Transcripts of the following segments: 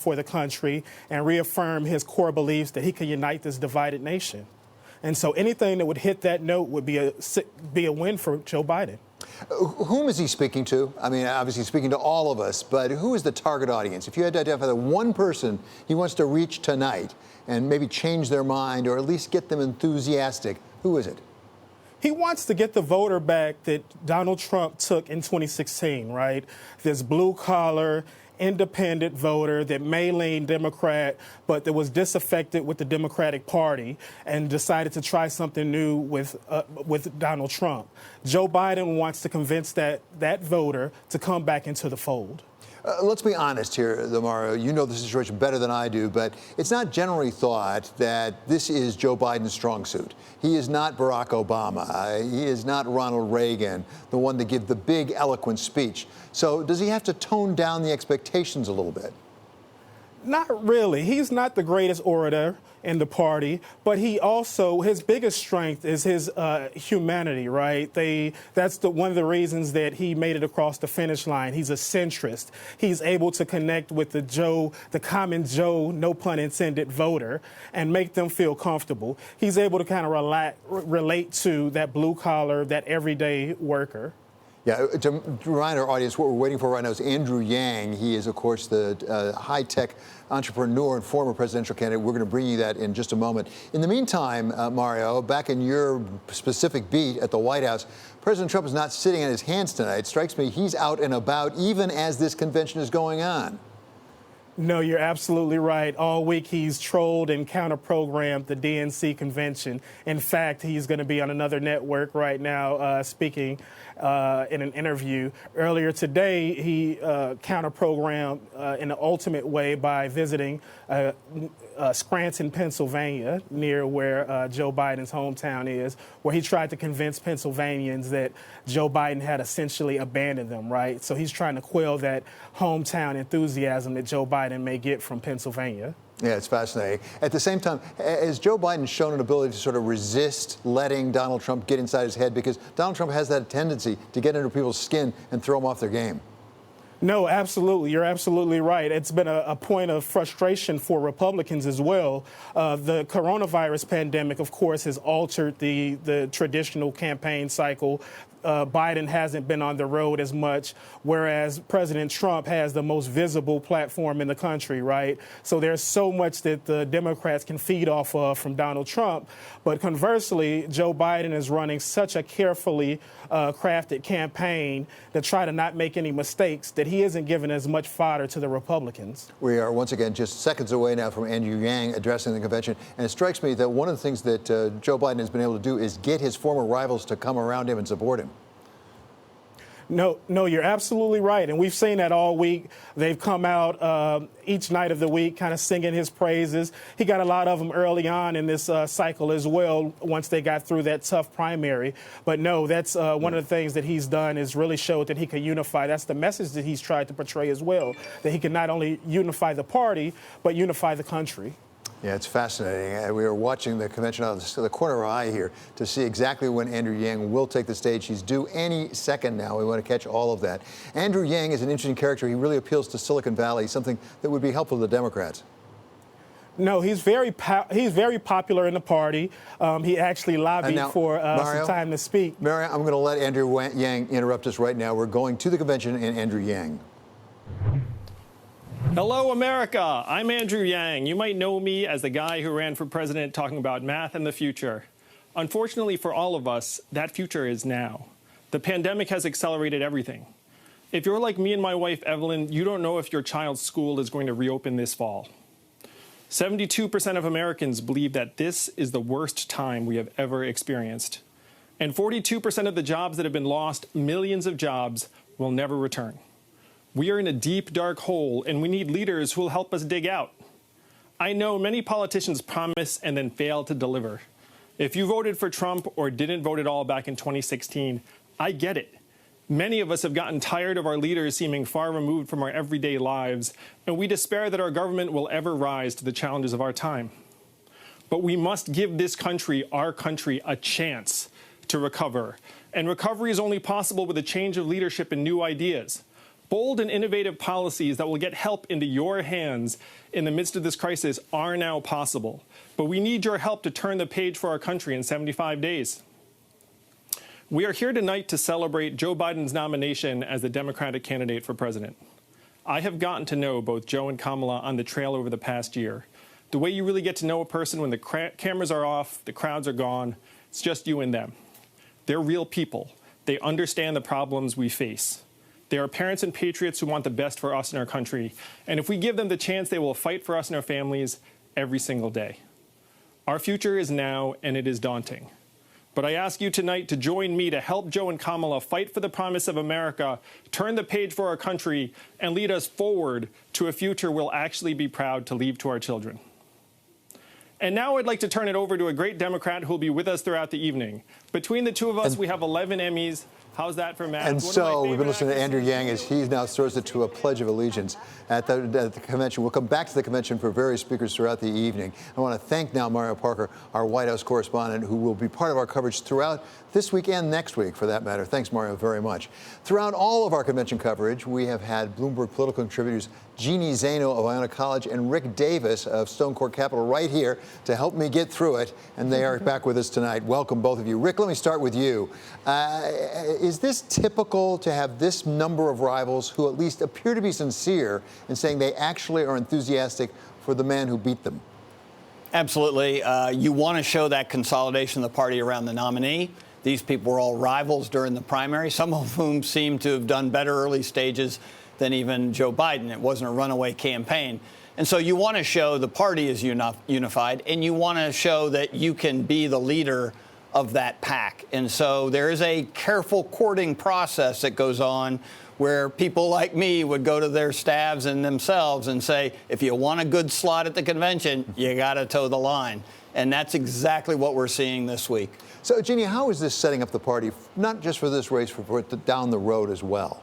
for the country and reaffirm his core beliefs that he can unite this divided nation. And so anything that would hit that note would be a win for Joe Biden. Whom is he speaking to? I mean, obviously speaking to all of us, but who is the target audience? If you had to identify the one person he wants to reach tonight and maybe change their mind or at least get them enthusiastic, who is it? He wants to get the voter back that Donald Trump took in 2016, right? This blue-collar, independent voter that may lean Democrat, but that was disaffected with the Democratic Party and decided to try something new with Donald Trump. Joe Biden wants to convince that voter to come back into the fold. Let's be honest here, Mario. You know the situation better than I do, but it's not generally thought that this is Joe Biden's strong suit. He is not Barack Obama. He is not Ronald Reagan, the one to give the big, eloquent speech. So does he have to tone down the expectations a little bit? Not really. He's not the greatest orator in the party, but his biggest strength is his humanity, right? That's one of the reasons that he made it across the finish line. He's a centrist. He's able to connect with the common Joe, no pun intended, voter and make them feel comfortable. He's able to kind of relate to that blue collar, that everyday worker. Yeah, to remind our audience, what we're waiting for right now is Andrew Yang. He is, of course, the high-tech entrepreneur and former presidential candidate. We're going to bring you that in just a moment. In the meantime, Mario, back in your specific beat at the White House, President Trump is not sitting on his hands tonight. It strikes me he's out and about even as this convention is going on. No, you're absolutely right. All week he's trolled and counter-programmed the DNC convention. In fact, he's going to be on another network right now speaking in an interview. Earlier today, he counter-programmed in the ultimate way by visiting Scranton, Pennsylvania, near where Joe Biden's hometown is, where he tried to convince Pennsylvanians that Joe Biden had essentially abandoned them, right? So he's trying to quell that hometown enthusiasm that Joe Biden may get from Pennsylvania. Yeah, it's fascinating. At the same time, has Joe Biden shown an ability to sort of resist letting Donald Trump get inside his head? Because Donald Trump has that tendency to get under people's skin and throw them off their game. No, absolutely. You're absolutely right. It's been a point of frustration for Republicans as well. The coronavirus pandemic, of course, has altered the traditional campaign cycle. Biden hasn't been on the road as much, whereas President Trump has the most visible platform in the country, right? So there's so much that the Democrats can feed off of from Donald Trump. But conversely, Joe Biden is running such a carefully crafted campaign to try to not make any mistakes that he isn't giving as much fodder to the Republicans. We are once again just seconds away now from Andrew Yang addressing the convention. And it strikes me that one of the things that Joe Biden has been able to do is get his former rivals to come around him and support him. No, you're absolutely right. And we've seen that all week. They've come out each night of the week kind of singing his praises. He got a lot of them early on in this cycle as well, once they got through that tough primary. But no, that's one of the things that he's done is really showed that he can unify. That's the message that he's tried to portray as well, that he can not only unify the party, but unify the country. Yeah, it's fascinating. We are watching the convention out of the corner of our eye here to see exactly when Andrew Yang will take the stage. He's due any second now. We want to catch all of that. Andrew Yang is an interesting character. He really appeals to Silicon Valley, something that would be helpful to the Democrats. No, he's very popular in the party. He actually lobbied for some time to speak. Mario, I'm going to let Andrew Yang interrupt us right now. We're going to the convention and Andrew Yang. Hello, America. I'm Andrew Yang. You might know me as the guy who ran for president talking about math and the future. Unfortunately for all of us, that future is now. The pandemic has accelerated everything. If you're like me and my wife, Evelyn, you don't know if your child's school is going to reopen this fall. 72% of Americans believe that this is the worst time we have ever experienced. And 42% of the jobs that have been lost, millions of jobs, will never return. We are in a deep, dark hole, and we need leaders who will help us dig out. I know many politicians promise and then fail to deliver. If you voted for Trump or didn't vote at all back in 2016, I get it. Many of us have gotten tired of our leaders seeming far removed from our everyday lives, and we despair that our government will ever rise to the challenges of our time. But we must give this country, our country, a chance to recover. And recovery is only possible with a change of leadership and new ideas. Bold and innovative policies that will get help into your hands in the midst of this crisis are now possible. But we need your help to turn the page for our country in 75 days. We are here tonight to celebrate Joe Biden's nomination as the Democratic candidate for president. I have gotten to know both Joe and Kamala on the trail over the past year. The way you really get to know a person when the cameras are off, the crowds are gone, it's just you and them. They're real people. They understand the problems we face. They are parents and patriots who want the best for us and our country. And if we give them the chance, they will fight for us and our families every single day. Our future is now, and it is daunting. But I ask you tonight to join me to help Joe and Kamala fight for the promise of America, turn the page for our country, and lead us forward to a future we'll actually be proud to leave to our children. And now I'd like to turn it over to a great Democrat who will be with us throughout the evening. Between the two of us, we have 11 Emmys. How's that for Matt? And so we've been listening to Andrew Yang as he now throws it to a Pledge of Allegiance at the convention. We'll come back to the convention for various speakers throughout the evening. I want to thank now Mario Parker, our White House correspondent, who will be part of our coverage throughout this week and next week, for that matter. Thanks, Mario, very much. Throughout all of our convention coverage, we have had Bloomberg political contributors Jeannie Zaino of Iona College and Rick Davis of Stone Court Capital right here to help me get through it, and they are back with us tonight. Welcome, both of you. Rick, let me start with you. Is this typical to have this number of rivals who at least appear to be sincere in saying they actually are enthusiastic for the man who beat them? Absolutely. You want to show that consolidation of the party around the nominee. These people were all rivals during the primary, some of whom seem to have done better early stages than even Joe Biden. It wasn't a runaway campaign. And so you want to show the party is unified, and you want to show that you can be the leader of that pack. And so there is a careful courting process that goes on where people like me would go to their staffs and themselves and say, if you want a good slot at the convention, you got to toe the line. And that's exactly what we're seeing this week. So, Jeannie, how is this setting up the party, not just for this race, but for down the road as well?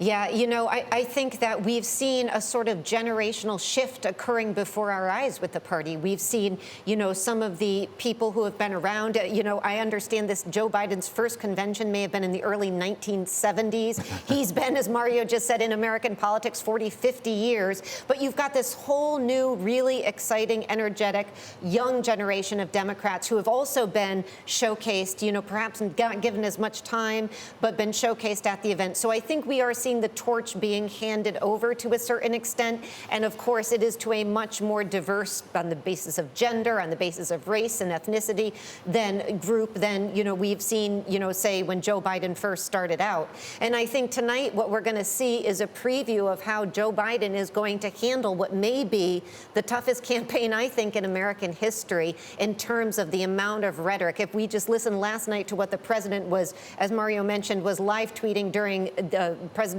Yeah, you know, I think that we've seen a sort of generational shift occurring before our eyes with the party. We've seen, you know, some of the people who have been around. You know, I understand this. Joe Biden's first convention may have been in the early 1970s. He's been, as Mario just said, in American politics 40, 50 years. But you've got this whole new, really exciting, energetic, young generation of Democrats who have also been showcased, you know, perhaps not given as much time, but been showcased at the event. So I think we are seeing the torch being handed over to a certain extent. And of course, it is to a much more diverse, on the basis of gender, on the basis of race and ethnicity, than you know, we've seen, you know, say when Joe Biden first started out. And I think tonight what we're going to see is a preview of how Joe Biden is going to handle what may be the toughest campaign, I think, in American history in terms of the amount of rhetoric. If we just listened last night to what the president was, as Mario mentioned, was live tweeting during the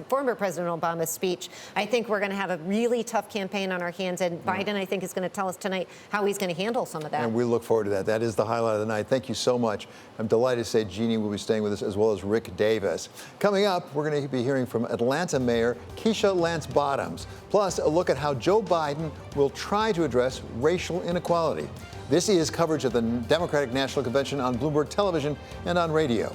former President Obama's speech, I think we're going to have a really tough campaign on our hands. And Biden, I think, is going to tell us tonight how he's going to handle some of that. And we look forward to that. That is the highlight of the night. Thank you so much. I'm delighted to say Jeannie will be staying with us, as well as Rick Davis. Coming up, we're going to be hearing from Atlanta Mayor Keisha Lance Bottoms, plus a look at how Joe Biden will try to address racial inequality. This is coverage of the Democratic National Convention on Bloomberg Television and on radio.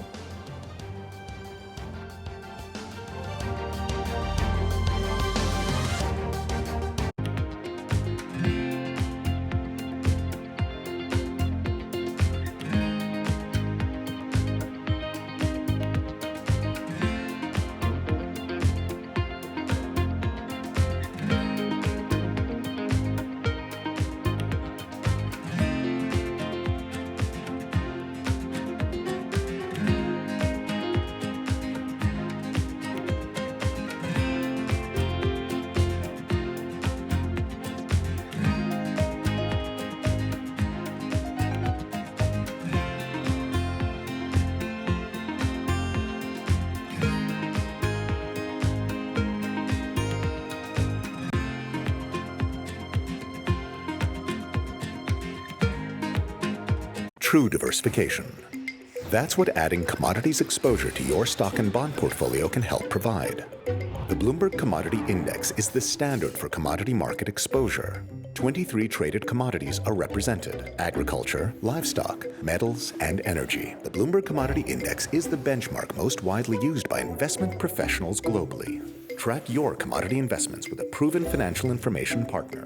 True diversification. That's what adding commodities exposure to your stock and bond portfolio can help provide. The Bloomberg Commodity Index is the standard for commodity market exposure. 23 traded commodities are represented: agriculture, livestock, metals, and energy. The Bloomberg Commodity Index is the benchmark most widely used by investment professionals globally. Track your commodity investments with a proven financial information partner.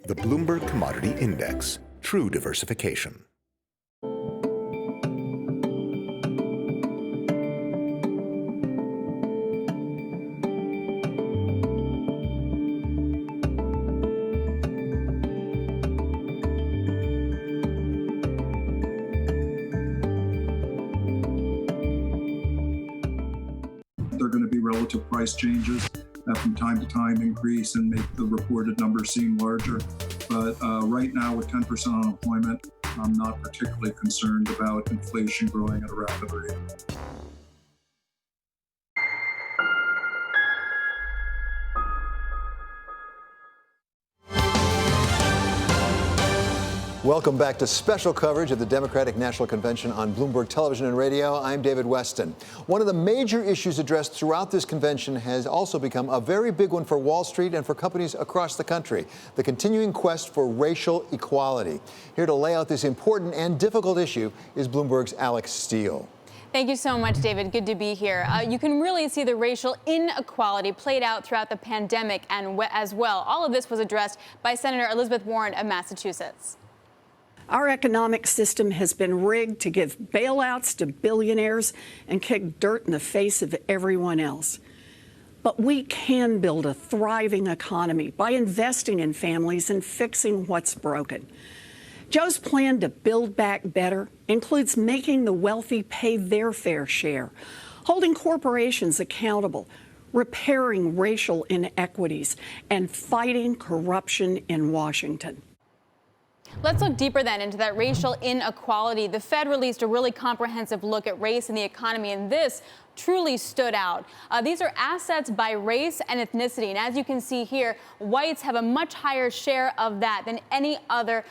The Bloomberg Commodity Index. True diversification. There are going to be relative price changes that from time to time increase and make the reported numbers seem larger. But right now with 10% unemployment, I'm not particularly concerned about inflation growing at a rapid rate. Welcome back to special coverage of the Democratic National Convention on Bloomberg Television and Radio. I'm David Weston. One of the major issues addressed throughout this convention has also become a very big one for Wall Street and for companies across the country, the continuing quest for racial equality. Here to lay out this important and difficult issue is Bloomberg's Alex Steele. Thank you so much, David. Good to be here. You can really see the racial inequality played out throughout the pandemic and as well. All of this was addressed by Senator Elizabeth Warren of Massachusetts. Our economic system has been rigged to give bailouts to billionaires and kick dirt in the face of everyone else. But we can build a thriving economy by investing in families and fixing what's broken. Joe's plan to build back better includes making the wealthy pay their fair share, holding corporations accountable, repairing racial inequities, and fighting corruption in Washington. Let's look deeper then into that racial inequality. The Fed released a really comprehensive look at race and the economy, and this truly stood out. These are assets by race and ethnicity. And as you can see here, whites have a much higher share of that than any other,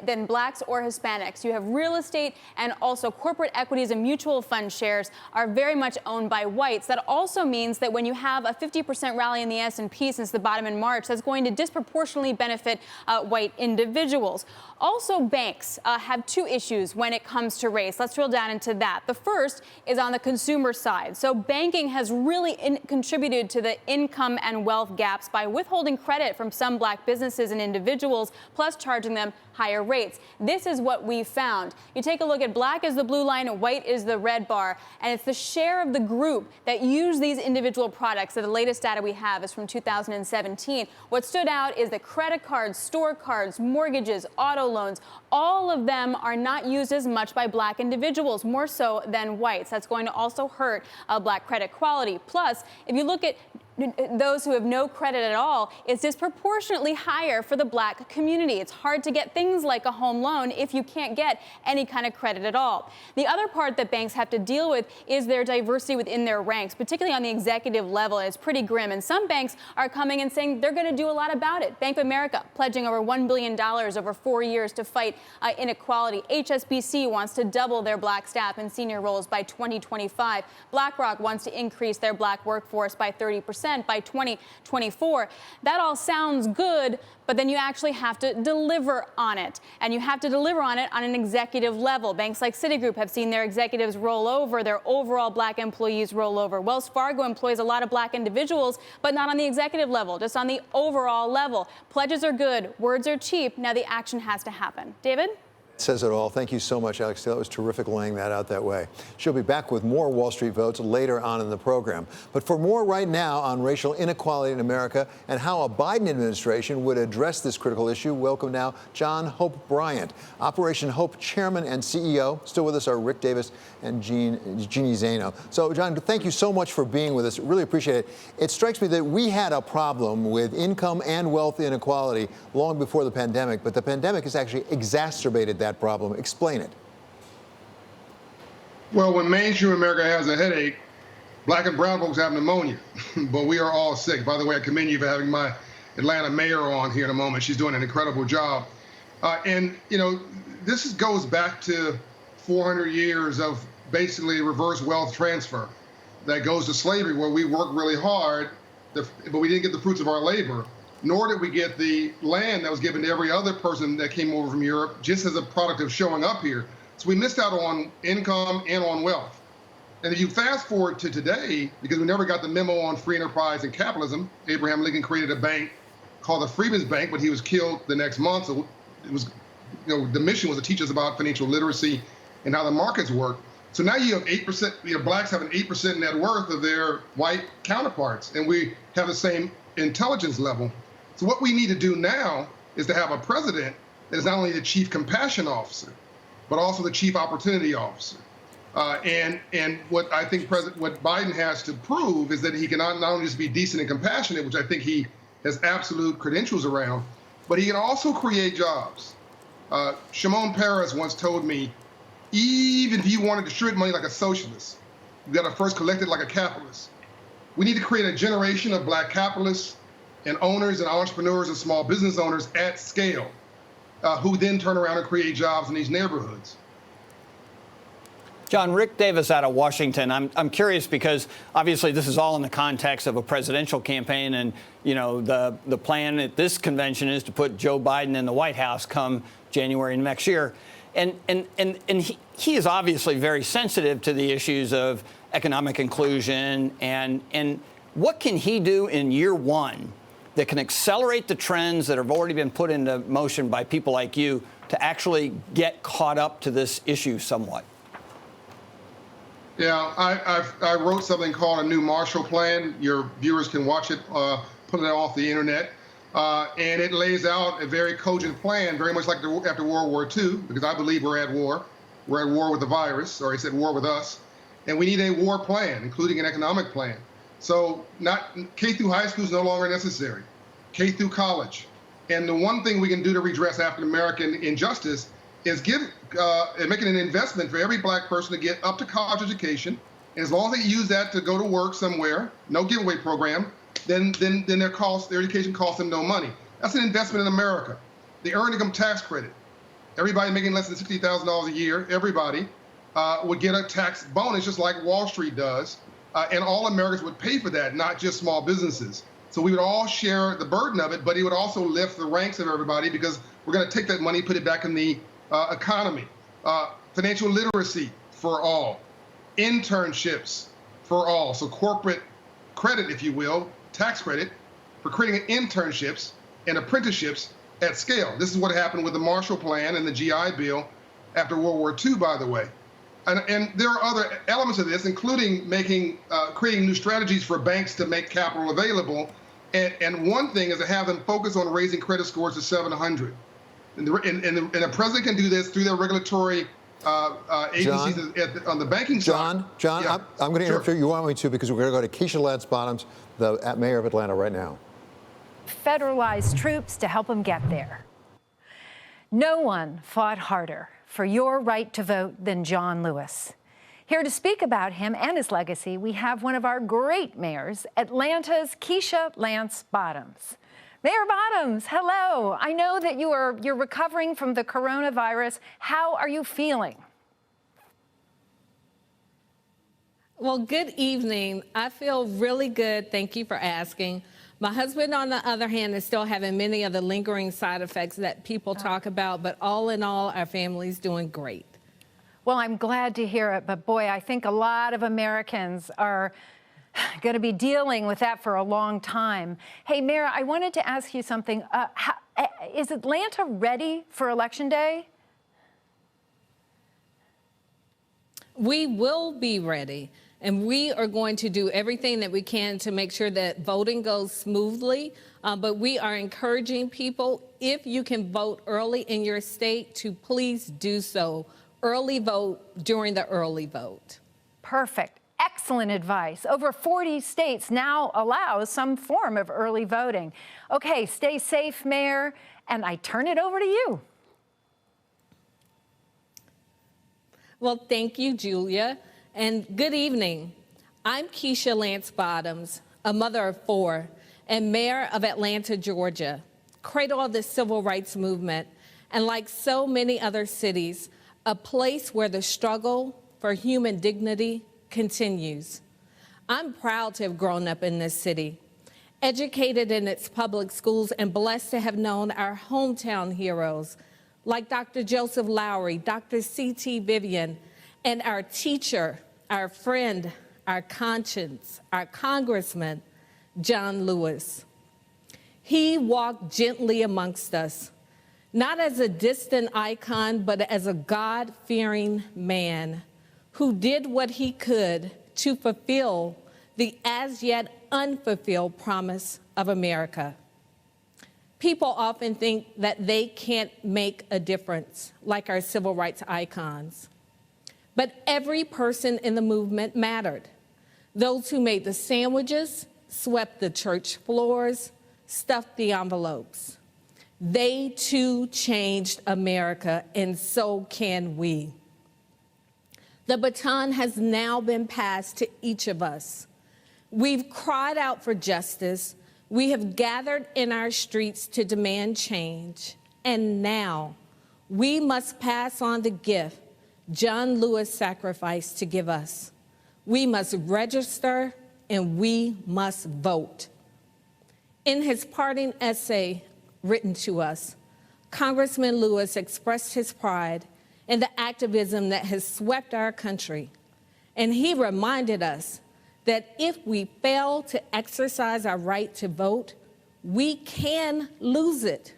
than blacks or Hispanics. You have real estate and also corporate equities and mutual fund shares are very much owned by whites. That also means that when you have a 50% rally in the S&P since the bottom in March, that's going to disproportionately benefit white individuals. Also, banks have two issues when it comes to race. Let's drill down into that. The first is on the consumer side. So banking has really contributed to the income and wealth gaps by withholding credit from some black businesses and individuals, plus charging them higher rates. This is what we found. You take a look at black is the blue line, white is the red bar, and it's the share of the group that use these individual products. So the latest data we have is from 2017. What stood out is that credit cards, store cards, mortgages, auto loans, all of them are not used as much by black individuals, more so than whites. That's going to also hurt black credit quality. Plus, if you look at those who have no credit at all, it's disproportionately higher for the black community. It's hard to get things like a home loan if you can't get any kind of credit at all. The other part that banks have to deal with is their diversity within their ranks, particularly on the executive level, and it's pretty grim. And some banks are coming and saying they're going to do a lot about it. Bank of America pledging over $1 billion over 4 years to fight inequality. HSBC wants to double their black staff in senior roles by 2025. BlackRock wants to increase their black workforce by 30% by 2024. That all sounds good, but then you actually have to deliver on it. And you have to deliver on it on an executive level. Banks like Citigroup have seen their executives roll over, their overall black employees roll over. Wells Fargo employs a lot of black individuals, but not on the executive level, just on the overall level. Pledges are good, words are cheap. Now the action has to happen. David? Says it all. Thank you so much, Alex. That was terrific laying that out that way. She'll be back with more Wall Street votes later on in the program. But for more right now on racial inequality in America and how a Biden administration would address this critical issue, welcome now John Hope Bryant, Operation Hope Chairman and CEO. Still with us are Rick Davis and Jeannie Zaino. So, John, thank you so much for being with us. Really appreciate it. It strikes me that we had a problem with income and wealth inequality long before the pandemic, but the pandemic has actually exacerbated that problem. Explain it. Well, when mainstream America has a headache, black and brown folks have pneumonia, but we are all sick. By the way, I commend you for having my Atlanta mayor on here in a moment. She's doing an incredible job. And, you know, this goes back to 400 years of basically reverse wealth transfer that goes to slavery, where we worked really hard, but we didn't get the fruits of our labor. Nor did we get the land that was given to every other person that came over from Europe just as a product of showing up here. So we missed out on income and on wealth. And if you fast forward to today, because we never got the memo on free enterprise and capitalism, Abraham Lincoln created a bank called the Freedmen's Bank, but he was killed the next month. So it was, the mission was to teach us about financial literacy and how the markets work. So now you have 8%, blacks have an 8% net worth of their white counterparts, and we have the same intelligence level. So what we need to do now is to have a president that is not only the chief compassion officer, but also the chief opportunity officer. And what I think what Biden has to prove is that he can not only just be decent and compassionate, which I think he has absolute credentials around, but he can also create jobs. Shimon Peres once told me, even if you want to distribute money like a socialist, you got to first collect it like a capitalist. We need to create a generation of black capitalists and owners and entrepreneurs and small business owners at scale, who then turn around and create jobs in these neighborhoods. John, Rick Davis out of Washington. I'm curious because obviously this is all in the context of a presidential campaign, and the plan at this convention is to put Joe Biden in the White House come January next year, and he is obviously very sensitive to the issues of economic inclusion and what can he do in year one that can accelerate the trends that have already been put into motion by people like you to actually get caught up to this issue somewhat? Yeah, I wrote something called a new Marshall Plan. Your viewers can watch it, put it off the internet. And it lays out a very cogent plan, very much like after World War II, because I believe we're at war. We're at war with the virus, or it's at war with us. And we need a war plan, including an economic plan. So K through high school is no longer necessary. K through college. And the one thing we can do to redress African American injustice is making an investment for every black person to get up to college education. And as long as they use that to go to work somewhere, no giveaway program, then their education costs them no money. That's an investment in America. The earned income tax credit. Everybody making less than $60,000 a year, everybody would get a tax bonus just like Wall Street does. And all Americans would pay for that, not just small businesses. So we would all share the burden of it, but it would also lift the ranks of everybody because we're going to take that money, put it back in the economy. Financial literacy for all. Internships for all. So corporate credit, if you will, tax credit for creating internships and apprenticeships at scale. This is what happened with the Marshall Plan and the GI Bill after World War II, by the way. And there are other elements of this, including creating new strategies for banks to make capital available. And one thing is to have them focus on raising credit scores to 700. And the president can do this through their regulatory agencies on the banking side. John, yeah. I'm going to interrupt you. You want me to, because we're going to go to Keisha Lance Bottoms, the mayor of Atlanta, right now. Federalize troops to help them get there. No one fought harder for your right to vote than John Lewis. Here to speak about him and his legacy, we have one of our great mayors, Atlanta's Keisha Lance Bottoms. Mayor Bottoms, hello. I know that you're recovering from the coronavirus. How are you feeling? Well, good evening. I feel really good. Thank you for asking. My husband, on the other hand, is still having many of the lingering side effects that people talk about, but all in all, our family's doing great. Well, I'm glad to hear it, but boy, I think a lot of Americans are going to be dealing with that for a long time. Hey, Mayor, I wanted to ask you something. Is Atlanta ready for Election Day? We will be ready. And we are going to do everything that we can to make sure that voting goes smoothly. But we are encouraging people, if you can vote early in your state, to please do so. Early vote during the early vote. Perfect. Excellent advice. Over 40 states now allow some form of early voting. Okay, stay safe, Mayor, and I turn it over to you. Well, thank you, Julia. And good evening. I'm Keisha Lance Bottoms, a mother of 4 and mayor of Atlanta, Georgia, cradle of the civil rights movement, and like so many other cities, a place where the struggle for human dignity continues. I'm proud to have grown up in this city, educated in its public schools, and blessed to have known our hometown heroes like Dr. Joseph Lowry, Dr. C.T. Vivian, and our teacher, our friend, our conscience, our congressman, John Lewis. He walked gently amongst us, not as a distant icon, but as a God-fearing man who did what he could to fulfill the as yet unfulfilled promise of America. People often think that they can't make a difference, like our civil rights icons. But every person in the movement mattered. Those who made the sandwiches, swept the church floors, stuffed the envelopes. They too changed America, and so can we. The baton has now been passed to each of us. We've cried out for justice. We have gathered in our streets to demand change. And now we must pass on the gift John Lewis sacrificed to give us. We must register and we must vote. In his parting essay written to us, Congressman Lewis expressed his pride in the activism that has swept our country. And he reminded us that if we fail to exercise our right to vote, we can lose it.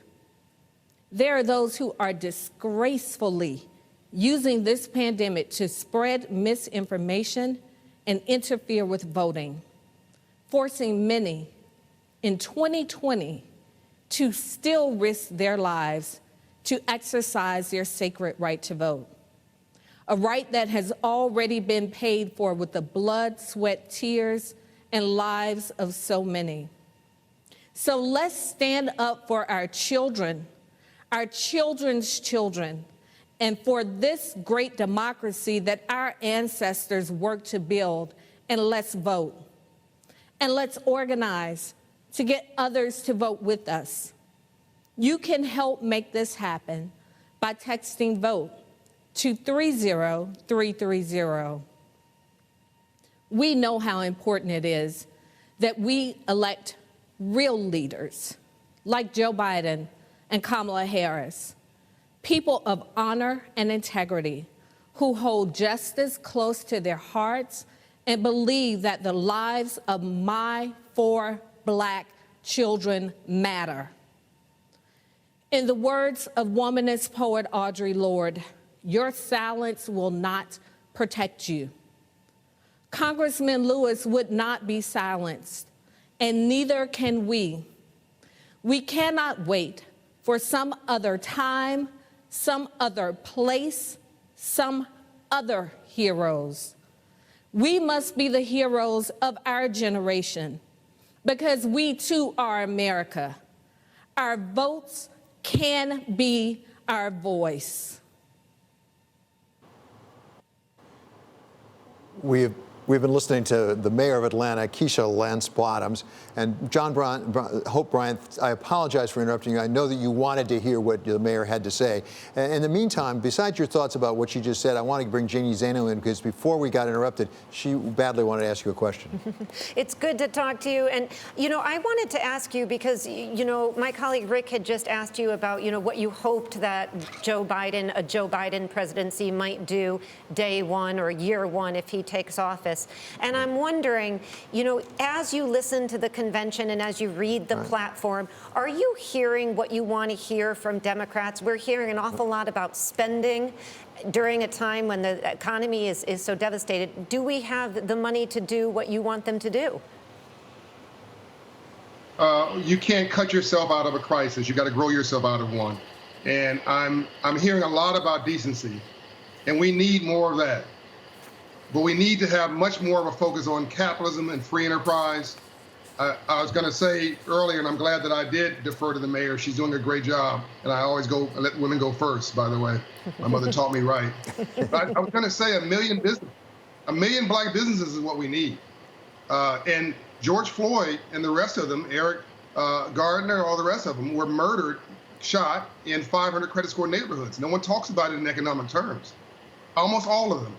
There are those who are disgracefully using this pandemic to spread misinformation and interfere with voting, forcing many in 2020 to still risk their lives to exercise their sacred right to vote. A right that has already been paid for with the blood, sweat, tears, and lives of so many. So let's stand up for our children, our children's children, and for this great democracy that our ancestors worked to build, and let's vote. And let's organize to get others to vote with us. You can help make this happen by texting VOTE to 30330. We know how important it is that we elect real leaders like Joe Biden and Kamala Harris, people of honor and integrity who hold justice close to their hearts and believe that the lives of my 4 Black children matter. In the words of womanist poet Audre Lorde, your silence will not protect you. Congressman Lewis would not be silenced, and neither can we. We cannot wait for some other time, some other place, some other heroes. We must be the heroes of our generation because we too are America. Our votes can be our voice. We've been listening to the mayor of Atlanta, Keisha Lance Bottoms, and Hope Bryant, I apologize for interrupting you. I know that you wanted to hear what the mayor had to say. In the meantime, besides your thoughts about what she just said, I want to bring Jeannie Zaino in because before we got interrupted, she badly wanted to ask you a question. It's good to talk to you. And, I wanted to ask you because, my colleague Rick had just asked you about, what you hoped that a Joe Biden presidency might do day one or year one if he takes office. And I'm wondering, as you listen to the convention and as you read the platform, are you hearing what you want to hear from Democrats? We're hearing an awful lot about spending during a time when the economy is so devastated. Do we have the money to do what you want them to do? You can't cut yourself out of a crisis. You got to grow yourself out of one. And I'm hearing a lot about decency, and we need more of that. But we need to have much more of a focus on capitalism and free enterprise. I was going to say earlier, and I'm glad that I did defer to the mayor. She's doing a great job. And I always let women go first, by the way. My mother taught me right. But I was going to say 1 million Black businesses is what we need. And George Floyd and the rest of them, Eric Gardner, all the rest of them, were murdered, shot in 500 credit score neighborhoods. No one talks about it in economic terms. Almost all of them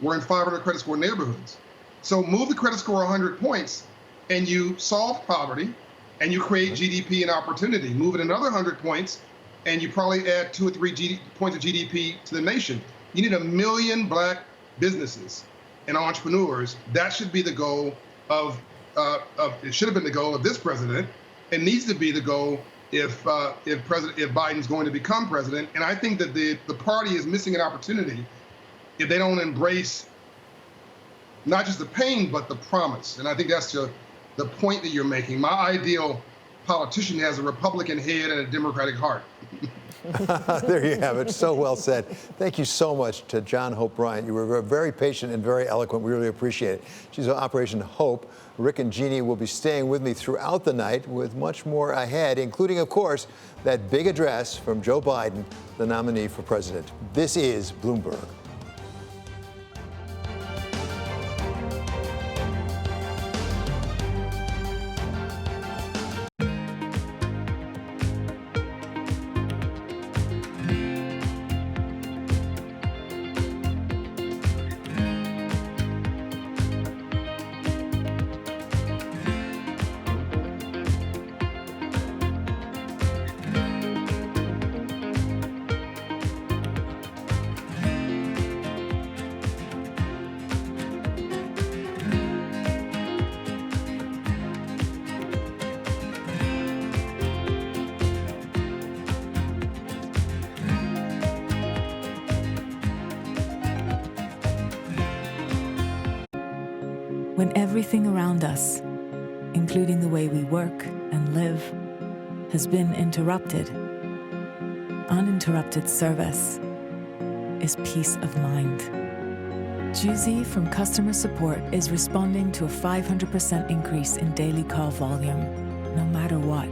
were in 500 credit score neighborhoods. So move the credit score 100 points and you solve poverty and you create GDP and opportunity. Move it another 100 points and you probably add 2 or 3 points of GDP to the nation. You need 1 million Black businesses and entrepreneurs. That should be the goal of it should have been the goal of this president. It needs to be the goal if Biden's going to become president. And I think that the party is missing an opportunity if they don't embrace not just the pain, but the promise. And I think that's the point that you're making. My ideal politician has a Republican head and a Democratic heart. There you have it. So well said. Thank you so much to John Hope Bryant. You were very patient and very eloquent. We really appreciate it. She's on Operation Hope. Rick and Jeannie will be staying with me throughout the night with much more ahead, including, of course, that big address from Joe Biden, the nominee for president. This is Bloomberg. When everything around us, including the way we work and live, has been interrupted, uninterrupted service is peace of mind. Juzi from customer support is responding to a 500% increase in daily call volume, no matter what.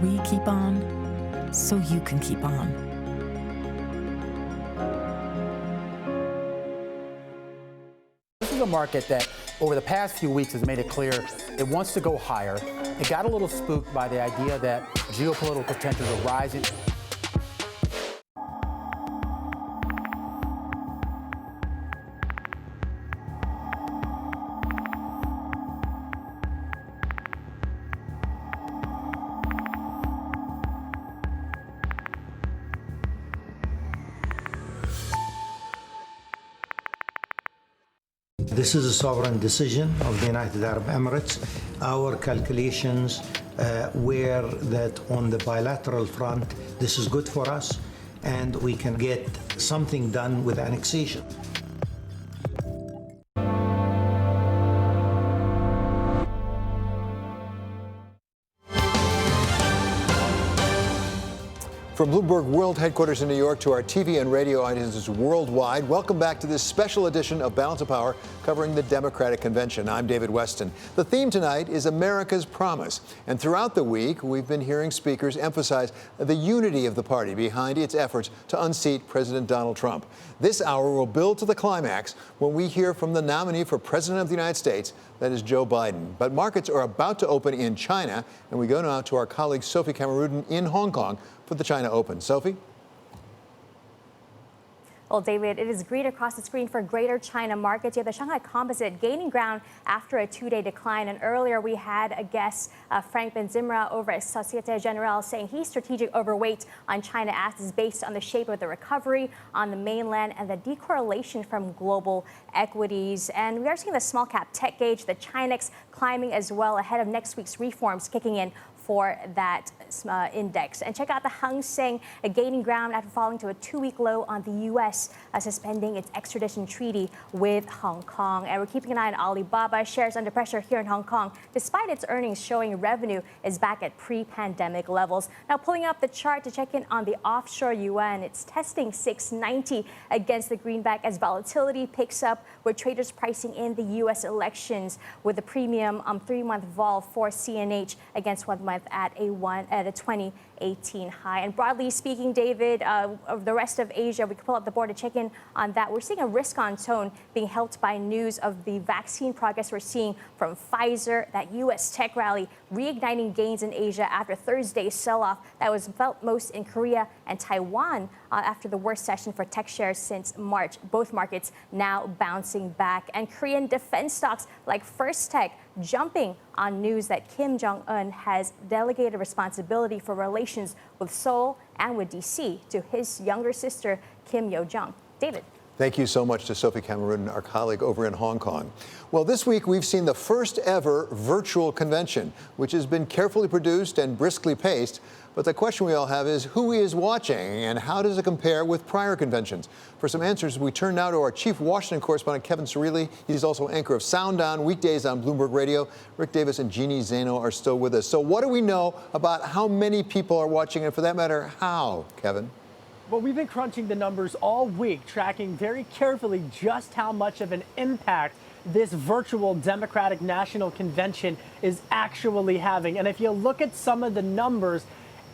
We keep on, so you can keep on. This is a market that over the past few weeks has made it clear it wants to go higher. It got a little spooked by the idea that geopolitical tensions are rising. This is a sovereign decision of the United Arab Emirates. Our calculations were that on the bilateral front, this is good for us, and we can get something done with annexation. From Bloomberg World Headquarters in New York to our TV and radio audiences worldwide, welcome back to this special edition of Balance of Power covering the Democratic Convention. I'm David Weston. The theme tonight is America's Promise. And throughout the week, we've been hearing speakers emphasize the unity of the party behind its efforts to unseat President Donald Trump. This hour will build to the climax when we hear from the nominee for President of the United States, that is Joe Biden. But markets are about to open in China, and we go now to our colleague Sophie Kamarudin in Hong Kong for the China Open. Sophie? Well, David, it is green across the screen for Greater China markets. You have the Shanghai Composite gaining ground after a two-day decline. And earlier we had a guest, Frank Benzimra, over at Societe Generale, saying he's strategic overweight on China assets based on the shape of the recovery on the mainland and the decorrelation from global equities. And we are seeing the small cap tech gauge, the Chinex, climbing as well ahead of next week's reforms kicking in for that index. And check out the Hang Seng gaining ground after falling to a two-week low on the U.S. Suspending its extradition treaty with Hong Kong. And we're keeping an eye on Alibaba. Shares under pressure here in Hong Kong, despite its earnings showing revenue is back at pre-pandemic levels. Now pulling up the chart to check in on the offshore yuan. It's testing 690 against the greenback as volatility picks up, with traders pricing in the U.S. elections with a premium 3-month vol for CNH against 1 month at a 2018 high. And broadly speaking, David, of the rest of Asia, we can pull up the board to check in on that. We're seeing a risk-on tone being helped by news of the vaccine progress we're seeing from Pfizer, that U.S. tech rally reigniting gains in Asia after Thursday's sell-off that was felt most in Korea and Taiwan after the worst session for tech shares since March. Both markets now bouncing back. And Korean defense stocks like First Tech jumping on news that Kim Jong-un has delegated responsibility for relations with Seoul and with D.C. to his younger sister, Kim Yo-jong. David. Thank you so much to Sophie Cameron, our colleague over in Hong Kong. Well, this week we've seen the first ever virtual convention, which has been carefully produced and briskly paced. But the question we all have is who is watching and how does it compare with prior conventions? For some answers, we turn now to our chief Washington correspondent, Kevin Cirilli. He's also anchor of Sound On weekdays on Bloomberg Radio. Rick Davis and Jeannie Zaino are still with us. So what do we know about how many people are watching and, for that matter, how, Kevin? Well, we've been crunching the numbers all week, tracking very carefully just how much of an impact this virtual Democratic National Convention is actually having. And if you look at some of the numbers,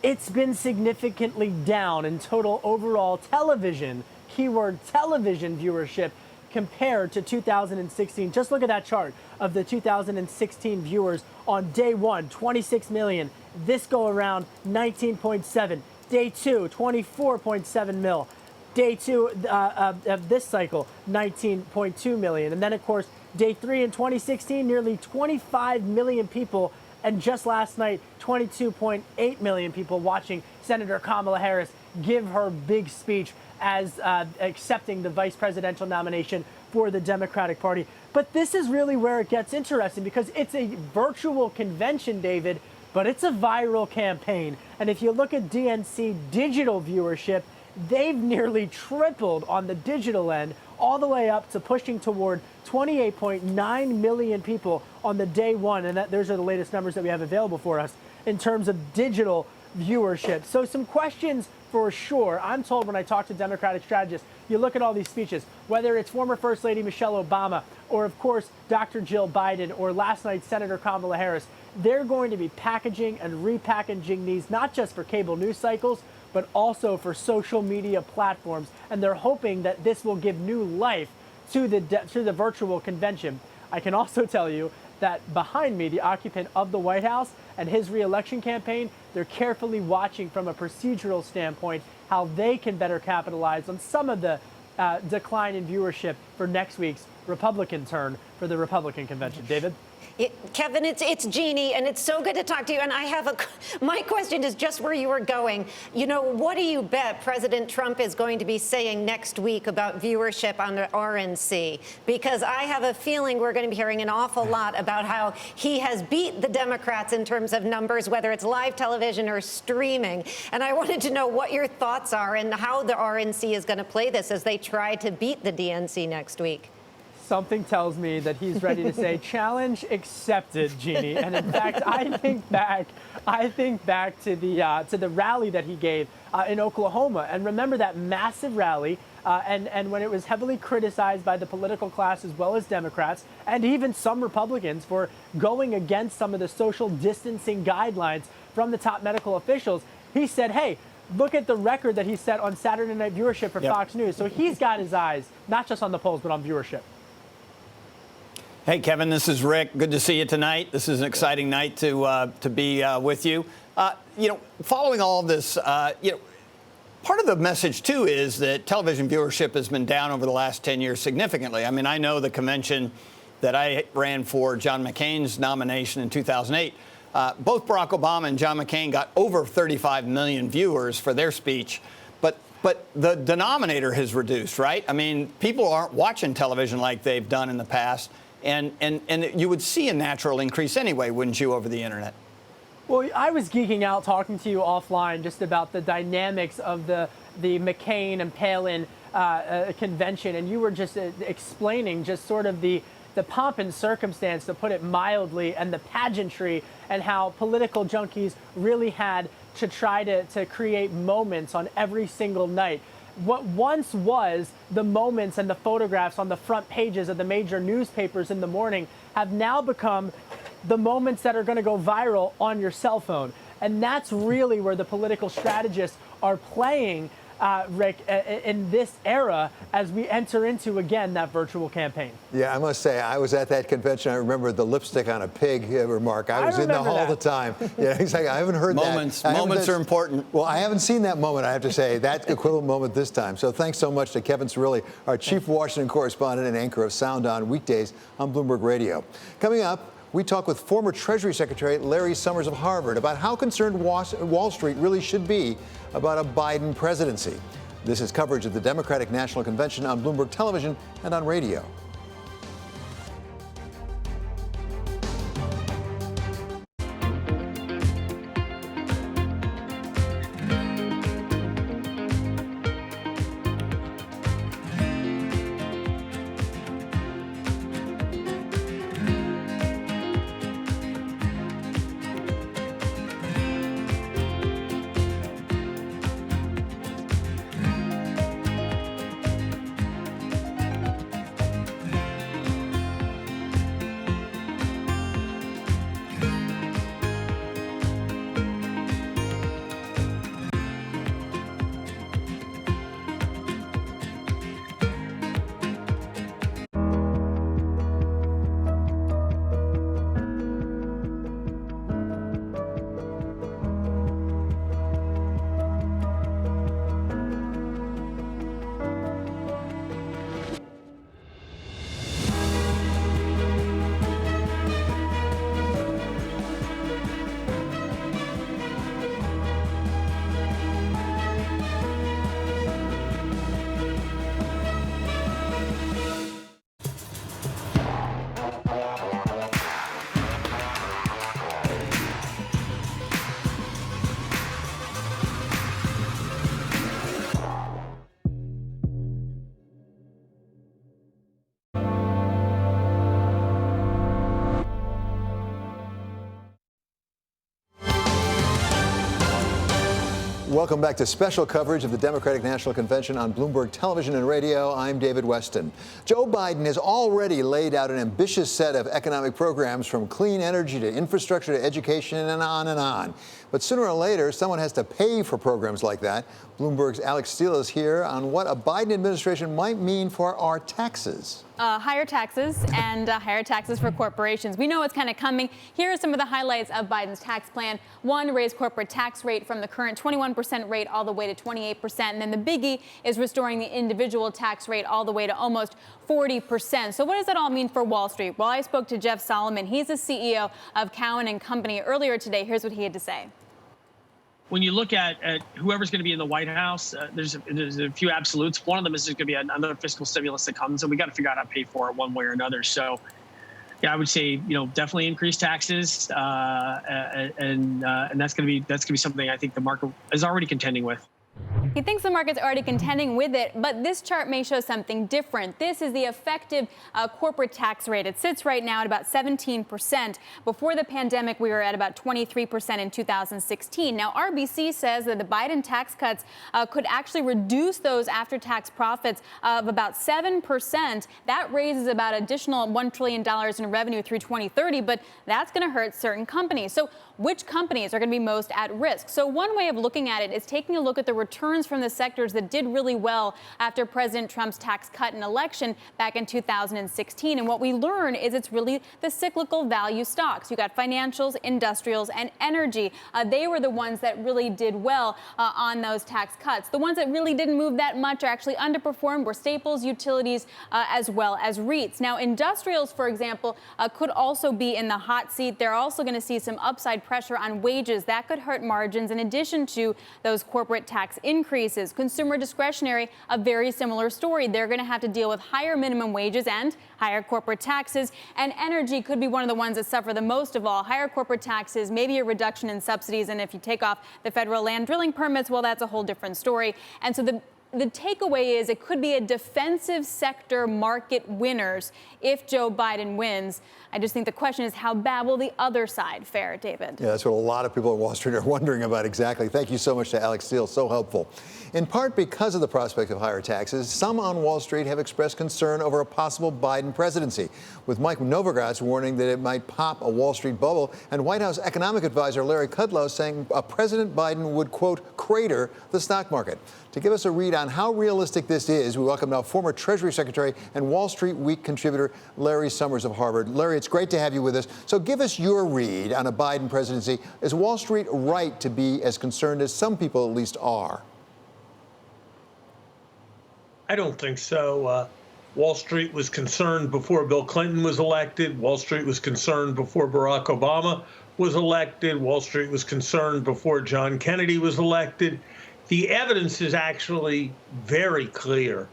it's been significantly down in total overall television, keyword television viewership compared to 2016. Just look at that chart of the 2016 viewers on day one, 26 million. This go around, 19.7. Day two, 24.7 mil. Day two of this cycle, 19.2 million. And then, of course, day three in 2016, nearly 25 million people. And just last night, 22.8 million people watching Senator Kamala Harris give her big speech as accepting the vice presidential nomination for the Democratic Party. But this is really where it gets interesting because it's a virtual convention, David, but it's a viral campaign. And if you look at DNC digital viewership, they've nearly tripled on the digital end, all the way up to pushing toward 28.9 million people on the day one. And those are the latest numbers that we have available for us in terms of digital viewership. So some questions for sure. I'm told when I talk to Democratic strategists, you look at all these speeches, whether it's former First Lady Michelle Obama or, of course, Dr. Jill Biden or last night Senator Kamala Harris, they're going to be packaging and repackaging these not just for cable news cycles, but also for social media platforms. And they're hoping that this will give new life to the virtual convention. I can also tell you that behind me, the occupant of the White House and his re-election campaign, they're carefully watching from a procedural standpoint how they can better capitalize on some of the decline in viewership for next week's Republican turn for the Republican convention. David? Kevin, it's Jeannie, and it's so good to talk to you. And I have my question is just where you were going. You know, what do you bet President Trump is going to be saying next week about viewership on the RNC? Because I have a feeling we're going to be hearing an awful lot about how he has beat the Democrats in terms of numbers, whether it's live television or streaming. And I wanted to know what your thoughts are and how the RNC is going to play this as they try to beat the DNC next week. Something tells me that he's ready to say, challenge accepted, Jeannie. And in fact, I think back to the rally that he gave in Oklahoma. And remember that massive rally and when it was heavily criticized by the political class as well as Democrats and even some Republicans for going against some of the social distancing guidelines from the top medical officials, he said, hey, look at the record that he set on Saturday night viewership for Fox News. So he's got his eyes not just on the polls, but on viewership. Hey, Kevin, this is Rick. Good to see you tonight. This is an exciting night to be with you. Following all of this, part of the message, too, is that television viewership has been down over the last 10 years significantly. I mean, I know the convention that I ran for John McCain's nomination in 2008, both Barack Obama and John McCain got over 35 million viewers for their speech. But the denominator has reduced, right? I mean, people aren't watching television like they've done in the past. And you would see a natural increase anyway, wouldn't you, over the internet? Well, I was geeking out talking to you offline just about the dynamics of the McCain and Palin convention, and you were just explaining just sort of the pomp and circumstance, to put it mildly, and the pageantry, and how political junkies really had to try to create moments on every single night. What once was the moments and the photographs on the front pages of the major newspapers in the morning have now become the moments that are going to go viral on your cell phone. And that's really where the political strategists are playing, Rick, in this era as we enter into, again, that virtual campaign. Yeah, I must say, I was at that convention. I remember the lipstick on a pig remark. I was in the hall all the time. Yeah, exactly. I haven't heard moments. that. Moments are important. Well, I haven't seen that moment, I have to say, that equivalent moment this time. So thanks so much to Kevin Cirilli, our chief Washington correspondent and anchor of Sound On weekdays on Bloomberg Radio. Coming up, we talk with former Treasury Secretary Larry Summers of Harvard about how concerned Wall Street really should be about a Biden presidency. This is coverage of the Democratic National Convention on Bloomberg Television and on radio. Welcome back to special coverage of the Democratic National Convention on Bloomberg Television and Radio. I'm David Weston. Joe Biden has already laid out an ambitious set of economic programs from clean energy to infrastructure to education and on and on. But sooner or later, someone has to pay for programs like that. Bloomberg's Alex Steele is here on what a Biden administration might mean for our taxes. Higher taxes and higher taxes for corporations. We know it's kind of coming. Here are some of the highlights of Biden's tax plan. One, raise corporate tax rate from the current 21% rate all the way to 28%. And then the biggie is restoring the individual tax rate all the way to almost 40%. So what does that all mean for Wall Street? Well, I spoke to Jeff Solomon. He's the CEO of Cowen and Company earlier today. Here's what he had to say. When you look at whoever's going to be in the White House, there's a few absolutes. One of them is there's going to be another fiscal stimulus that comes, and we got to figure out how to pay for it one way or another. So, yeah, I would say definitely increase taxes, and that's going to be something I think the market is already contending with. He thinks the market's already contending with it, but this chart may show something different. This is the effective corporate tax rate. It sits right now at about 17%. Before the pandemic, we were at about 23% in 2016. Now, RBC says that the Biden tax cuts could actually reduce those after-tax profits of about 7%. That raises about additional $1 trillion in revenue through 2030, but that's going to hurt certain companies. So which companies are going to be most at risk? So one way of looking at it is taking a look at the returns from the sectors that did really well after President Trump's tax cut and election back in 2016. And what we learn is it's really the cyclical value stocks. You got financials, industrials, and energy. They were the ones that really did well on those tax cuts. The ones that really didn't move that much or actually underperformed were staples, utilities, as well as REITs. Now, industrials, for example, could also be in the hot seat. They're also going to see some upside pressure on wages. That could hurt margins in addition to those corporate tax increases. Consumer discretionary, a very similar story. They're going to have to deal with higher minimum wages and higher corporate taxes. And energy could be one of the ones that suffer the most of all. Higher corporate taxes, maybe a reduction in subsidies. And if you take off the federal land drilling permits, well, that's a whole different story. And so the takeaway is it could be a defensive sector market winners if Joe Biden wins. I just think the question is how bad will the other side fare, David? Yeah, that's what a lot of people at Wall Street are wondering about exactly. Thank you so much to Alex Steele. So helpful. In part because of the prospect of higher taxes, some on Wall Street have expressed concern over a possible Biden presidency, with Mike Novogratz warning that it might pop a Wall Street bubble and White House economic advisor Larry Kudlow saying President Biden would, quote, crater the stock market. To give us a read on how realistic this is, we welcome now former Treasury Secretary and Wall Street Week contributor Larry Summers of Harvard. Larry, it's great to have you with us. So give us your read on a Biden presidency. Is Wall Street right to be as concerned as some people at least are? I don't think so. Wall Street was concerned before Bill Clinton was elected. Wall Street was concerned before Barack Obama was elected. Wall Street was concerned before John Kennedy was elected. the evidence is actually very clear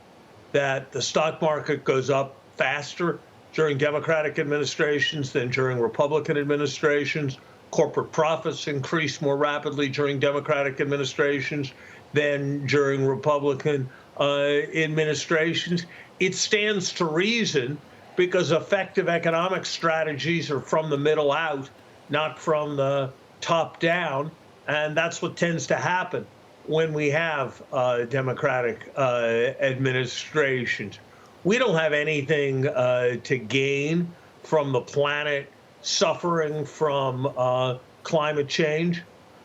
that the stock market goes up faster during Democratic administrations than during Republican administrations. Corporate profits increase more rapidly during Democratic administrations than during Republican administrations. It stands to reason because effective economic strategies are from the middle out, not from the top down. And that's what tends to happen when we have Democratic administrations. We don't have anything to gain from the planet suffering from climate change.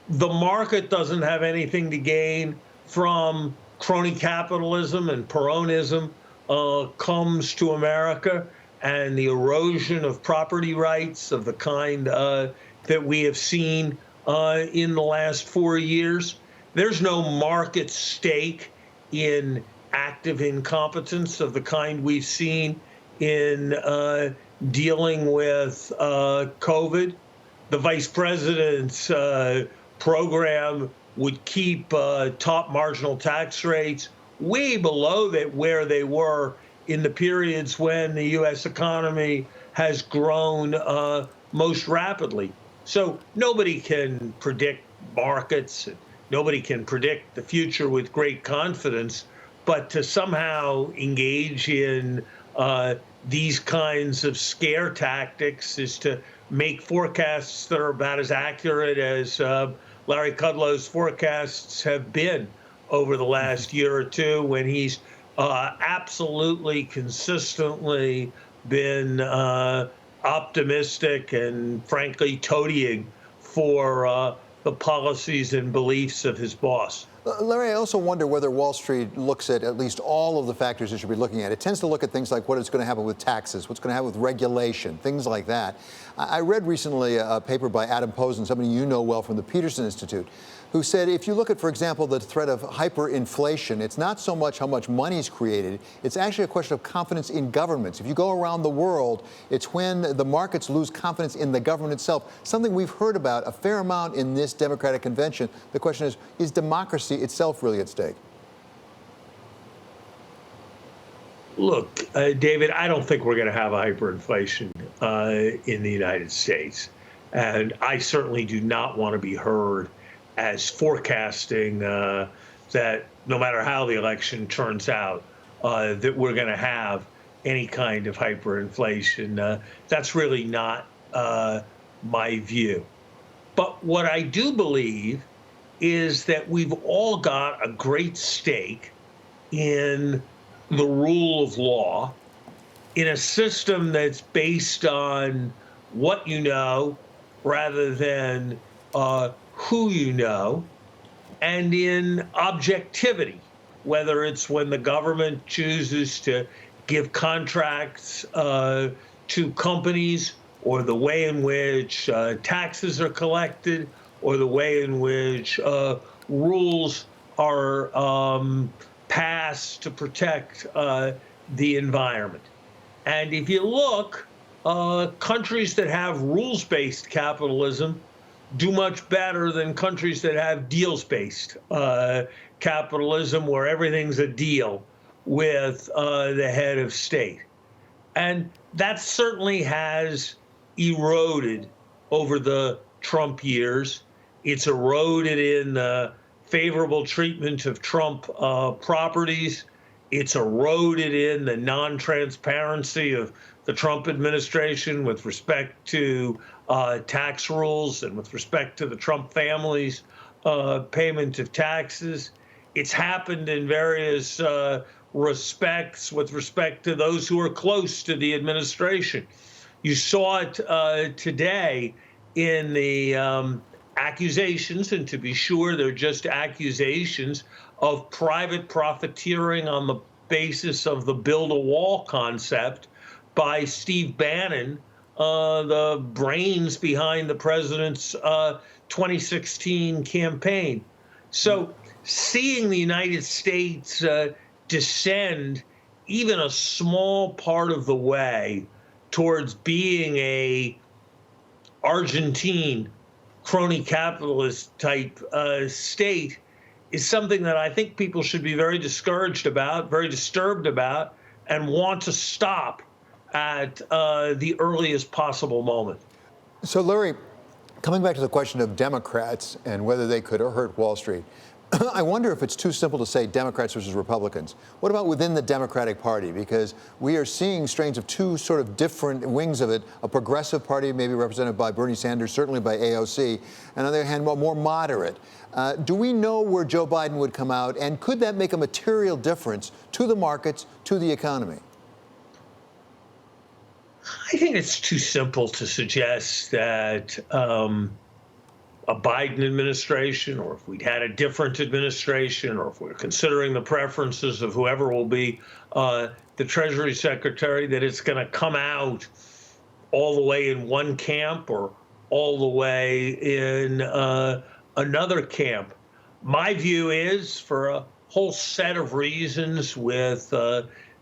The market doesn't have anything to gain from crony capitalism and Peronism comes to America and the erosion of property rights of the kind that we have seen in the last 4 years. There's no market stake in active incompetence of the kind we've seen in dealing with COVID. The vice president's program would keep top marginal tax rates way below where they were in the periods when the U.S. economy has grown most rapidly. So nobody can predict markets. Nobody can predict the future with great confidence. But to somehow engage in these kinds of scare tactics is to make forecasts that are about as accurate as Larry Kudlow's forecasts have been over the last year or two, when he's absolutely consistently been optimistic and frankly toadying for the policies and beliefs of his boss. Larry, I also wonder whether Wall Street looks at least all of the factors it should be looking at. It tends to look at things like what is going to happen with taxes, what's going to happen with regulation, things like that. I read recently a paper by Adam Posen, somebody you know well from the Peterson Institute, who said if you look at, for example, the threat of hyperinflation, it's not so much how much money is created, it's actually a question of confidence in governments. If you go around the world, it's when the markets lose confidence in the government itself, something we've heard about a fair amount in this Democratic convention. The question is democracy itself really at stake? Look, David, I don't think we're going to have a hyperinflation in the United States. And I certainly do not want to be heard as forecasting that no matter how the election turns out, that we're going to have any kind of hyperinflation. That's really not my view. But what I do believe is that we've all got a great stake in the rule of law, in a system that's based on what you know rather than who you know, and in objectivity, whether it's when the government chooses to give contracts to companies, or the way in which taxes are collected, or the way in which rules are passed to protect the environment. And if you look, countries that have rules-based capitalism do much better than countries that have deals-based capitalism, where everything's a deal with the head of state. And that certainly has eroded over the Trump years. It's eroded in the favorable treatment of Trump properties. It's eroded in the non-transparency of the Trump administration with respect to tax rules and with respect to the Trump family's payment of taxes. It's happened in various respects with respect to those who are close to the administration. You saw it today in the accusations, and to be sure, they're just accusations, of private profiteering on the basis of the build a wall concept by Steve Bannon, the brains behind the president's 2016 campaign. So seeing the United States descend even a small part of the way towards being a Argentine crony capitalist type state is something that I think people should be very discouraged about, very disturbed about, and want to stop at the earliest possible moment. So, Larry, coming back to the question of Democrats and whether they could hurt Wall Street, I wonder if it's too simple to say Democrats versus Republicans. What about within the Democratic Party? Because we are seeing strains of two sort of different wings of it. A progressive party, maybe represented by Bernie Sanders, certainly by AOC, and on the other hand, more moderate. Do we know where Joe Biden would come out, and could that make a material difference to the markets, to the economy? I think it's too simple to suggest that a Biden administration, or if we'd had a different administration, or if we're considering the preferences of whoever will be the Treasury Secretary, that it's going to come out all the way in one camp or all the way in another camp. My view is, for a whole set of reasons, with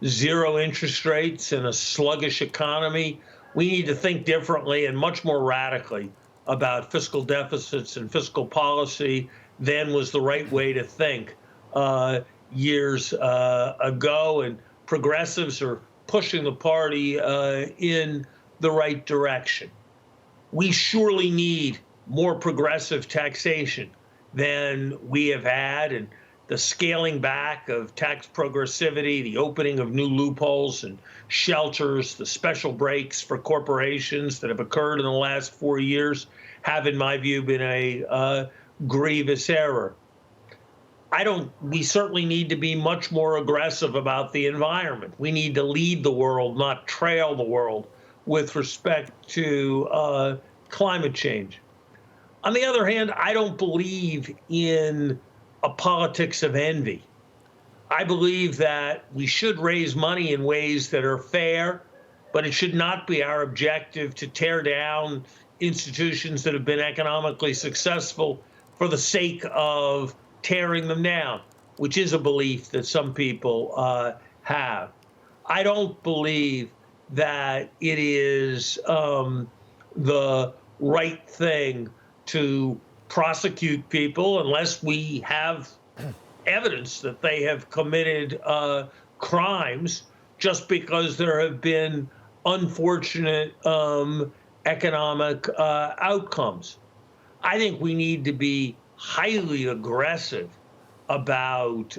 zero interest rates and a sluggish economy, we need to think differently and much more radically about fiscal deficits and fiscal policy than was the right way to think years ago. And progressives are pushing the party in the right direction. We surely need more progressive taxation than we have had, and the scaling back of tax progressivity, the opening of new loopholes and shelters, the special breaks for corporations that have occurred in the last 4 years have, in my view, been a grievous error. We certainly need to be much more aggressive about the environment. We need to lead the world, not trail the world, with respect to climate change. On the other hand, I don't believe in a politics of envy. I believe that we should raise money in ways that are fair, but it should not be our objective to tear down institutions that have been economically successful for the sake of tearing them down, which is a belief that some people have. I don't believe that it is the right thing to prosecute people unless we have evidence that they have committed crimes, just because there have been unfortunate economic outcomes. I think we need to be highly aggressive about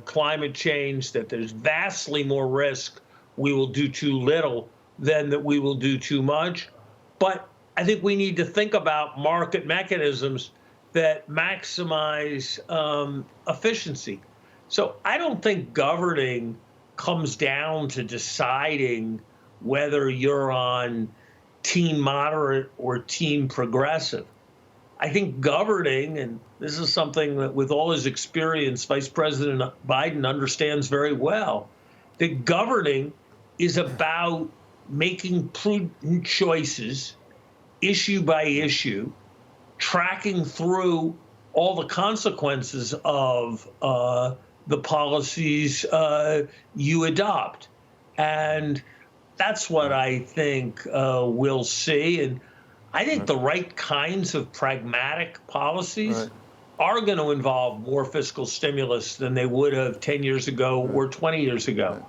climate change, that there's vastly more risk we will do too little than that we will do too much. But I think we need to think about market mechanisms that maximize efficiency. So I don't think governing comes down to deciding whether you're on team moderate or team progressive. I think governing, and this is something that with all his experience, Vice President Biden understands very well, that governing is about making prudent choices, issue by issue, tracking through all the consequences of the policies you adopt. And that's what I think we'll see. And I think the right kinds of pragmatic policies are going to involve more fiscal stimulus than they would have 10 years ago or 20 years ago.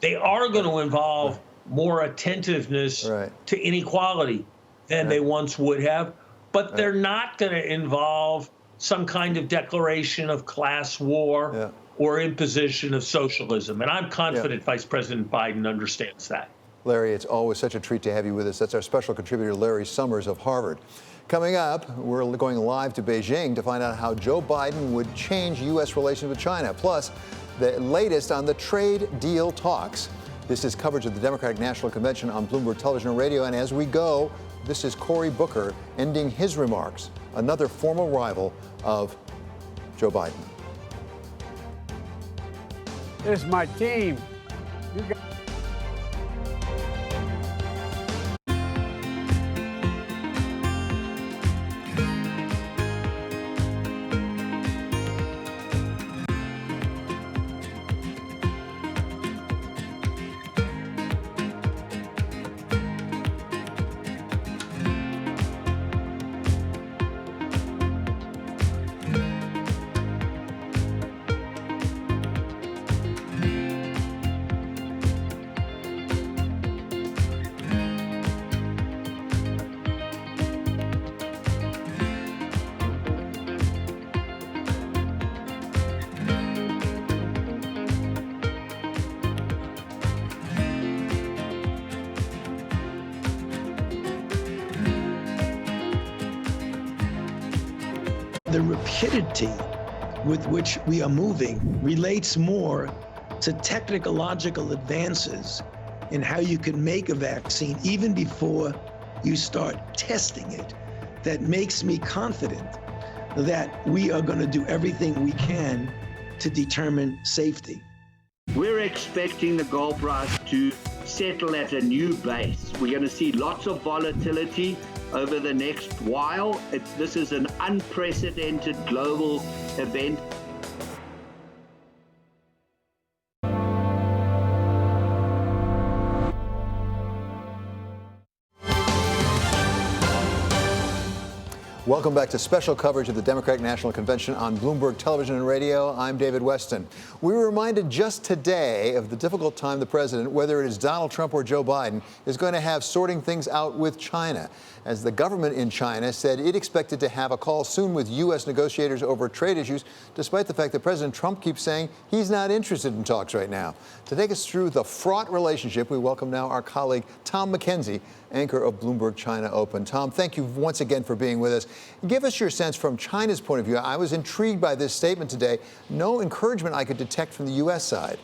They are going to involve more attentiveness to inequality than they once would have, but they're not going to involve some kind of declaration of class war or imposition of socialism. And I'm confident Vice President Biden understands that. Larry, it's always such a treat to have you with us. That's our special contributor, Larry Summers of Harvard. Coming up, we're going live to Beijing to find out how Joe Biden would change U.S. relations with China, plus the latest on the trade deal talks. This is coverage of the Democratic National Convention on Bloomberg Television and Radio. And as we go, this is Cory Booker ending his remarks, another formal rival of Joe Biden. This is my team. You guys the rapidity with which we are moving relates more to technological advances in how you can make a vaccine even before you start testing it. That makes me confident that we are going to do everything we can to determine safety. We're expecting the gold price to settle at a new base. We're going to see lots of volatility over the next while. This is an unprecedented global event. Welcome back to special coverage of the Democratic National Convention on Bloomberg Television and Radio. I'm David Weston. We were reminded just today of the difficult time the president, whether it is Donald Trump or Joe Biden, is going to have sorting things out with China, as the government in China said it expected to have a call soon with U.S. negotiators over trade issues, despite the fact that President Trump keeps saying he's not interested in talks right now. To take us through the fraught relationship, we welcome now our colleague Tom McKenzie, anchor of Bloomberg China Open. Tom, thank you once again for being with us. Give us your sense from China's point of view. I was intrigued by this statement today. No encouragement I could detect from the U.S. side.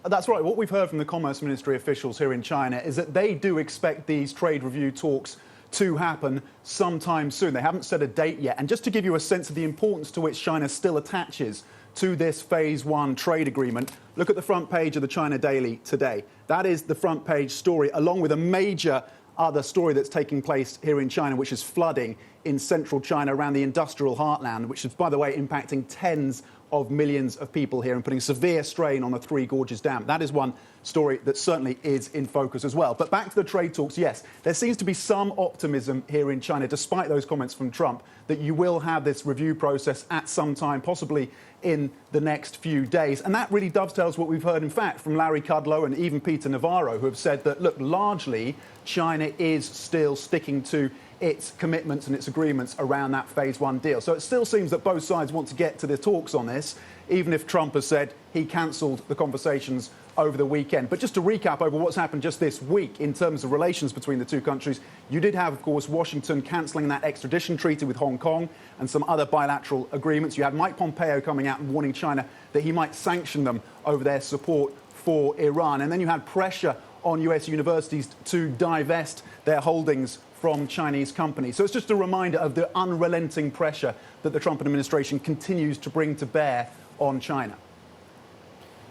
That's right. What we've heard from the Commerce Ministry officials here in China is that they do expect these trade review talks to happen sometime soon. They haven't set a date yet. And just to give you a sense of the importance to which China still attaches to this Phase 1 trade agreement, look at the front page of the China Daily today. That is the front page story, along with a major other story that's taking place here in China, which is flooding in central China around the industrial heartland, which is, by the way, impacting tens of millions of people here and putting severe strain on the Three Gorges Dam. That is one story that certainly is in focus as well. But back to the trade talks, yes, there seems to be some optimism here in China, despite those comments from Trump, that you will have this review process at some time, possibly in the next few days. And that really dovetails what we've heard, in fact, from Larry Kudlow and even Peter Navarro, who have said that, look, largely China is still sticking to its commitments and its agreements around that Phase 1 deal. So it still seems that both sides want to get to the talks on this, even if Trump has said he cancelled the conversations over the weekend. But just to recap over what's happened just this week in terms of relations between the two countries, you did have, of course, Washington cancelling that extradition treaty with Hong Kong and some other bilateral agreements. You had Mike Pompeo coming out and warning China that he might sanction them over their support for Iran. And then you had pressure on US universities to divest their holdings from Chinese companies. So it's just a reminder of the unrelenting pressure that the Trump administration continues to bring to bear on China.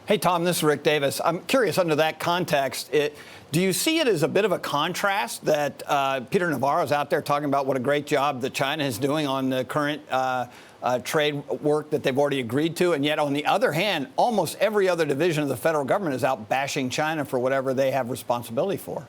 Hey, Tom, this is Rick Davis. I'm curious, under that context, do you see it as a bit of a contrast that Peter Navarro is out there talking about what a great job that China is doing on the current trade work that they've already agreed to, and yet, on the other hand, almost every other division of the federal government is out bashing China for whatever they have responsibility for?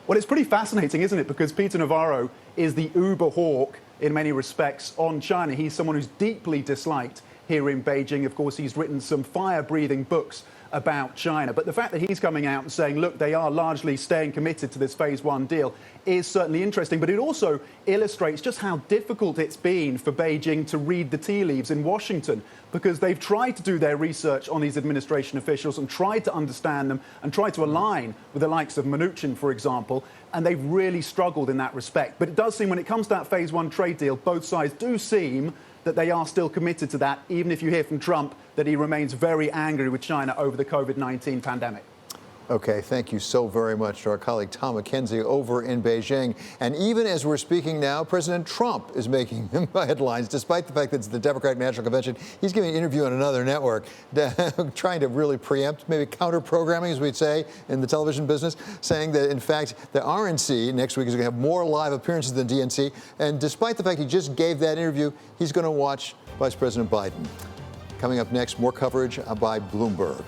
Well, it's pretty fascinating, isn't it? Because Peter Navarro is the uber hawk in many respects on China. He's someone who's deeply disliked here in Beijing. Of course, he's written some fire-breathing books about China. But the fact that he's coming out and saying, look, they are largely staying committed to this Phase 1 deal is certainly interesting. But it also illustrates just how difficult it's been for Beijing to read the tea leaves in Washington, because they've tried to do their research on these administration officials and tried to understand them and tried to align with the likes of Mnuchin, for example, and they've really struggled in that respect. But it does seem when it comes to that Phase 1 trade deal, both sides do seem that they are still committed to that, even if you hear from Trump that he remains very angry with China over the COVID-19 pandemic. Okay, thank you so very much to our colleague Tom McKenzie over in Beijing. And even as we're speaking now, President Trump is making headlines, despite the fact that it's the Democratic National Convention. He's giving an interview on another network, trying to really preempt, maybe counter-programming, as we'd say in the television business, saying that, in fact, the RNC next week is going to have more live appearances than DNC. And despite the fact he just gave that interview, he's going to watch Vice President Biden. Coming up next, more coverage by Bloomberg.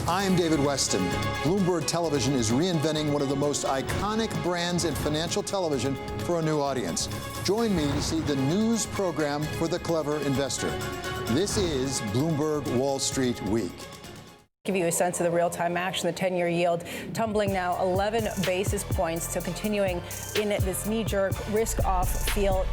I'm David Weston. Bloomberg Television is reinventing one of the most iconic brands in financial television for a new audience. Join me to see the news program for the clever investor. This is Bloomberg Wall Street Week. Give you a sense of the real-time action. The 10-year yield tumbling now 11 basis points, so continuing in this knee-jerk risk-off feel.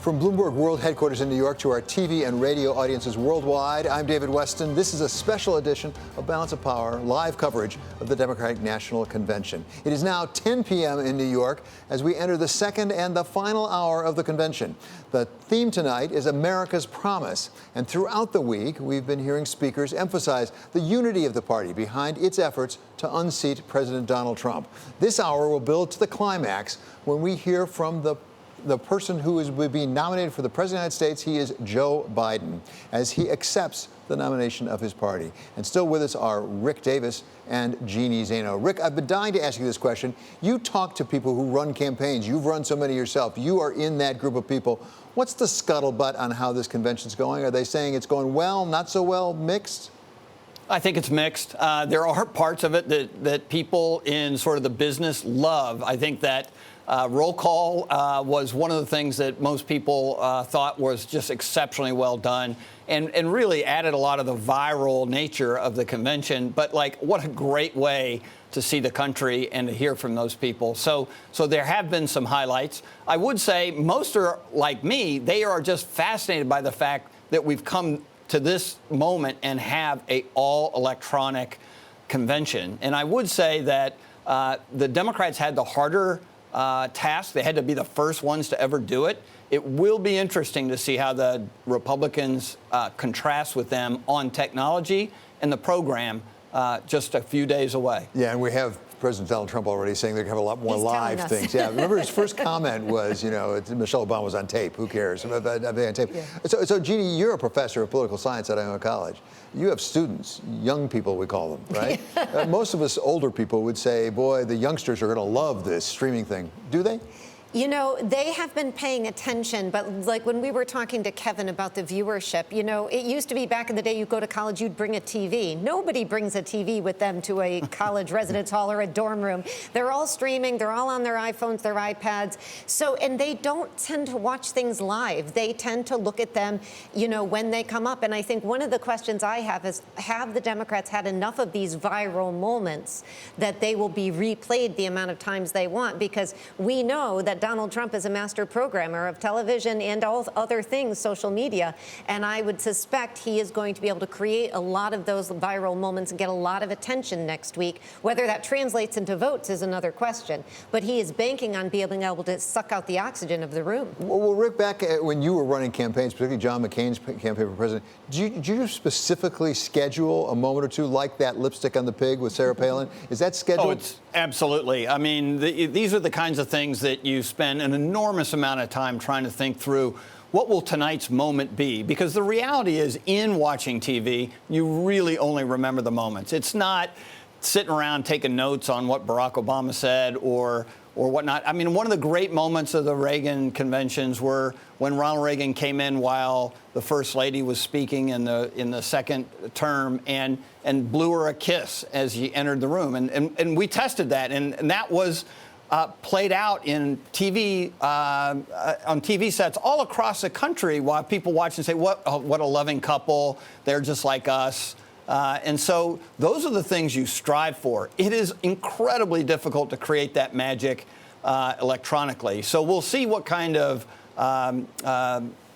From Bloomberg World Headquarters in New York to our TV and radio audiences worldwide, I'm David Weston. This is a special edition of Balance of Power, live coverage of the Democratic National Convention. It is now 10 p.m. in New York as we enter the second and the final hour of the convention. The theme tonight is America's Promise. And throughout the week, we've been hearing speakers emphasize the unity of the party behind its efforts to unseat President Donald Trump. This hour will build to the climax when we hear from the person who is being nominated for the President of the United States. He is Joe Biden, as he accepts the nomination of his party. And still with us are Rick Davis and Jeannie Zaino. Rick, I've been dying to ask you this question. You talk to people who run campaigns. You've run so many yourself. You are in that group of people. What's the scuttlebutt on how this convention's going? Are they saying it's going well, not so well, mixed? I think it's mixed. There are parts of it that people in sort of the business love. I think that roll call was one of the things that most people thought was just exceptionally well done and really added a lot of the viral nature of the convention. But, like, what a great way to see the country and to hear from those people. So there have been some highlights. I would say most are like me. They are just fascinated by the fact that we've come to this moment and have a all electronic convention. And I would say that the Democrats had the harder task. They had to be the first ones to ever do it. It will be interesting to see how the Republicans contrast with them on technology and the program just a few days away. Yeah, and we have President Donald Trump already saying they're going to have a lot more live things. Yeah, remember his first comment was, Michelle Obama was on tape. Who cares? On tape. Yeah. So, Jeannie, you're a professor of political science at Iona College. You have students, young people we call them, right? Most of us older people would say, boy, the youngsters are going to love this streaming thing. Do they? They have been paying attention, but like when we were talking to Kevin about the viewership, it used to be back in the day you go to college, you'd bring a TV. Nobody brings a TV with them to a college residence hall or a dorm room. They're all streaming. They're all on their iPhones, their iPads. And they don't tend to watch things live. They tend to look at them, when they come up. And I think one of the questions I have is, have the Democrats had enough of these viral moments that they will be replayed the amount of times they want? Because we know that Donald Trump is a master programmer of television and all other things, social media, and I would suspect he is going to be able to create a lot of those viral moments and get a lot of attention next week. Whether that translates into votes is another question, but he is banking on being able to suck out the oxygen of the room. Well, Rick, back when you were running campaigns, particularly John McCain's campaign for president, did you specifically schedule a moment or two like that lipstick on the pig with Sarah Palin? Is that scheduled? Oh, it's absolutely. I mean, these are the kinds of things that you spend an enormous amount of time trying to think through. What will tonight's moment be? Because the reality is, in watching TV, you really only remember the moments. It's not sitting around taking notes on what Barack Obama said or whatnot. I mean, one of the great moments of the Reagan conventions were when Ronald Reagan came in while the First Lady was speaking in the second term and blew her a kiss as he entered the room. And we tested that, and that was played out in TV on TV sets all across the country while people watch and say, what a loving couple. They're just like us. And so those are the things you strive for. It is incredibly difficult to create that magic electronically. So we'll see what kind of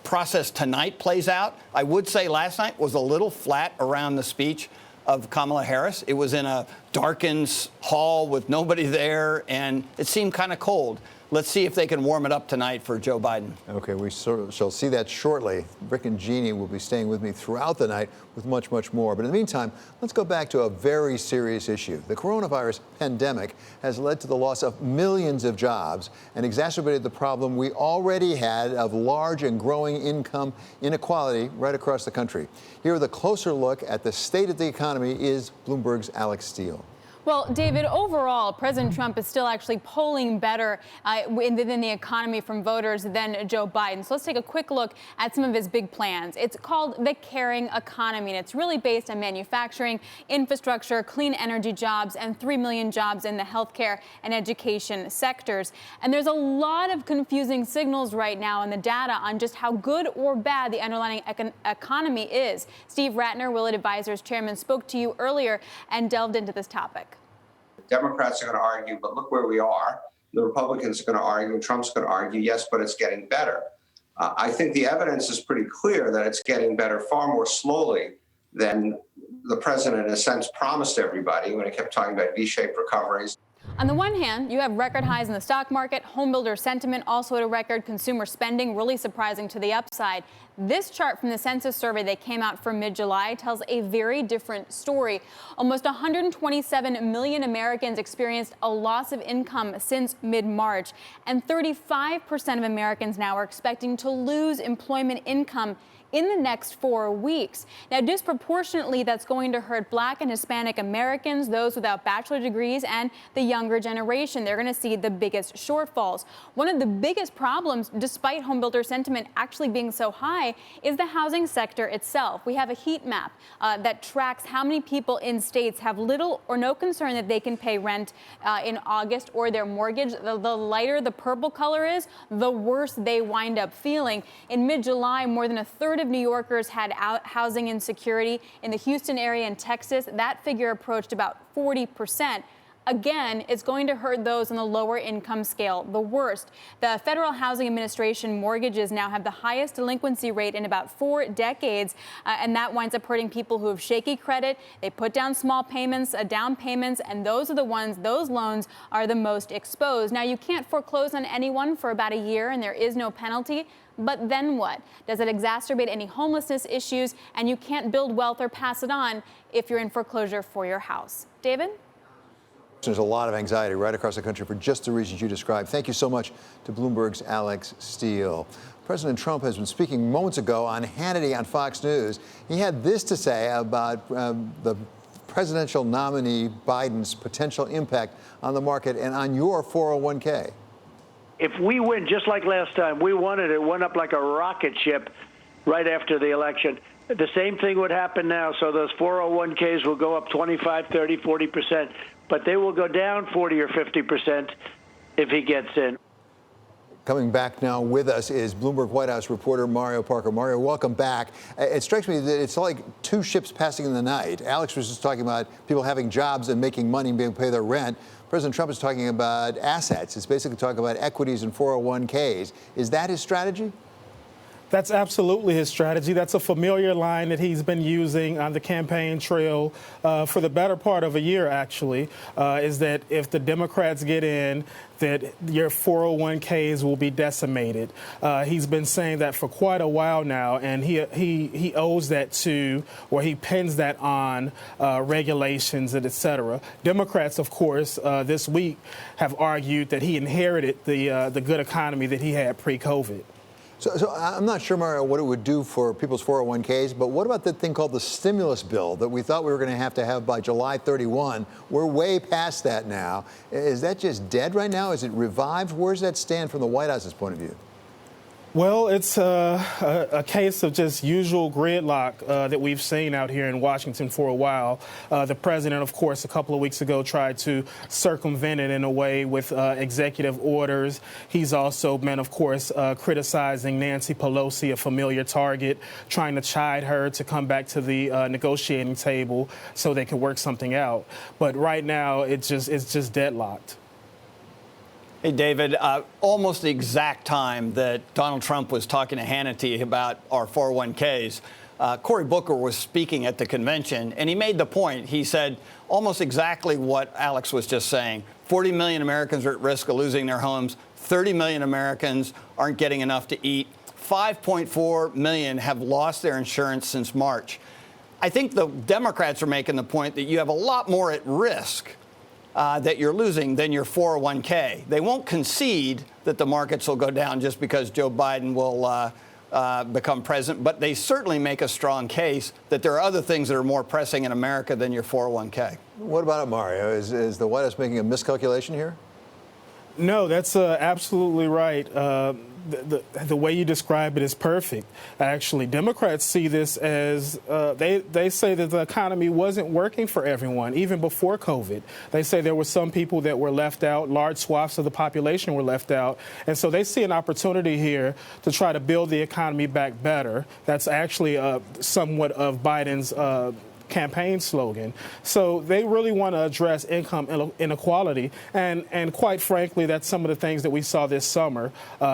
process tonight plays out. I would say last night was a little flat around the speech of Kamala Harris. It was in a darkened hall with nobody there, and it seemed kind of cold. Let's see if they can warm it up tonight for Joe Biden. Okay, we shall see that shortly. Rick and Jeannie will be staying with me throughout the night with much, much more. But in the meantime, let's go back to a very serious issue. The coronavirus pandemic has led to the loss of millions of jobs and exacerbated the problem we already had of large and growing income inequality right across the country. Here with a closer look at the state of the economy is Bloomberg's Alex Steele. Well, David, overall, President Trump is still actually polling better within the economy from voters than Joe Biden. So let's take a quick look at some of his big plans. It's called the Caring Economy, and it's really based on manufacturing, infrastructure, clean energy jobs, and 3 million jobs in the healthcare and education sectors. And there's a lot of confusing signals right now in the data on just how good or bad the underlying economy is. Steve Ratner, Willett Advisors chairman, spoke to you earlier and delved into this topic. Democrats are going to argue, but look where we are. The Republicans are going to argue, and Trump's going to argue, yes, but it's getting better. I think the evidence is pretty clear that it's getting better far more slowly than the president, in a sense, promised everybody when he kept talking about V-shaped recoveries. On the one hand, you have record highs in the stock market, homebuilder sentiment also at a record, consumer spending really surprising to the upside. This chart from the census survey that came out for mid-July tells a very different story. Almost 127 million Americans experienced a loss of income since mid-March, and 35% of Americans now are expecting to lose employment income in the next 4 weeks. Now, disproportionately, that's going to hurt Black and Hispanic Americans, those without bachelor degrees, and the younger generation. They're going to see the biggest shortfalls. One of the biggest problems, despite homebuilder sentiment actually being so high, is the housing sector itself. We have a heat map that tracks how many people in states have little or no concern that they can pay rent in August or their mortgage. The lighter the purple color is, the worse they wind up feeling. In mid-July, more than a third of New Yorkers had housing insecurity. In the Houston area in Texas, that figure approached about 40%. Again, it's going to hurt those on the lower income scale the worst. The Federal Housing Administration mortgages now have the highest delinquency rate in about 4 decades, and that winds up hurting people who have shaky credit. They put down small payments, down payments, and those loans are the most exposed. Now, you can't foreclose on anyone for about a year, and there is no penalty. But then what? Does it exacerbate any homelessness issues? And you can't build wealth or pass it on if you're in foreclosure for your house. David? There's a lot of anxiety right across the country for just the reasons you described. Thank you so much to Bloomberg's Alex Steele. President Trump has been speaking moments ago on Hannity on Fox News. He had this to say about the presidential nominee Biden's potential impact on the market and on your 401k. If we win, just like last time, we won it. It went up like a rocket ship right after the election. The same thing would happen now. So those 401ks will go up 25, 30, 40%, but they will go down 40 or 50% if he gets in. Coming back now with us is Bloomberg White House reporter Mario Parker. Mario, welcome back. It strikes me that it's like two ships passing in the night. Alex was just talking about people having jobs and making money and being able to pay their rent. President Trump is talking about assets. It's basically talking about equities and 401ks. Is that his strategy? That's absolutely his strategy. That's a familiar line that he's been using on the campaign trail for the better part of a year, actually, is that if the Democrats get in, that your 401ks will be decimated. He's been saying that for quite a while now, and he owes that to, or he pins that on regulations and et cetera. Democrats, of course, this week have argued that he inherited the good economy that he had pre-COVID. So I'm not sure, Mario, what it would do for people's 401ks, but what about that thing called the stimulus bill that we thought we were going to have by July 31? We're way past that now. Is that just dead right now? Is it revived? Where does that stand from the White House's point of view? Well, it's a case of just usual gridlock that we've seen out here in Washington for a while. The president, of course, a couple of weeks ago tried to circumvent it in a way with executive orders. He's also been, of course, criticizing Nancy Pelosi, a familiar target, trying to chide her to come back to the negotiating table so they can work something out. But right now, it's just deadlocked. Hey, David, almost the exact time that Donald Trump was talking to Hannity about our 401ks, Cory Booker was speaking at the convention, and he made the point. He said almost exactly what Alex was just saying. 40 million Americans are at risk of losing their homes. 30 million Americans aren't getting enough to eat. 5.4 million have lost their insurance since March. I think the Democrats are making the point that you have a lot more at risk that you're losing than your 401k. They won't concede that the markets will go down just because Joe Biden become president, but they certainly make a strong case that there are other things that are more pressing in America than your 401k. What about it, Mario? Is the White House making a miscalculation here? No, that's absolutely right. The way you describe it is perfect. Actually, Democrats see this as they say that the economy wasn't working for everyone, even before COVID. They say there were some people that were left out, large swaths of the population were left out. And so they see an opportunity here to try to build the economy back better. That's actually somewhat of Biden's campaign slogan. So they really want to address income inequality. And quite frankly, that's some of the things that we saw this summer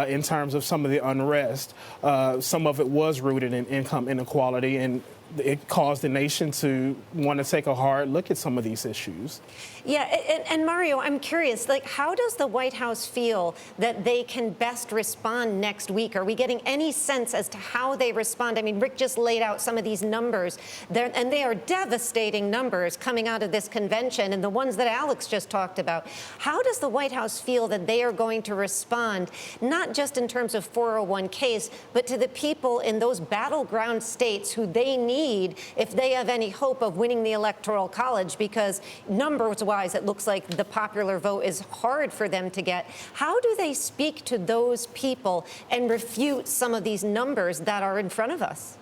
in terms of some of the unrest. Some of it was rooted in income inequality, and it caused the nation to want to take a hard look at some of these issues. Yeah, and Mario, I'm curious, like, how does the White House feel that they can best respond next week? Are we getting any sense as to how they respond? I mean, Rick just laid out some of these numbers, and they are devastating numbers coming out of this convention, and the ones that Alex just talked about. How does the White House feel that they are going to respond, not just in terms of 401ks, but to the people in those battleground states who they need if they have any hope of winning the Electoral College? Because numbers-wise, it looks like the popular vote is hard for them to get. How do they speak to those people and refute some of these numbers that are in front of us?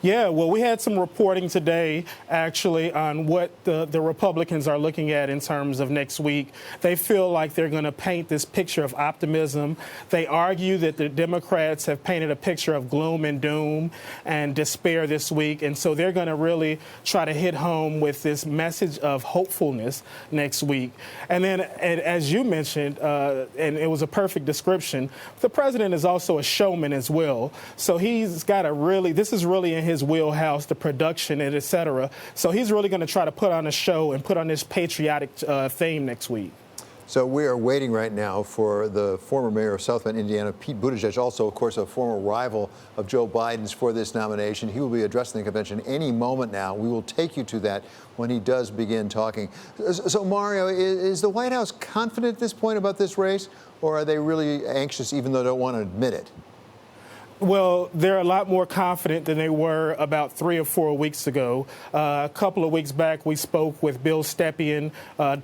Yeah, well, we had some reporting today, actually, on what the Republicans are looking at in terms of next week. They feel like they're going to paint this picture of optimism. They argue that the Democrats have painted a picture of gloom and doom and despair this week. And so they're going to really try to hit home with this message of hopefulness next week. And then, as you mentioned, and it was a perfect description, the president is also a showman as well. So he's got to really, this is really in his wheelhouse, the production and et cetera. So he's really going to try to put on a show and put on this patriotic theme next week. So we are waiting right now for the former mayor of South Bend, Indiana, Pete Buttigieg, also, of course, a former rival of Joe Biden's for this nomination. He will be addressing the convention any moment now. We will take you to that when he does begin talking. So, Mario, is the White House confident at this point about this race, or are they really anxious, even though they don't want to admit it? Well, they're a lot more confident than they were about 3 or 4 weeks ago. A couple of weeks back, we spoke with Bill Stepien,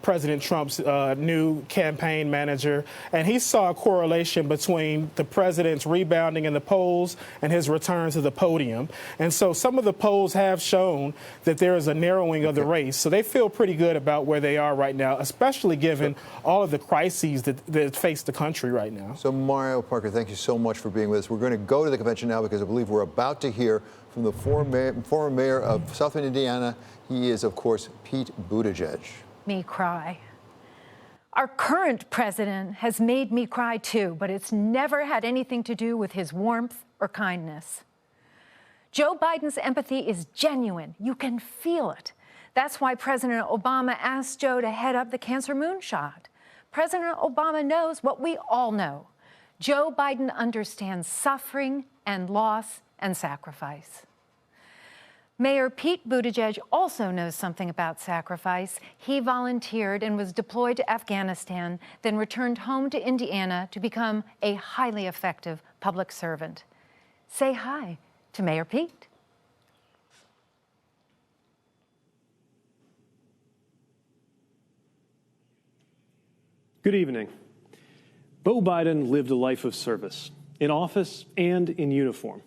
President Trump's new campaign manager, and he saw a correlation between the president's rebounding in the polls and his return to the podium. And so some of the polls have shown that there is a narrowing of the race. So they feel pretty good about where they are right now, especially given all of the crises that face the country right now. So, Mario Parker, thank you so much for being with us. We're going to go to the convention now because I believe we're about to hear from the former mayor of South Bend, Indiana. He is, of course, Pete Buttigieg. Me cry. Our current president has made me cry too, but it's never had anything to do with his warmth or kindness. Joe Biden's empathy is genuine. You can feel it. That's why President Obama asked Joe to head up the cancer moonshot. President Obama knows what we all know. Joe Biden understands suffering and loss and sacrifice. Mayor Pete Buttigieg also knows something about sacrifice. He volunteered and was deployed to Afghanistan, then returned home to Indiana to become a highly effective public servant. Say hi to Mayor Pete. Good evening. Beau Biden lived a life of service, in office and in uniform.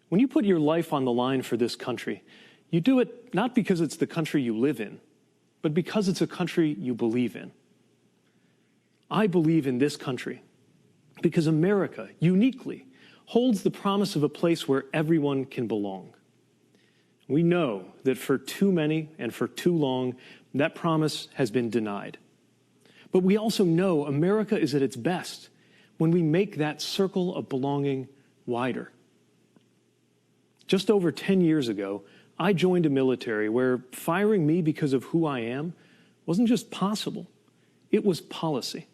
When you put your life on the line for this country, you do it not because it's the country you live in, but because it's a country you believe in. I believe in this country because America, uniquely, holds the promise of a place where everyone can belong. We know that for too many and for too long, that promise has been denied. But we also know America is at its best when we make that circle of belonging wider. Just over 10 years ago, I joined a military where firing me because of who I am wasn't just possible, it was policy.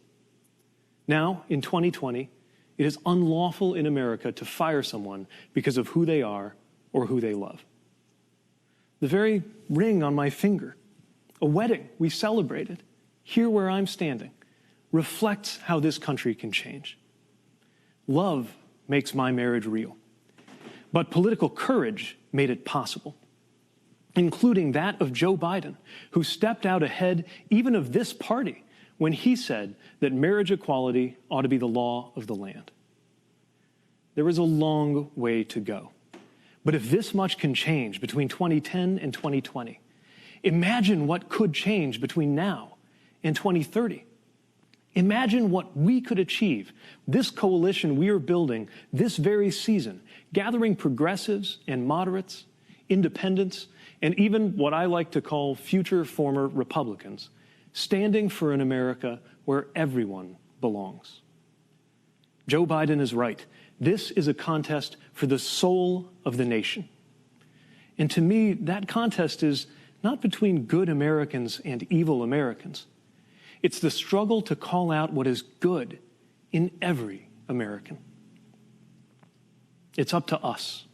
Now, in 2020, it is unlawful in America to fire someone because of who they are or who they love. The very ring on my finger, a wedding we celebrated, here where I'm standing, reflects how this country can change. Love makes my marriage real. But political courage made it possible, including that of Joe Biden, who stepped out ahead even of this party when he said that marriage equality ought to be the law of the land. There is a long way to go. But if this much can change between 2010 and 2020, imagine what could change between now and 2030. Imagine what we could achieve, this coalition we are building this very season, gathering progressives and moderates, independents, and even what I like to call future former Republicans, standing for an America where everyone belongs. Joe Biden is right. This is a contest for the soul of the nation. And to me, that contest is not between good Americans and evil Americans. It's the struggle to call out what is good in every American. It's up to us.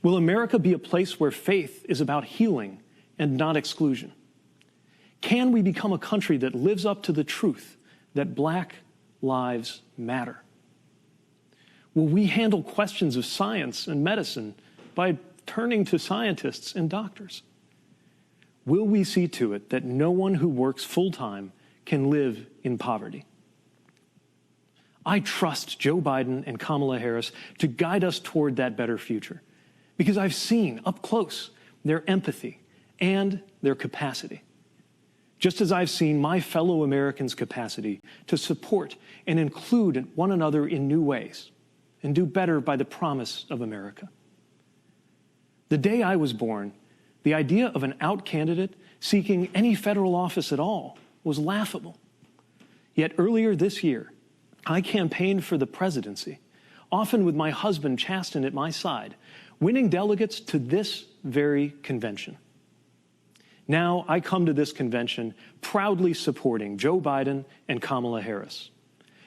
Will America be a place where faith is about healing and not exclusion? Can we become a country that lives up to the truth that Black lives matter? Will we handle questions of science and medicine by turning to scientists and doctors? Will we see to it that no one who works full-time can live in poverty? I trust Joe Biden and Kamala Harris to guide us toward that better future because I've seen up close their empathy and their capacity, just as I've seen my fellow Americans' capacity to support and include one another in new ways and do better by the promise of America. The day I was born, the idea of an out candidate seeking any federal office at all was laughable. Yet earlier this year, I campaigned for the presidency, often with my husband Chasten at my side, winning delegates to this very convention. Now I come to this convention proudly supporting Joe Biden and Kamala Harris,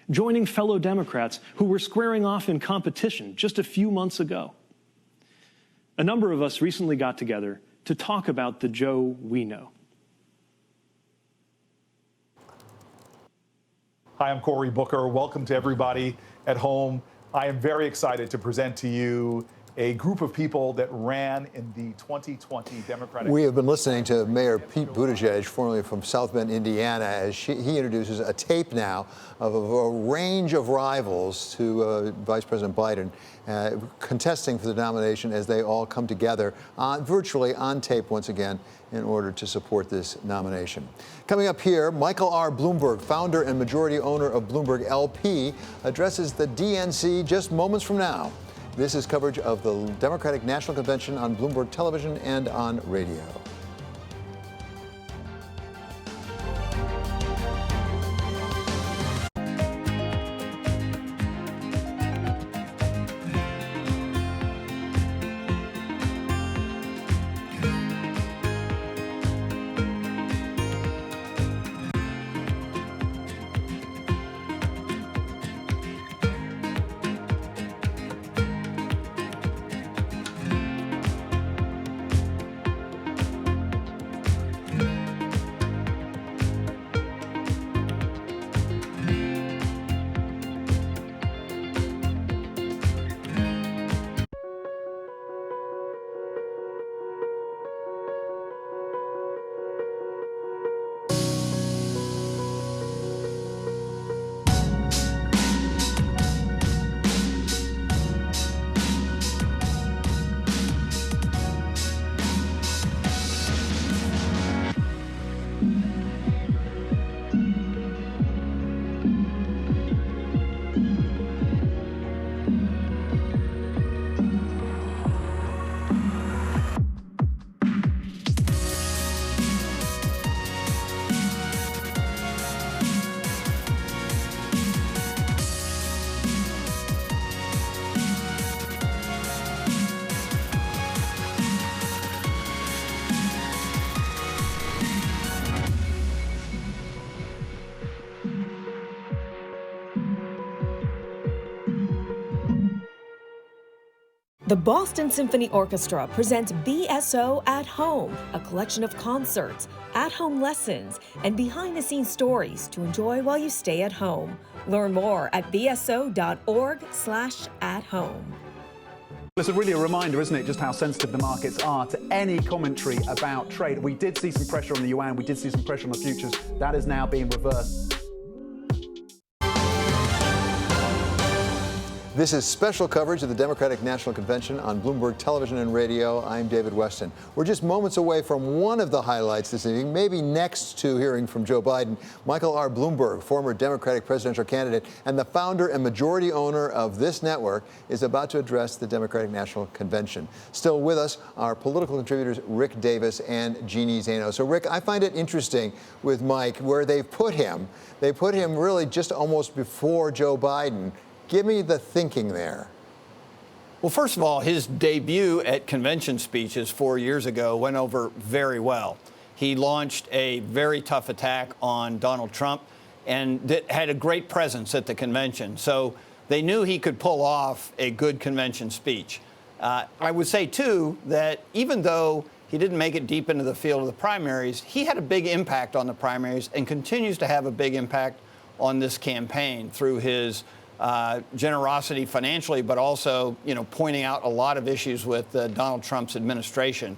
joining fellow Democrats who were squaring off in competition just a few months ago. A number of us recently got together to talk about the Joe we know. Hi, I'm Cory Booker. Welcome to everybody at home. I am very excited to present to you a group of people that ran in the 2020 Democratic. We have been listening to Mayor Pete Buttigieg, formerly from South Bend, Indiana, as he introduces a tape now of a range of rivals to Vice President Biden contesting for the nomination as they all come together virtually on tape once again in order to support this nomination. Coming up here, Michael R. Bloomberg, founder and majority owner of Bloomberg LP, addresses the DNC just moments from now. This is coverage of the Democratic National Convention on Bloomberg Television and on radio. The Boston Symphony Orchestra presents BSO at Home, a collection of concerts, at-home lessons, and behind-the-scenes stories to enjoy while you stay at home. Learn more at bso.org/at-home. It's really a reminder, isn't it, just how sensitive the markets are to any commentary about trade. We did see some pressure on the yuan, we did see some pressure on the futures. That is now being reversed. This is special coverage of the Democratic National Convention on Bloomberg Television and Radio. I'm David Weston. We're just moments away from one of the highlights this evening, maybe next to hearing from Joe Biden. Michael R. Bloomberg, former Democratic presidential candidate and the founder and majority owner of this network, is about to address the Democratic National Convention. Still with us are political contributors Rick Davis and Jeannie Zaino. So, Rick, I find it interesting with Mike where they've put him. They put him really just almost before Joe Biden. Give me the thinking there. Well, first of all, his debut at convention speeches 4 years ago went over very well. He launched a very tough attack on Donald Trump and had a great presence at the convention. So they knew he could pull off a good convention speech. I would say, too, that even though he didn't make it deep into the field of the primaries, he had a big impact on the primaries and continues to have a big impact on this campaign through his generosity financially, but also, pointing out a lot of issues with Donald Trump's administration.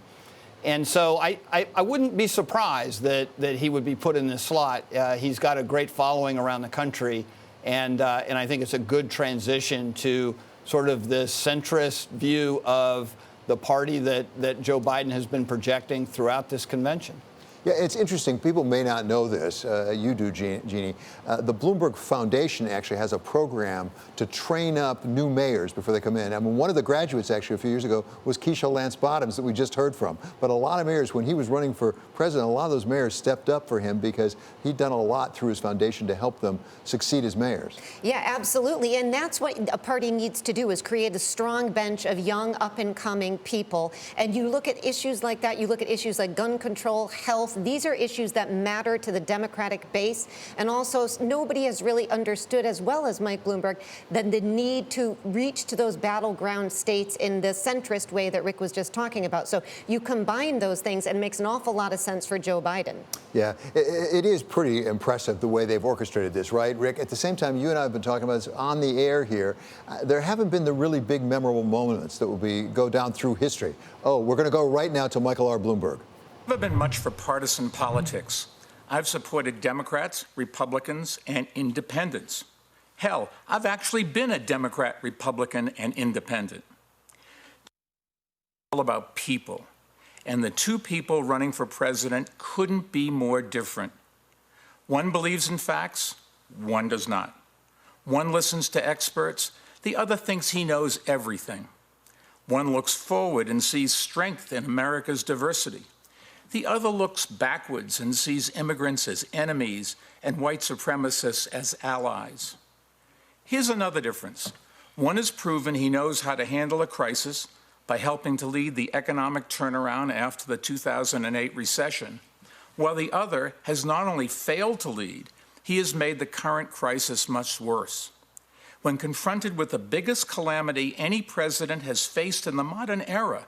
And so I wouldn't be surprised that he would be put in this slot. He's got a great following around the country, and I think it's a good transition to sort of this centrist view of the party that Joe Biden has been projecting throughout this convention. Yeah, it's interesting. People may not know this. You do, Jeannie. The Bloomberg Foundation actually has a program to train up new mayors before they come in. I mean, one of the graduates actually a few years ago was Keisha Lance Bottoms that we just heard from. But a lot of mayors, when he was running for president, a lot of those mayors stepped up for him because he'd done a lot through his foundation to help them succeed as mayors. Yeah, absolutely. And that's what a party needs to do, is create a strong bench of young, up-and-coming people. And you look at issues like that, you look at issues like gun control, health. These are issues that matter to the Democratic base. And also, nobody has really understood, as well as Mike Bloomberg, that the need to reach to those battleground states in the centrist way that Rick was just talking about. So you combine those things and it makes an awful lot of sense for Joe Biden. Yeah, it is pretty impressive the way they've orchestrated this, right, Rick? At the same time, you and I have been talking about this on the air here. There haven't been the really big memorable moments that will go down through history. Oh, we're going to go right now to Michael R. Bloomberg. I've never been much for partisan politics. I've supported Democrats, Republicans, and independents. Hell, I've actually been a Democrat, Republican, and independent. It's all about people. And the two people running for president couldn't be more different. One believes in facts, one does not. One listens to experts, the other thinks he knows everything. One looks forward and sees strength in America's diversity. The other looks backwards and sees immigrants as enemies and white supremacists as allies. Here's another difference. One has proven he knows how to handle a crisis by helping to lead the economic turnaround after the 2008 recession, while the other has not only failed to lead, he has made the current crisis much worse. When confronted with the biggest calamity any president has faced in the modern era,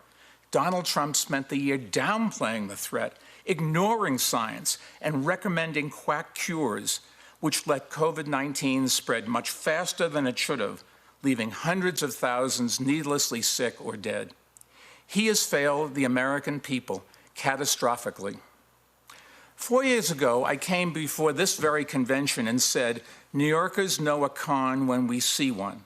Donald Trump spent the year downplaying the threat, ignoring science, and recommending quack cures, which let COVID-19 spread much faster than it should have, leaving hundreds of thousands needlessly sick or dead. He has failed the American people catastrophically. 4 years ago, I came before this very convention and said, New Yorkers know a con when we see one.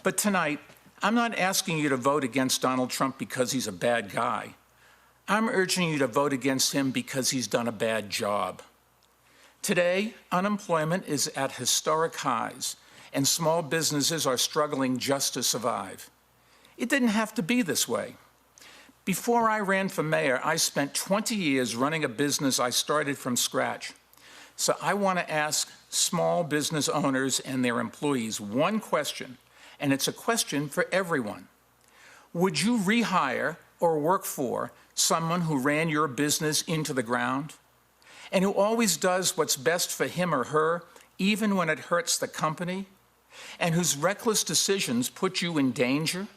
But tonight, I'm not asking you to vote against Donald Trump because he's a bad guy. I'm urging you to vote against him because he's done a bad job. Today, unemployment is at historic highs, and small businesses are struggling just to survive. It didn't have to be this way. Before I ran for mayor, I spent 20 years running a business I started from scratch. So I want to ask small business owners and their employees one question, and it's a question for everyone. Would you rehire or work for someone who ran your business into the ground and who always does what's best for him or her, even when it hurts the company, and whose reckless decisions put you in danger,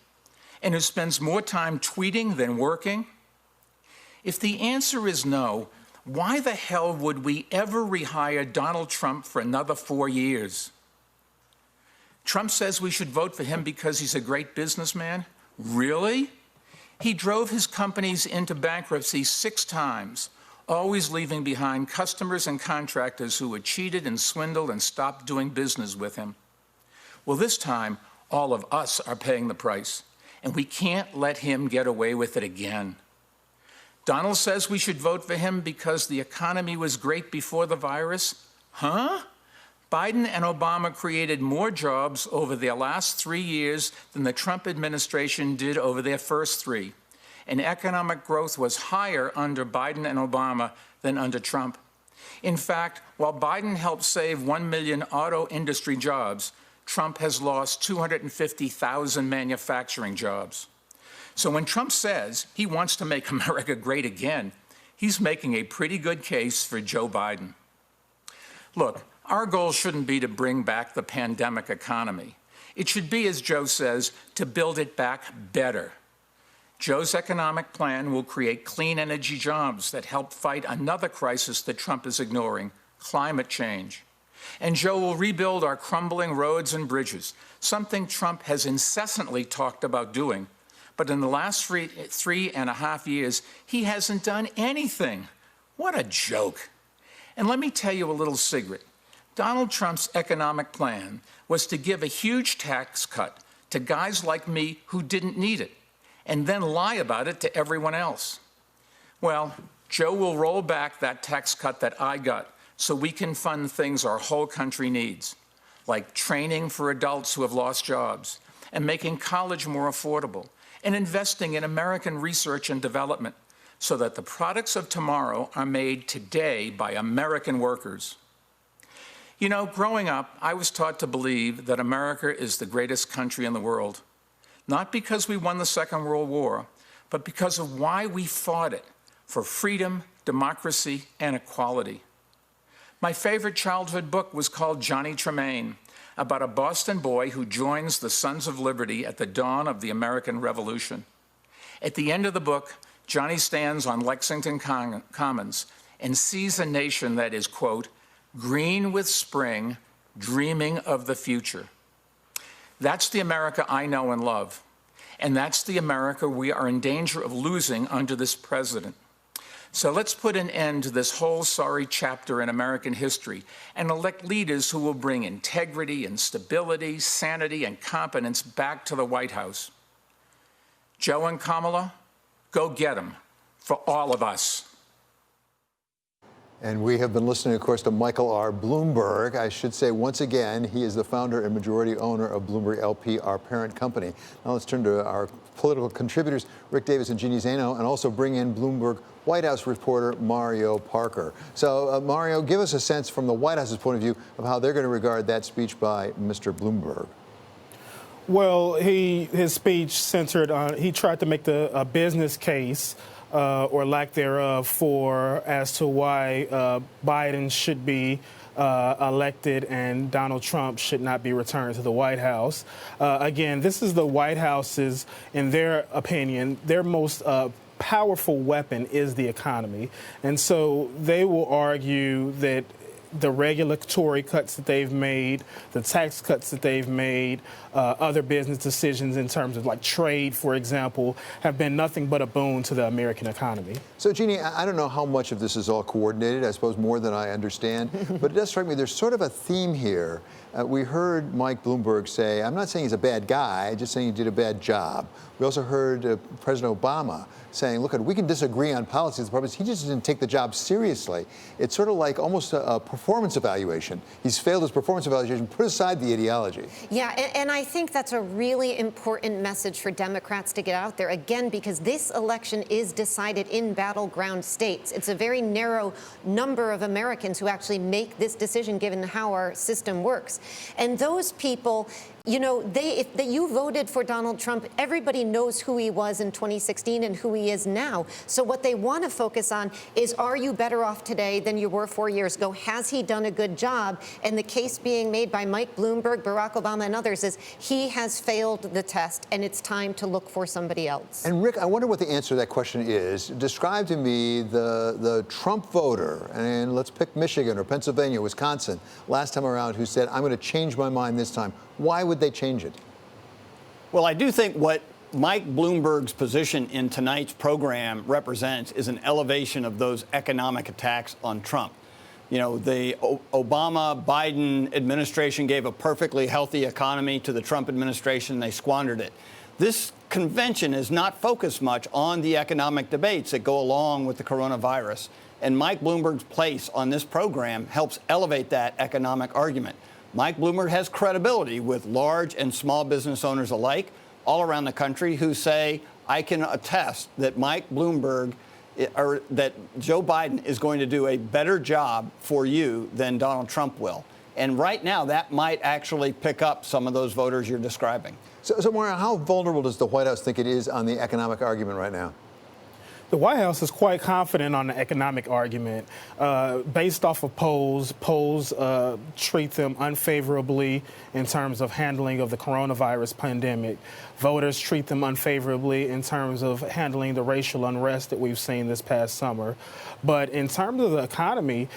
and who spends more time tweeting than working? If the answer is no, why the hell would we ever rehire Donald Trump for another 4 years? Trump says we should vote for him because he's a great businessman? Really? He drove his companies into bankruptcy 6 times, always leaving behind customers and contractors who were cheated and swindled and stopped doing business with him. Well, this time, all of us are paying the price, and we can't let him get away with it again. Donald says we should vote for him because the economy was great before the virus? Huh? Biden and Obama created more jobs over their last 3 years than the Trump administration did over their first 3. And economic growth was higher under Biden and Obama than under Trump. In fact, while Biden helped save 1 million auto industry jobs, Trump has lost 250,000 manufacturing jobs. So when Trump says he wants to make America great again, he's making a pretty good case for Joe Biden. Look, our goal shouldn't be to bring back the pandemic economy. It should be, as Joe says, to build it back better. Joe's economic plan will create clean energy jobs that help fight another crisis that Trump is ignoring, climate change. And Joe will rebuild our crumbling roads and bridges, something Trump has incessantly talked about doing. But in the last 3.5 years, he hasn't done anything. What a joke. And let me tell you a little secret. Donald Trump's economic plan was to give a huge tax cut to guys like me who didn't need it, and then lie about it to everyone else. Well, Joe will roll back that tax cut that I got so we can fund things our whole country needs, like training for adults who have lost jobs, and making college more affordable, and investing in American research and development so that the products of tomorrow are made today by American workers. You know, growing up, I was taught to believe that America is the greatest country in the world, not because we won the Second World War, but because of why we fought it, for freedom, democracy, and equality. My favorite childhood book was called Johnny Tremaine, about a Boston boy who joins the Sons of Liberty at the dawn of the American Revolution. At the end of the book, Johnny stands on Lexington Commons and sees a nation that is, quote, green with spring, dreaming of the future. That's the America I know and love. And that's the America we are in danger of losing under this president. So let's put an end to this whole sorry chapter in American history and elect leaders who will bring integrity and stability, sanity, and competence back to the White House. Joe and Kamala, go get them for all of us. And we have been listening, of course, to Michael R. Bloomberg. I should say, once again, he is the founder and majority owner of Bloomberg LP, our parent company. Now let's turn to our political contributors, Rick Davis and Jeannie Zaino, and also bring in Bloomberg White House reporter Mario Parker. So, Mario, give us a sense from the White House's point of view of how they're going to regard that speech by Mr. Bloomberg. Well, his speech centered on, he tried to make a business case or lack thereof as to why Biden should be elected and Donald Trump should not be returned to the White House. Again, this is the White House's, in their opinion, their most powerful weapon is the economy. And so they will argue that the regulatory cuts that they've made, the tax cuts that they've made, other business decisions in terms of like trade, for example, have been nothing but a boon to the American economy. So, Jeannie, I don't know how much of this is all coordinated, I suppose more than I understand, but it does strike me there's sort of a theme here. We heard Mike Bloomberg say, I'm not saying he's a bad guy, just saying he did a bad job. We also heard President Obama saying, look, we can disagree on policies. The problem is he just didn't take the job seriously. It's sort of like almost a performance evaluation. He's failed his performance evaluation. Put aside the ideology. Yeah, and I think that's a really important message for Democrats to get out there, again, because this election is decided in battleground states. It's a very narrow number of Americans who actually make this decision given how our system works. And those people You know, if you voted for Donald Trump, everybody knows who he was in 2016 and who he is now. So what they want to focus on is, are you better off today than you were 4 years ago? Has he done a good job? And the case being made by Mike Bloomberg, Barack Obama, and others is he has failed the test, and it's time to look for somebody else. And Rick, I wonder what the answer to that question is. Describe to me the Trump voter, and let's pick Michigan or Pennsylvania, Wisconsin, last time around, who said, I'm going to change my mind this time. Why would they change it? Well, I do think what Mike Bloomberg's position in tonight's program represents is an elevation of those economic attacks on Trump. You know, the Obama-Biden administration gave a perfectly healthy economy to the Trump administration. They squandered it. This convention is not focused much on the economic debates that go along with the coronavirus. And Mike Bloomberg's place on this program helps elevate that economic argument. Mike Bloomberg has credibility with large and small business owners alike all around the country who say, I can attest that Mike Bloomberg or that Joe Biden is going to do a better job for you than Donald Trump will. And right now, that might actually pick up some of those voters you're describing. So Maura, how vulnerable does the White House think it is on the economic argument right now? The White House is quite confident on the economic argument. Based off of polls treat them unfavorably in terms of handling of the coronavirus pandemic. Voters treat them unfavorably in terms of handling the racial unrest that we've seen this past summer. But in terms of the economy,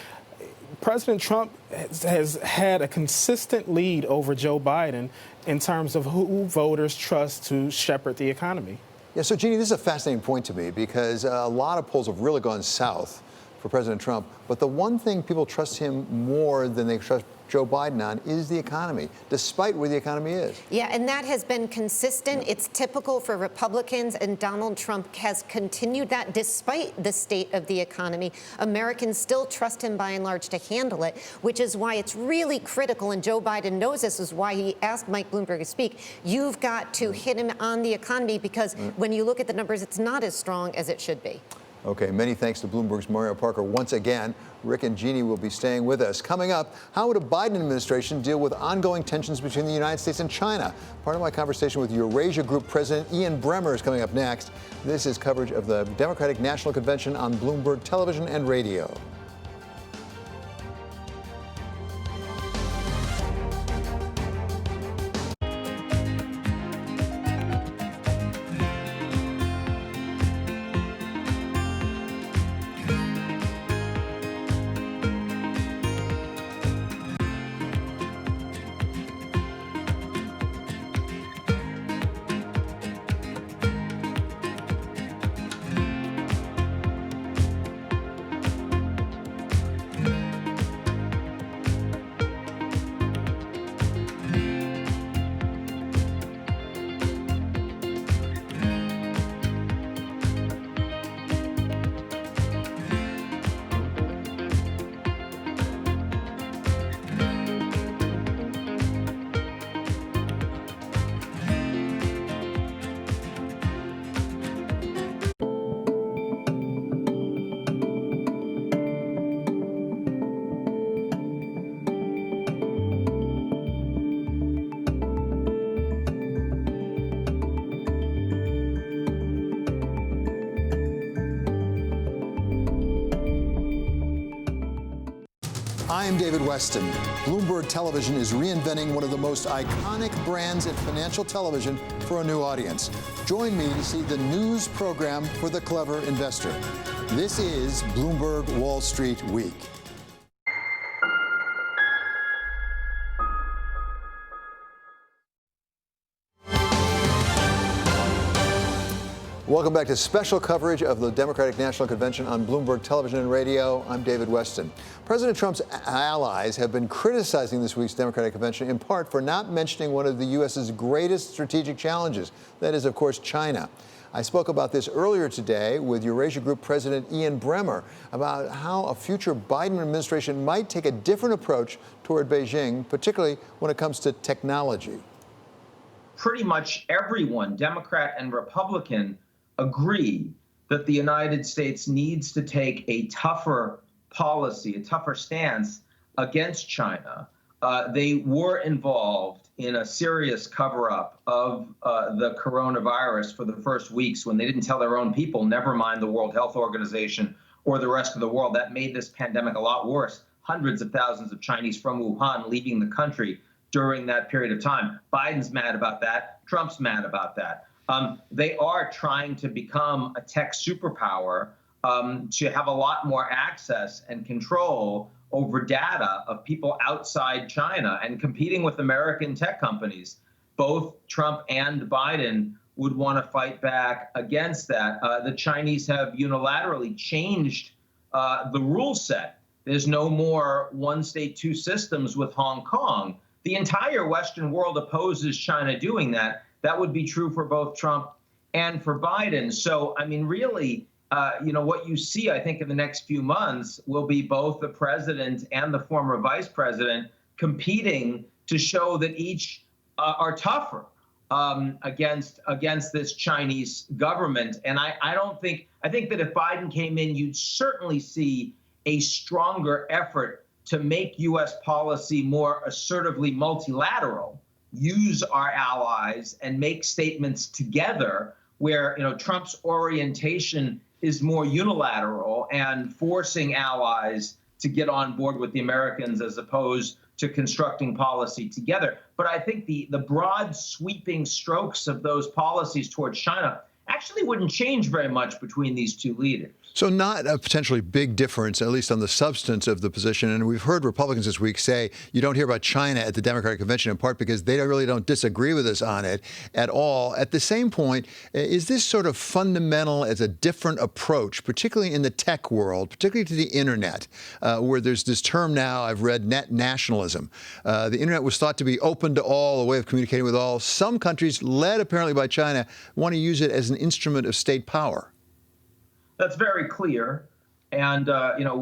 President Trump has had a consistent lead over Joe Biden in terms of who voters trust to shepherd the economy. Yeah, so Jeannie, this is a fascinating point to me because a lot of polls have really gone south for President Trump. But the one thing people trust him more than they trust Joe Biden on is the economy, despite where the economy is. Yeah, and that has been consistent. It's typical for Republicans, and Donald Trump has continued that despite the state of the economy. Americans still trust him by and large to handle it, which is why it's really critical, and Joe Biden knows this is why he asked Mike Bloomberg to speak. You've got to hit him on the economy because when you look at the numbers, it's not as strong as it should be. Okay, many thanks to Bloomberg's Mario Parker once again. Rick and Jeannie will be staying with us. Coming up, how would a Biden administration deal with ongoing tensions between the United States and China? Part of my conversation with Eurasia Group President Ian Bremmer is coming up next. This is coverage of the Democratic National Convention on Bloomberg Television and Radio. I'm David Weston. Bloomberg Television is reinventing one of the most iconic brands in financial television for a new audience. Join me to see the news program for the clever investor. This is Bloomberg Wall Street Week. Welcome back to special coverage of the Democratic National Convention on Bloomberg Television and Radio. I'm David Weston. President Trump's allies have been criticizing this week's Democratic Convention in part for not mentioning one of the U.S.'s greatest strategic challenges. That is, of course, China. I spoke about this earlier today with Eurasia Group President Ian Bremmer about how a future Biden administration might take a different approach toward Beijing, particularly when it comes to technology. Pretty much everyone, Democrat and Republican, agree that the United States needs to take a tougher policy, a tougher stance against China. they were involved in a serious cover-up of the coronavirus for the first weeks when they didn't tell their own people, never mind the World Health Organization or the rest of the world. That made this pandemic a lot worse. Hundreds of thousands of Chinese from Wuhan leaving the country during that period of time. Biden's mad about that. Trump's mad about that. They are trying to become a tech superpower to have a lot more access and control over data of people outside China and competing with American tech companies. Both Trump and Biden would want to fight back against that. The Chinese have unilaterally changed the rule set. There's no more one state, two systems with Hong Kong. The entire Western world opposes China doing that. That would be true for both Trump and for Biden. So, I mean, really, what you see, I think, in the next few months will be both the president and the former vice president competing to show that each are tougher against this Chinese government. And I think that if Biden came in, you'd certainly see a stronger effort to make U.S. policy more assertively multilateral, use our allies and make statements together where, Trump's orientation is more unilateral and forcing allies to get on board with the Americans as opposed to constructing policy together. But I think the broad sweeping strokes of those policies towards China actually wouldn't change very much between these two leaders. So not a potentially big difference, at least on the substance of the position. And we've heard Republicans this week say you don't hear about China at the Democratic convention, in part because they really don't disagree with us on it at all. At the same point, is this sort of fundamental as a different approach, particularly in the tech world, particularly to the internet, where there's this term now, I've read, net nationalism. The internet was thought to be open to all, a way of communicating with all. Some countries, led apparently by China, want to use it as an instrument of state power. That's very clear. And,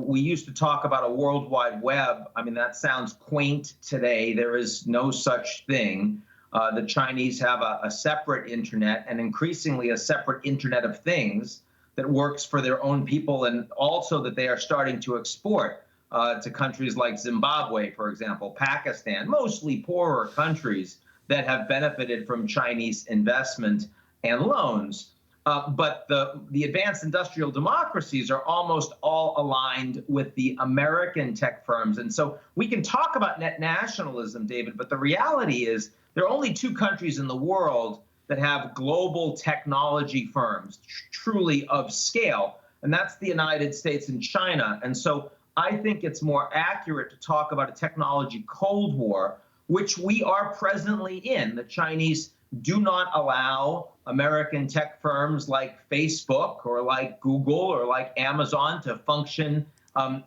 we used to talk about a World Wide Web. I mean, that sounds quaint today. There is no such thing. The Chinese have a separate internet and increasingly a separate Internet of Things that works for their own people and also that they are starting to export to countries like Zimbabwe, for example, Pakistan, mostly poorer countries that have benefited from Chinese investment and loans. But the advanced industrial democracies are almost all aligned with the American tech firms. And so we can talk about net nationalism, David, but the reality is there are only two countries in the world that have global technology firms truly of scale, and that's the United States and China. And so I think it's more accurate to talk about a technology Cold War, which we are presently in. The Chinese do not allow American tech firms like Facebook or like Google or like Amazon to function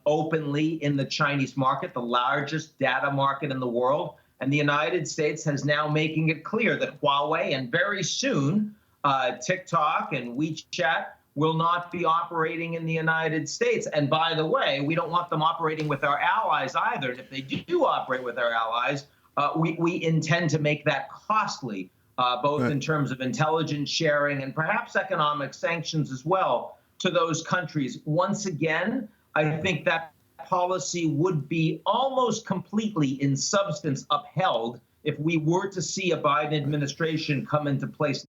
openly in the Chinese market, the largest data market in the world. And the United States has now making it clear that Huawei and very soon TikTok and WeChat will not be operating in the United States. And by the way, we don't want them operating with our allies either. And if they do operate with our allies, we intend to make that costly. Both in terms of intelligence sharing and perhaps economic sanctions as well to those countries. Once again, I think that policy would be almost completely in substance upheld if we were to see a Biden administration come into place.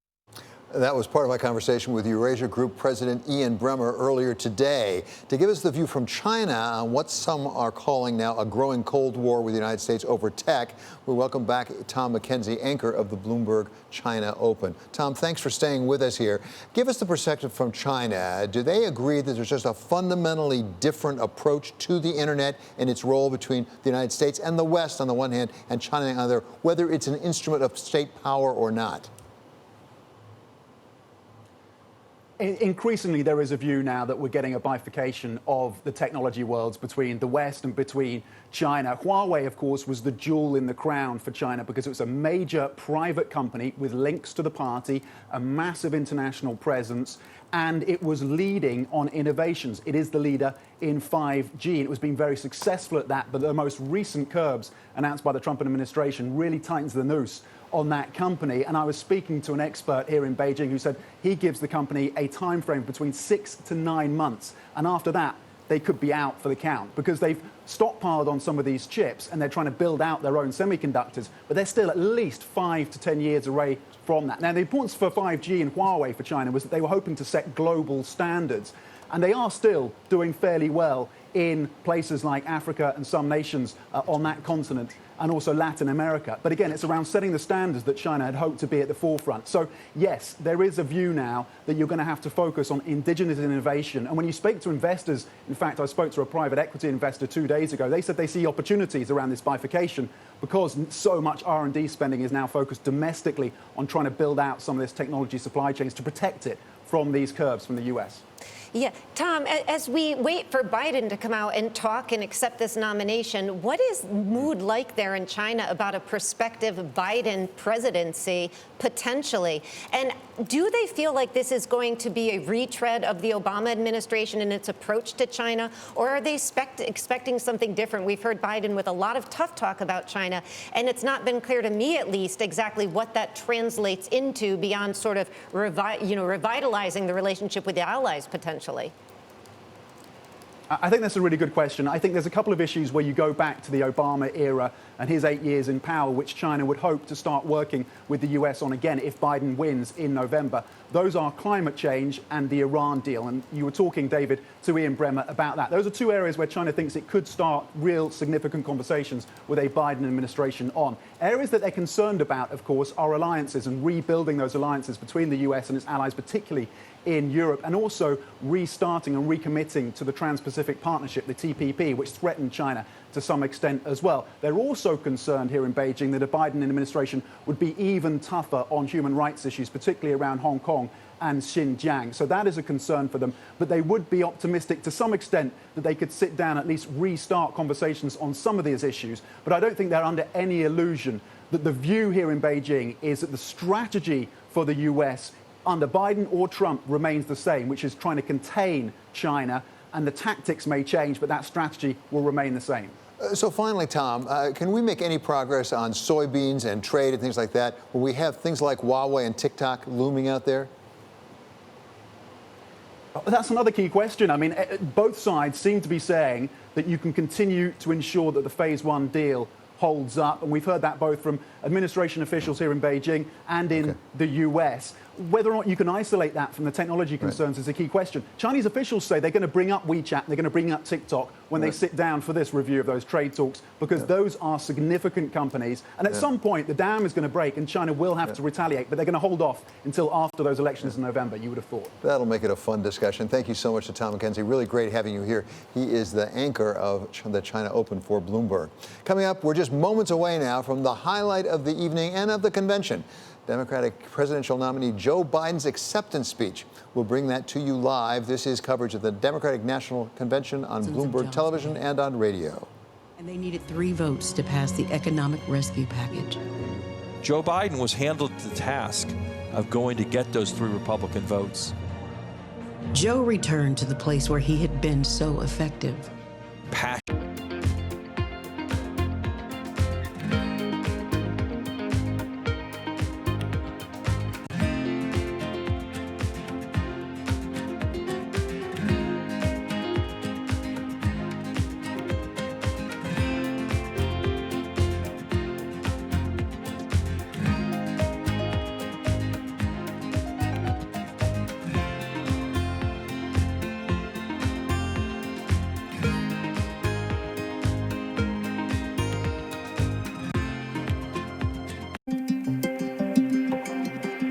That was part of my conversation with Eurasia Group President Ian Bremmer earlier today to give us the view from China on what some are calling now a growing Cold War with the United States over tech. We welcome back Tom McKenzie, anchor of the Bloomberg China Open. Tom, thanks for staying with us here. Give us the perspective from China. Do they agree that there's just a fundamentally different approach to the internet and its role between the United States and the West on the one hand and China on the other, whether it's an instrument of state power or not? Increasingly, there is a view now that we're getting a bifurcation of the technology worlds between the West and between China. Huawei, of course, was the jewel in the crown for China because it was a major private company with links to the party, a massive international presence, and it was leading on innovations. It is the leader in 5G, and it was being very successful at that, but the most recent curbs announced by the Trump administration really tightens the noose on that company. And I was speaking to an expert here in Beijing who said he gives the company a time frame between 6 to 9 months. And after that, they could be out for the count because they've stockpiled on some of these chips and they're trying to build out their own semiconductors, but they're still at least 5 to 10 years away from that. Now, the importance for 5G and Huawei for China was that they were hoping to set global standards, and they are still doing fairly well in places like Africa and some nations on that continent, and also Latin America. But again, it's around setting the standards that China had hoped to be at the forefront. So yes, there is a view now that you're going to have to focus on indigenous innovation. And when you speak to investors, in fact, I spoke to a private equity investor 2 days ago, they said they see opportunities around this bifurcation because so much R&D spending is now focused domestically on trying to build out some of this technology supply chains to protect it from these curbs from the US. Yeah, Tom, as we wait for Biden to come out and talk and accept this nomination, what is mood like there in China about a prospective Biden presidency, potentially? And do they feel like this is going to be a retread of the Obama administration in its approach to China, or are they expecting something different? We've heard Biden with a lot of tough talk about China, and it's not been clear to me, at least, exactly what that translates into beyond sort of revitalizing the relationship with the allies, potentially. I think that's a really good question. I think there's a couple of issues where you go back to the Obama era and his 8 years in power, which China would hope to start working with the US on again if Biden wins in November. Those are climate change and the Iran deal. And you were talking, David, to Ian Bremmer about that. Those are two areas where China thinks it could start real significant conversations with a Biden administration on. Areas that they're concerned about, of course, are alliances and rebuilding those alliances between the US and its allies, particularly in Europe, and also restarting and recommitting to the Trans-Pacific Partnership, the TPP, which threatened China to some extent as well. They're also concerned here in Beijing that a Biden administration would be even tougher on human rights issues, particularly around Hong Kong and Xinjiang. So that is a concern for them. But they would be optimistic to some extent that they could sit down, at least restart conversations on some of these issues. But I don't think they're under any illusion that the view here in Beijing is that the strategy for the US under Biden or Trump remains the same, which is trying to contain China, and the tactics may change, but that strategy will remain the same. So finally, Tom, can we make any progress on soybeans and trade and things like that, where we have things like Huawei and TikTok looming out there? That's another key question. I mean, both sides seem to be saying that you can continue to ensure that the Phase 1 deal holds up, and we've heard that both from administration officials here in Beijing and in the US. Whether or not you can isolate that from the technology concerns is a key question. Chinese officials say they're going to bring up WeChat, they're going to bring up TikTok when they sit down for this review of those trade talks, because those are significant companies. And at some point, the dam is going to break and China will have to retaliate, but they're going to hold off until after those elections in November, you would have thought. That'll make it a fun discussion. Thank you so much to Tom McKenzie. Really great having you here. He is the anchor of the China Open for Bloomberg. Coming up, we're just moments away now from the highlight of the evening and of the convention. Democratic presidential nominee Joe Biden's acceptance speech. We'll bring that to you live. This is coverage of the Democratic National Convention on Bloomberg Television and on radio. And they needed 3 votes to pass the economic rescue package. Joe Biden was handled the task of going to get those 3 Republican votes. Joe returned to the place where he had been so effective. Passion.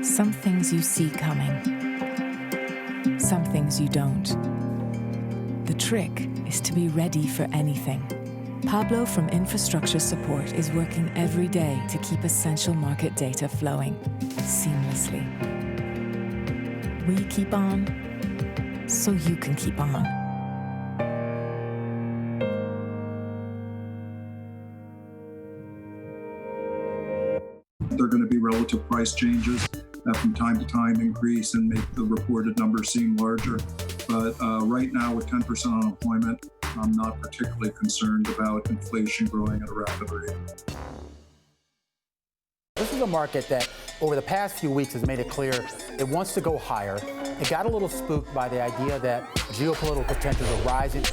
Some things you see coming, some things you don't. The trick is to be ready for anything. Pablo from Infrastructure Support is working every day to keep essential market data flowing seamlessly. We keep on, so you can keep on. There are going to be relative price changes that from time to time increase and make the reported numbers seem larger. But right now, with 10% unemployment, I'm not particularly concerned about inflation growing at a rapid rate. This is a market that over the past few weeks has made it clear it wants to go higher. It got a little spooked by the idea that geopolitical tensions are rising.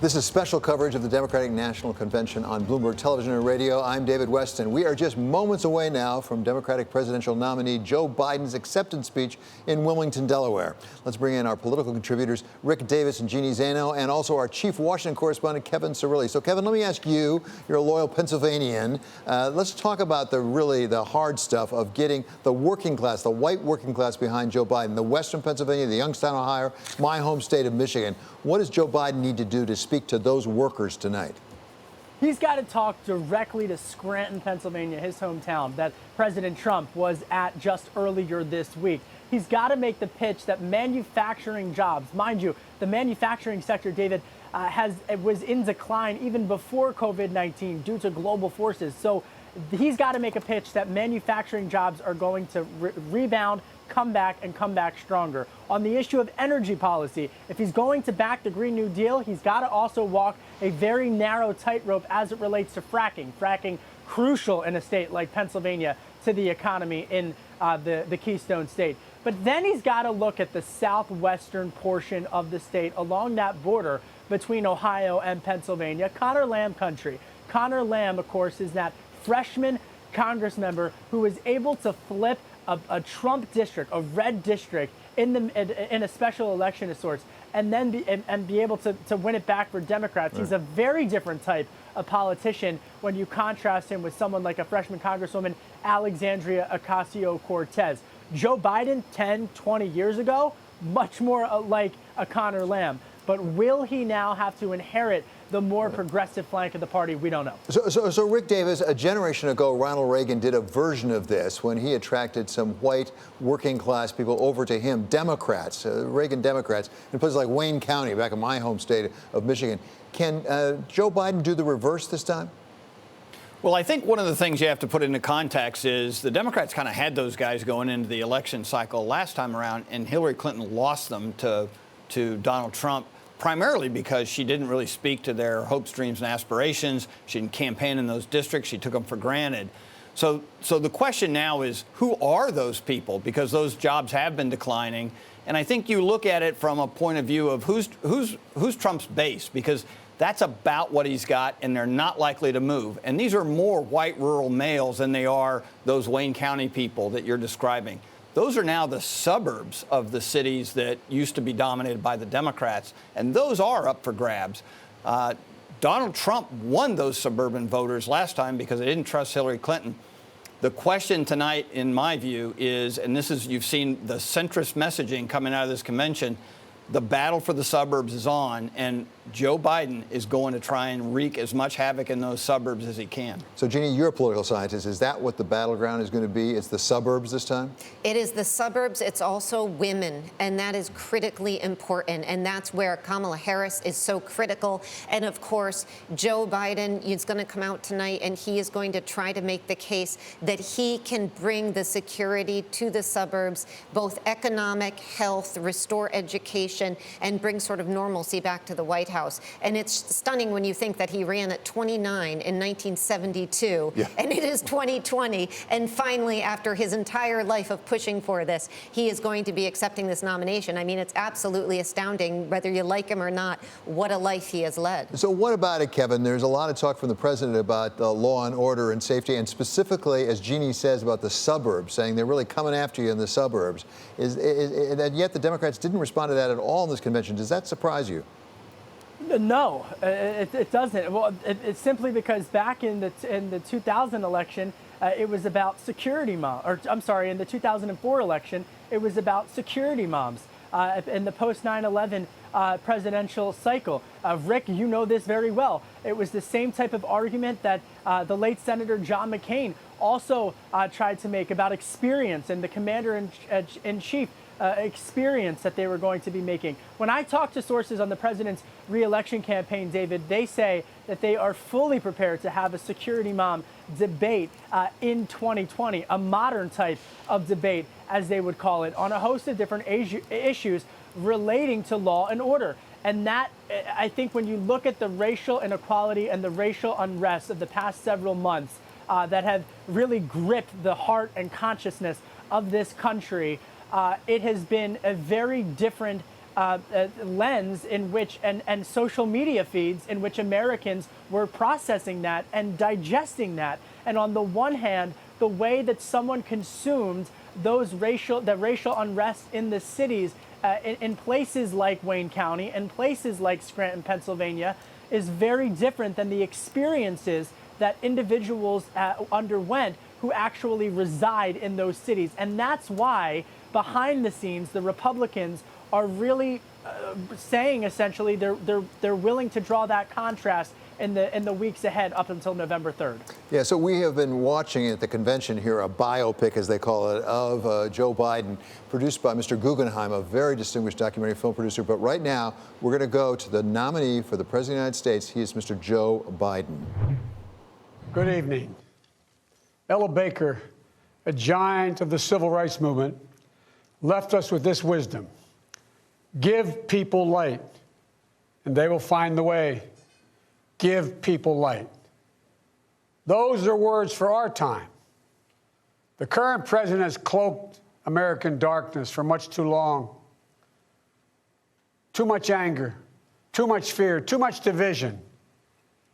This is special coverage of the Democratic National Convention on Bloomberg Television and Radio. I'm David Weston. We are just moments away now from Democratic presidential nominee Joe Biden's acceptance speech in Wilmington, Delaware. Let's bring in our political contributors, Rick Davis and Jeannie Zaino, and also our chief Washington correspondent, Kevin Cirilli. So, Kevin, let me ask you, you're a loyal Pennsylvanian. Let's talk about the hard stuff of getting the working class, the white working class behind Joe Biden, the Western Pennsylvania, the Youngstown, Ohio, my home state of Michigan. What does Joe Biden need to do to speak to those workers tonight? He's got to talk directly to Scranton, Pennsylvania, his hometown, that President Trump was at just earlier this week. He's got to make the pitch that manufacturing jobs, mind you, the manufacturing sector, David, was in decline even before COVID-19 due to global forces. So he's got to make a pitch that manufacturing jobs are going to rebound, come back stronger. On the issue of energy policy, if he's going to back the Green New Deal, he's got to also walk a very narrow tightrope as it relates to fracking. Fracking crucial in a state like Pennsylvania to the economy in the Keystone State. But then he's got to look at the southwestern portion of the state along that border between Ohio and Pennsylvania, Connor Lamb country. Connor Lamb, of course, is that freshman Congress member who was able to flip a Trump district, a red district, in a special election of sorts, and then be able to win it back for Democrats. Right. He's a very different type of politician when you contrast him with someone like a freshman Congresswoman, Alexandria Ocasio-Cortez. Joe Biden, 10, 20 years ago, much more like a Connor Lamb. But will he now have to inherit the more progressive flank of the party? We don't know. So Rick Davis, a generation ago, Ronald Reagan did a version of this when he attracted some white working class people over to him, Democrats, Reagan Democrats, in places like Wayne County, back in my home state of Michigan. Can Joe Biden do the reverse this time? Well, I think one of the things you have to put into context is the Democrats kind of had those guys going into the election cycle last time around, and Hillary Clinton lost them to Donald Trump, primarily because she didn't really speak to their hopes, dreams, and aspirations. She didn't campaign in those districts. She took them for granted. So the question now is, who are those people? Because those jobs have been declining. And I think you look at it from a point of view of who's Trump's base, because that's about what he's got, and they're not likely to move. And these are more white rural males than they are those Wayne County people that you're describing. Those are now the suburbs of the cities that used to be dominated by the Democrats, and those are up for grabs. Donald Trump won those suburban voters last time because they didn't trust Hillary Clinton. The question tonight, in my view, is, and this is, you've seen the centrist messaging coming out of this convention, the battle for the suburbs is on, and Joe Biden is going to try and wreak as much havoc in those suburbs as he can. So, Jeannie, you're a political scientist. Is that what the battleground is going to be? It's the suburbs this time? It is the suburbs. It's also women, and that is critically important. And that's where Kamala Harris is so critical. And, of course, Joe Biden is going to come out tonight, and he is going to try to make the case that he can bring the security to the suburbs, both economic, health, restore education, and bring sort of normalcy back to the White House. And it's stunning when you think that he ran at 29 in 1972, and it is 2020. And finally, after his entire life of pushing for this, he is going to be accepting this nomination. I mean, it's absolutely astounding, whether you like him or not, what a life he has led. So what about it, Kevin? There's a lot of talk from the president about law and order and safety, and specifically, as Jeannie says, about the suburbs, saying they're really coming after you in the suburbs. And yet the Democrats didn't respond to that at all in this convention. Does that surprise you? No, it doesn't. Well, it's simply because back in the 2000 election, it was about security moms. Or I'm sorry, in the 2004 election, it was about security moms. In the post 9/11 presidential cycle, Rick, you know this very well. It was the same type of argument that the late Senator John McCain also tried to make about experience and the commander-in-chief. Experience that they were going to be making. When I talk to sources on the president's re-election campaign, David, they say that they are fully prepared to have a security mom debate in 2020, a modern type of debate, as they would call it, on a host of different issues relating to law and order. And that, I think, when you look at the racial inequality and the racial unrest of the past several months that have really gripped the heart and consciousness of this country, it has been a very different lens in which, and social media feeds in which Americans were processing that and digesting that. And on the one hand, the way that someone consumed those racial unrest in the cities, in places like Wayne County and places like Scranton, Pennsylvania, is very different than the experiences that individuals underwent who actually reside in those cities. And that's why, behind the scenes, the Republicans are really saying essentially they're willing to draw that contrast in the weeks ahead up until November 3rd. Yeah, so we have been watching at the convention here a biopic, as they call it, of Joe Biden, produced by Mr. Guggenheim, a very distinguished documentary film producer. But right now, we're going to go to the nominee for the President of the United States. He is Mr. Joe Biden. Good evening. Ella Baker, a giant of the civil rights movement, left us with this wisdom: give people light, and they will find the way. Give people light. Those are words for our time. The current president has cloaked American darkness for much too long. Too much anger, too much fear, too much division.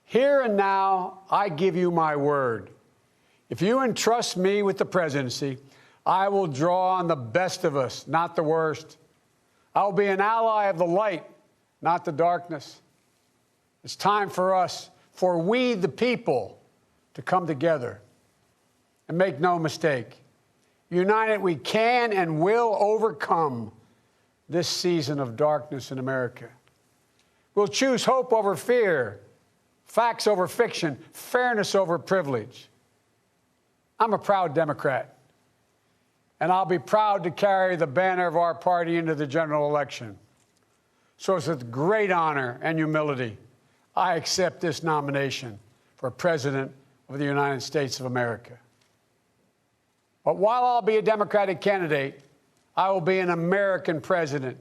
Here and now, I give you my word. If you entrust me with the presidency, I will draw on the best of us, not the worst. I will be an ally of the light, not the darkness. It's time for us, for we the people, to come together. And make no mistake, united we can and will overcome this season of darkness in America. We'll choose hope over fear, facts over fiction, fairness over privilege. I'm a proud Democrat, and I'll be proud to carry the banner of our party into the general election. So it's with great honor and humility I accept this nomination for President of the United States of America. But while I'll be a Democratic candidate, I will be an American president.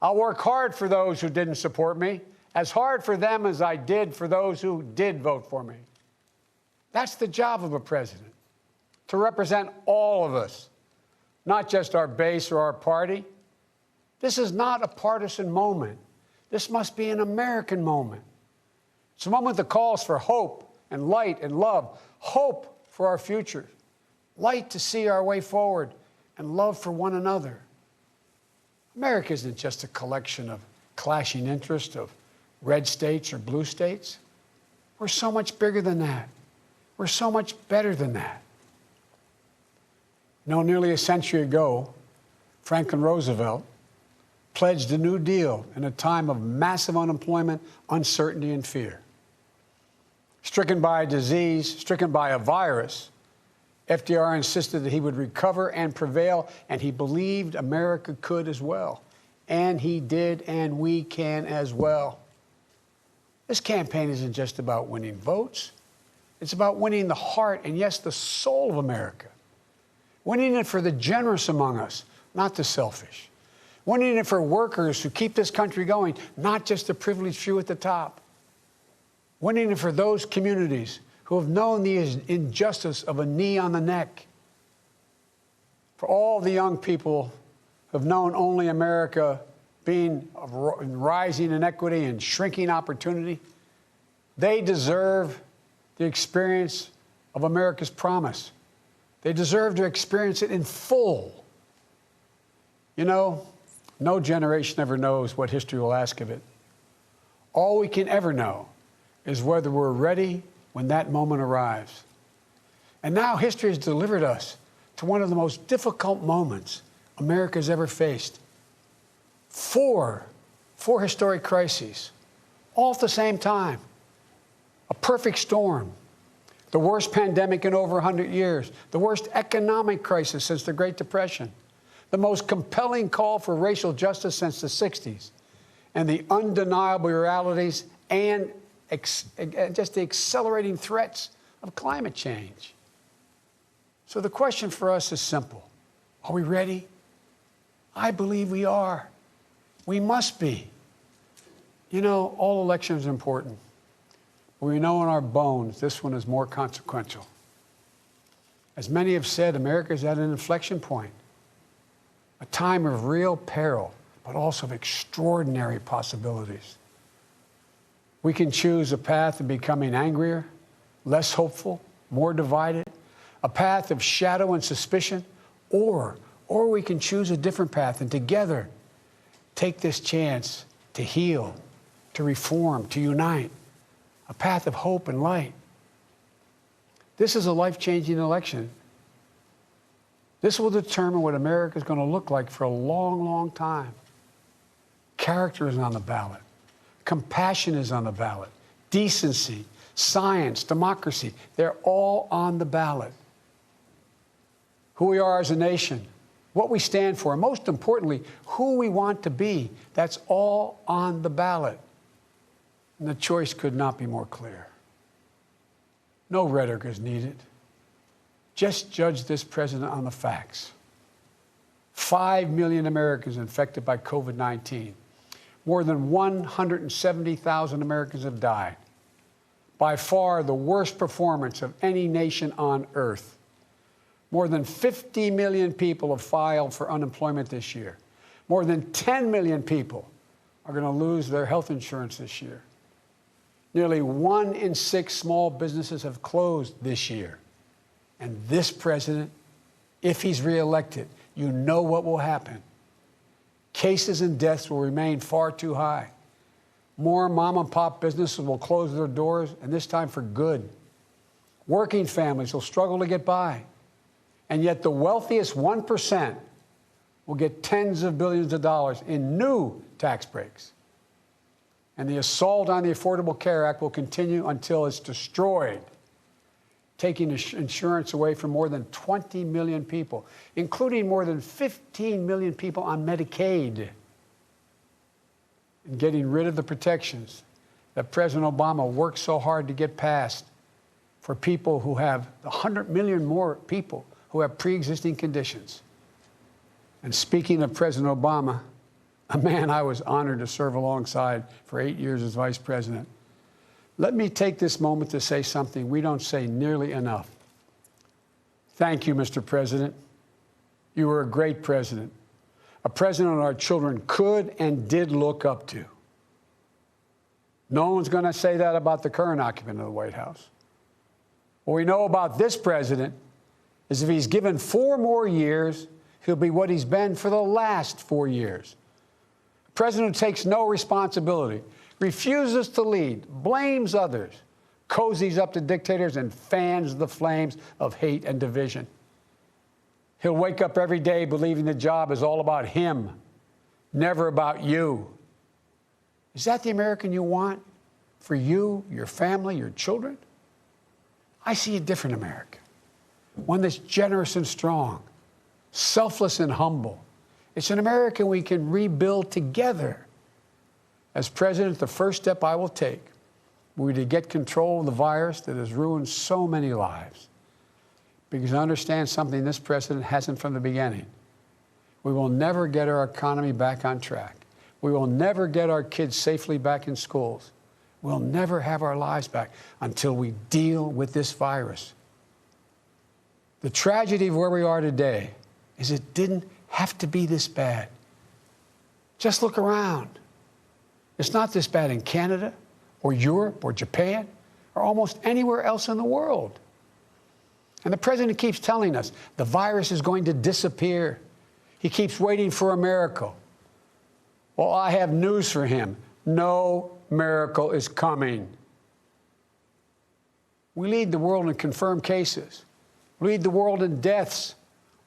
I'll work hard for those who didn't support me, as hard for them as I did for those who did vote for me. That's the job of a president, to represent all of us, not just our base or our party. This is not a partisan moment. This must be an American moment. It's a moment that calls for hope and light and love. Hope for our future, light to see our way forward, and love for one another. America isn't just a collection of clashing interests of red states or blue states. We're so much bigger than that. We're so much better than that. You know, nearly a century ago, Franklin Roosevelt pledged a New Deal in a time of massive unemployment, uncertainty, and fear. Stricken by a disease, stricken by a virus, FDR insisted that he would recover and prevail, and he believed America could as well. And he did, and we can as well. This campaign isn't just about winning votes. It's about winning the heart and, yes, the soul of America. Winning it for the generous among us, not the selfish. Winning it for workers who keep this country going, not just the privileged few at the top. Winning it for those communities who have known the injustice of a knee on the neck. For all the young people who have known only America being rising inequity and shrinking opportunity. They deserve the experience of America's promise. They deserve to experience it in full. You know, no generation ever knows what history will ask of it. All we can ever know is whether we're ready when that moment arrives. And now history has delivered us to one of the most difficult moments America's ever faced. Four historic crises, all at the same time. A perfect storm. The worst pandemic in over 100 years. The worst economic crisis since the Great Depression. The most compelling call for racial justice since the 60s. And the undeniable realities and just the accelerating threats of climate change. So the question for us is simple. Are we ready? I believe we are. We must be. You know, all elections are important. We know in our bones this one is more consequential. As many have said, America is at an inflection point, a time of real peril, but also of extraordinary possibilities. We can choose a path of becoming angrier, less hopeful, more divided, a path of shadow and suspicion, or we can choose a different path and together take this chance to heal, to reform, to unite, a path of hope and light. This is a life-changing election. This will determine what America is going to look like for a long, long time. Character is on the ballot. Compassion is on the ballot. Decency, science, democracy, they're all on the ballot. Who we are as a nation, what we stand for, and most importantly, who we want to be, that's all on the ballot. And the choice could not be more clear. No rhetoric is needed. Just judge this president on the facts. 5 million Americans infected by COVID-19. More than 170,000 Americans have died. By far the worst performance of any nation on earth. More than 50 million people have filed for unemployment this year. More than 10 million people are going to lose their health insurance this year. Nearly 1 in 6 small businesses have closed this year. And this president, if he's reelected, you know what will happen. Cases and deaths will remain far too high. More mom and pop businesses will close their doors, and this time for good. Working families will struggle to get by. And yet the wealthiest 1% will get tens of billions of dollars in new tax breaks. And the assault on the Affordable Care Act will continue until it's destroyed, taking insurance away from more than 20 million people, including more than 15 million people on Medicaid, and getting rid of the protections that President Obama worked so hard to get passed for people who have 100 million more people who have pre-existing conditions. And speaking of President Obama, a man I was honored to serve alongside for 8 years as vice president, let me take this moment to say something we don't say nearly enough. Thank you, Mr. President. You were a great president, a president our children could and did look up to. No one's going to say that about the current occupant of the White House. What we know about this president is if he's given 4 more years, he'll be what he's been for the last 4 years. A president who takes no responsibility, refuses to lead, blames others, cozies up to dictators, and fans the flames of hate and division. He'll wake up every day believing the job is all about him, never about you. Is that the American you want for you, your family, your children? I see a different America, one that's generous and strong, selfless and humble. It's an America we can rebuild together. As president, the first step I will take will be to get control of the virus that has ruined so many lives. Because I understand something this president hasn't from the beginning. We will never get our economy back on track. We will never get our kids safely back in schools. We'll never have our lives back until we deal with this virus. The tragedy of where we are today is it didn't have to be this bad. Just look around. It's not this bad in Canada or Europe or Japan or almost anywhere else in the world. And the president keeps telling us the virus is going to disappear. He keeps waiting for a miracle. Well, I have news for him. No miracle is coming. We lead the world in confirmed cases. We lead the world in deaths.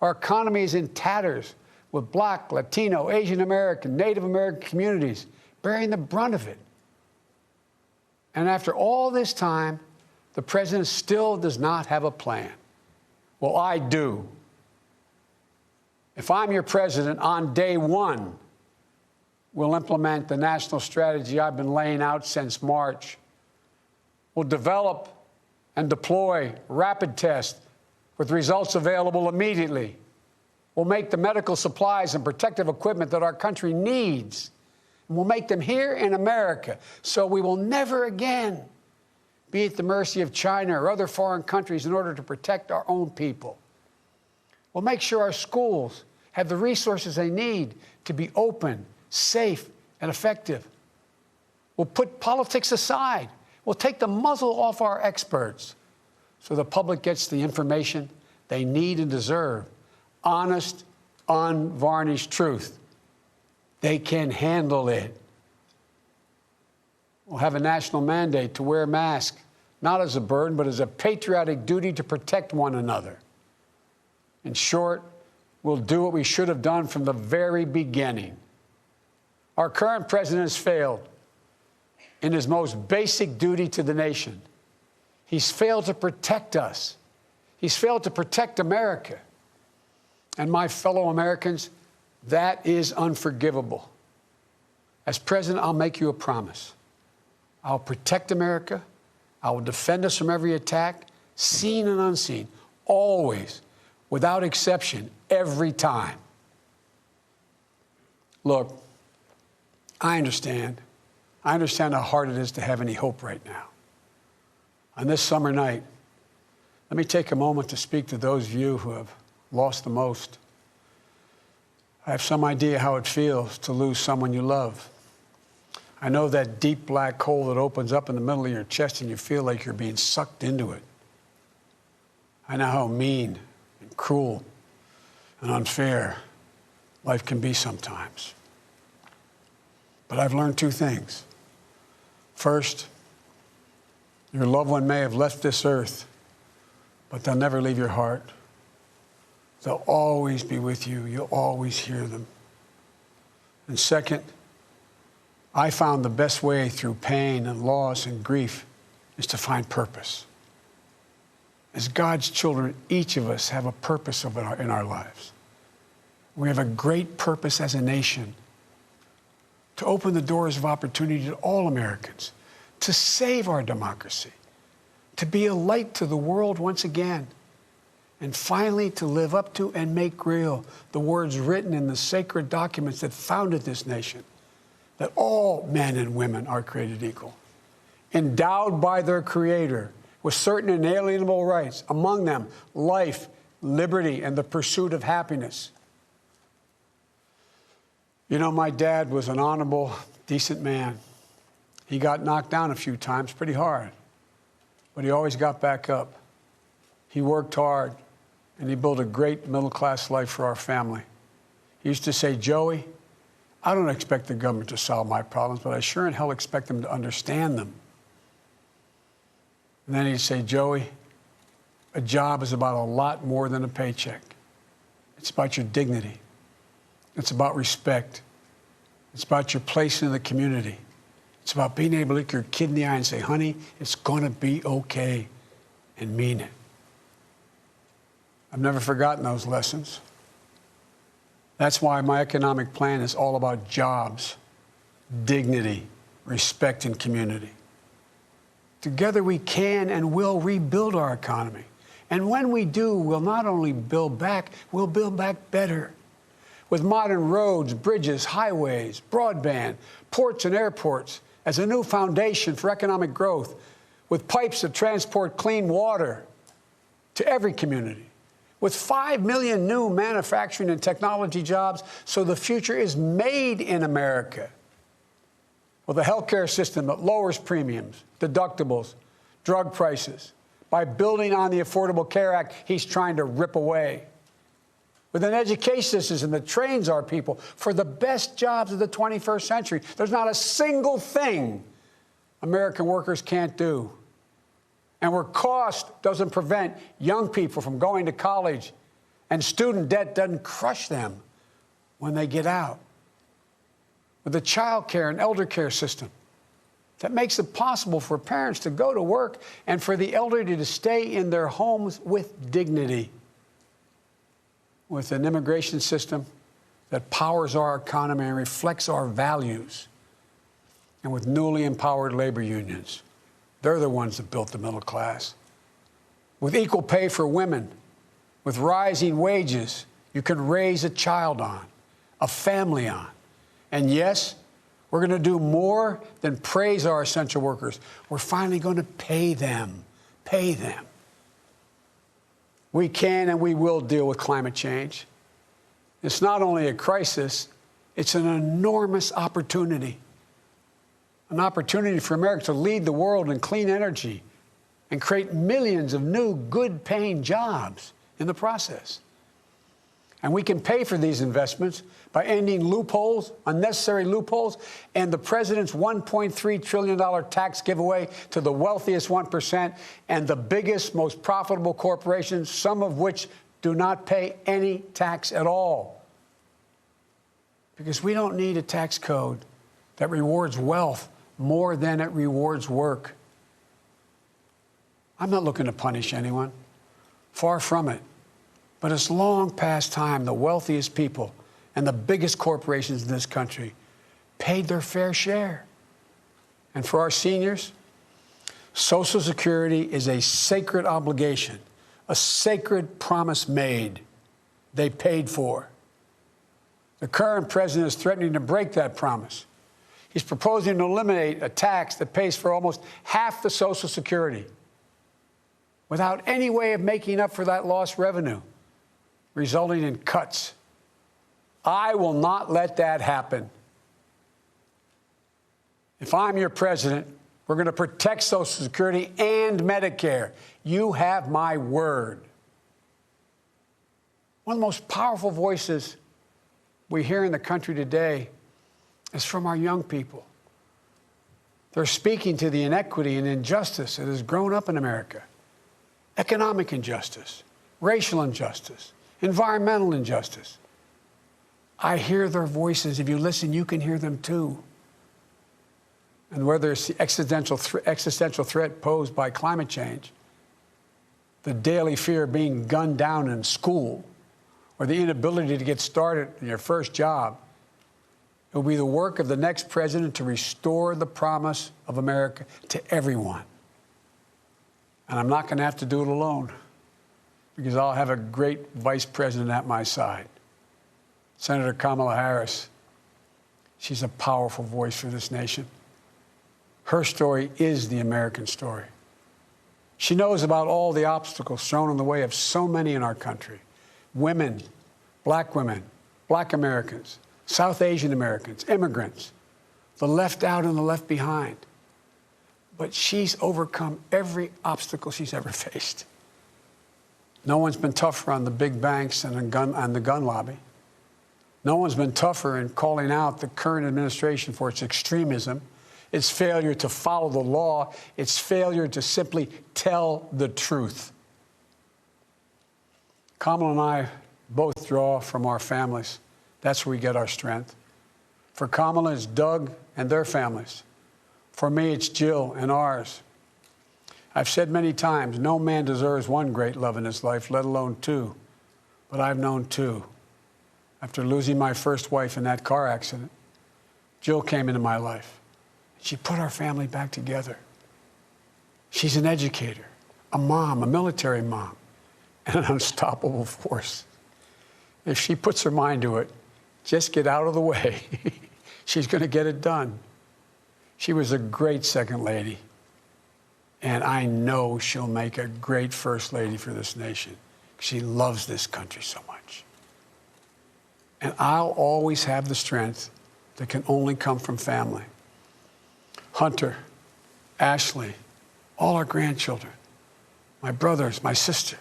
Our economy is in tatters with Black, Latino, Asian American, Native American communities bearing the brunt of it. And after all this time, the president still does not have a plan. Well, I do. If I'm your president, on day one, we'll implement the national strategy I've been laying out since March. We'll develop and deploy rapid tests with results available immediately. We'll make the medical supplies and protective equipment that our country needs. And we'll make them here in America, so we will never again be at the mercy of China or other foreign countries in order to protect our own people. We'll make sure our schools have the resources they need to be open, safe, and effective. We'll put politics aside. We'll take the muzzle off our experts so the public gets the information they need and deserve. Honest, unvarnished truth. They can handle it. We'll have a national mandate to wear masks, not as a burden, but as a patriotic duty to protect one another. In short, we'll do what we should have done from the very beginning. Our current president has failed in his most basic duty to the nation. He's failed to protect us. He's failed to protect America. And my fellow Americans, that is unforgivable. As president, I'll make you a promise. I'll protect America. I will defend us from every attack, seen and unseen, always, without exception, every time. Look, I understand. I understand how hard it is to have any hope right now. On this summer night, let me take a moment to speak to those of you who have lost the most. I have some idea how it feels to lose someone you love. I know that deep black hole that opens up in the middle of your chest and you feel like you're being sucked into it. I know how mean and cruel and unfair life can be sometimes. But I've learned two things. First, your loved one may have left this earth, but they'll never leave your heart. They'll always be with you. You'll always hear them. And second, I found the best way through pain and loss and grief is to find purpose. As God's children, each of us have a purpose in our lives. We have a great purpose as a nation to open the doors of opportunity to all Americans, to save our democracy, to be a light to the world once again, and finally to live up to and make real the words written in the sacred documents that founded this nation, that all men and women are created equal, endowed by their Creator with certain inalienable rights, among them life, liberty, and the pursuit of happiness. You know, my dad was an honorable, decent man. He got knocked down a few times pretty hard, but he always got back up. He worked hard, and he built a great middle-class life for our family. He used to say, Joey, I don't expect the government to solve my problems, but I sure in hell expect them to understand them. And then he'd say, Joey, a job is about a lot more than a paycheck. It's about your dignity. It's about respect. It's about your place in the community. It's about being able to look your kid in the eye and say, honey, it's going to be okay, and mean it. I've never forgotten those lessons. That's why my economic plan is all about jobs, dignity, respect, and community. Together we can and will rebuild our economy. And when we do, we'll not only build back, we'll build back better. With modern roads, bridges, highways, broadband, ports and airports as a new foundation for economic growth, with pipes that transport clean water to every community, with 5 million new manufacturing and technology jobs, so the future is made in America. With a healthcare system that lowers premiums, deductibles, drug prices, by building on the Affordable Care Act he's trying to rip away. With an education system that trains our people for the best jobs of the 21st century. There's not a single thing American workers can't do. And where cost doesn't prevent young people from going to college and student debt doesn't crush them when they get out. With a child care and elder care system that makes it possible for parents to go to work and for the elderly to stay in their homes with dignity. With an immigration system that powers our economy and reflects our values. And with newly empowered labor unions. They're the ones that built the middle class. With equal pay for women, with rising wages, you can raise a child on, a family on. And yes, we're going to do more than praise our essential workers. We're finally going to pay them. Pay them. We can and we will deal with climate change. It's not only a crisis, It's an enormous opportunity. An opportunity for America to lead the world in clean energy and create millions of new, good-paying jobs in the process. And we can pay for these investments by ending loopholes, unnecessary loopholes, and the president's $1.3 trillion tax giveaway to the wealthiest 1% and the biggest, most profitable corporations, some of which do not pay any tax at all. Because we don't need a tax code that rewards wealth more than it rewards work. I'm not looking to punish anyone. Far from it. But it's long past time the wealthiest people and the biggest corporations in this country paid their fair share. And for our seniors, Social Security is a sacred obligation, a sacred promise made. They paid for. The current president is threatening to break that promise. He's proposing to eliminate a tax that pays for almost half the Social Security without any way of making up for that lost revenue, resulting in cuts. I will not let that happen. If I'm your president, we're going to protect Social Security and Medicare. You have my word. One of the most powerful voices we hear in the country today is from our young people. They're speaking to the inequity and injustice that has grown up in America. Economic injustice, racial injustice, environmental injustice. I hear their voices. If you listen, you can hear them too. And whether it's the existential threat posed by climate change, the daily fear of being gunned down in school, or the inability to get started in your first job, it will be the work of the next president to restore the promise of America to everyone. And I'm not going to have to do it alone, because I'll have a great vice president at my side. Senator Kamala Harris, she's a powerful voice for this nation. Her story is the American story. She knows about all the obstacles thrown in the way of so many in our country. Women, Black Americans, South Asian Americans, immigrants, the left out and the left behind. But she's overcome every obstacle she's ever faced. No one's been tougher on the big banks and the gun lobby. No one's been tougher in calling out the current administration for its extremism, its failure to follow the law, its failure to simply tell the truth. Kamala and I both draw from our families. That's where we get our strength. For Kamala, it's Doug and their families. For me, it's Jill and ours. I've said many times, no man deserves one great love in his life, let alone two. But I've known two. After losing my first wife in that car accident, Jill came into my life. She put our family back together. She's an educator, a mom, a military mom, and an unstoppable force. If she puts her mind to it, just get out of the way. She's going to get it done. She was a great second lady, and I know she'll make a great first lady for this nation. She loves this country so much. And I'll always have the strength that can only come from family. Hunter, Ashley, all our grandchildren, my brothers, my sister,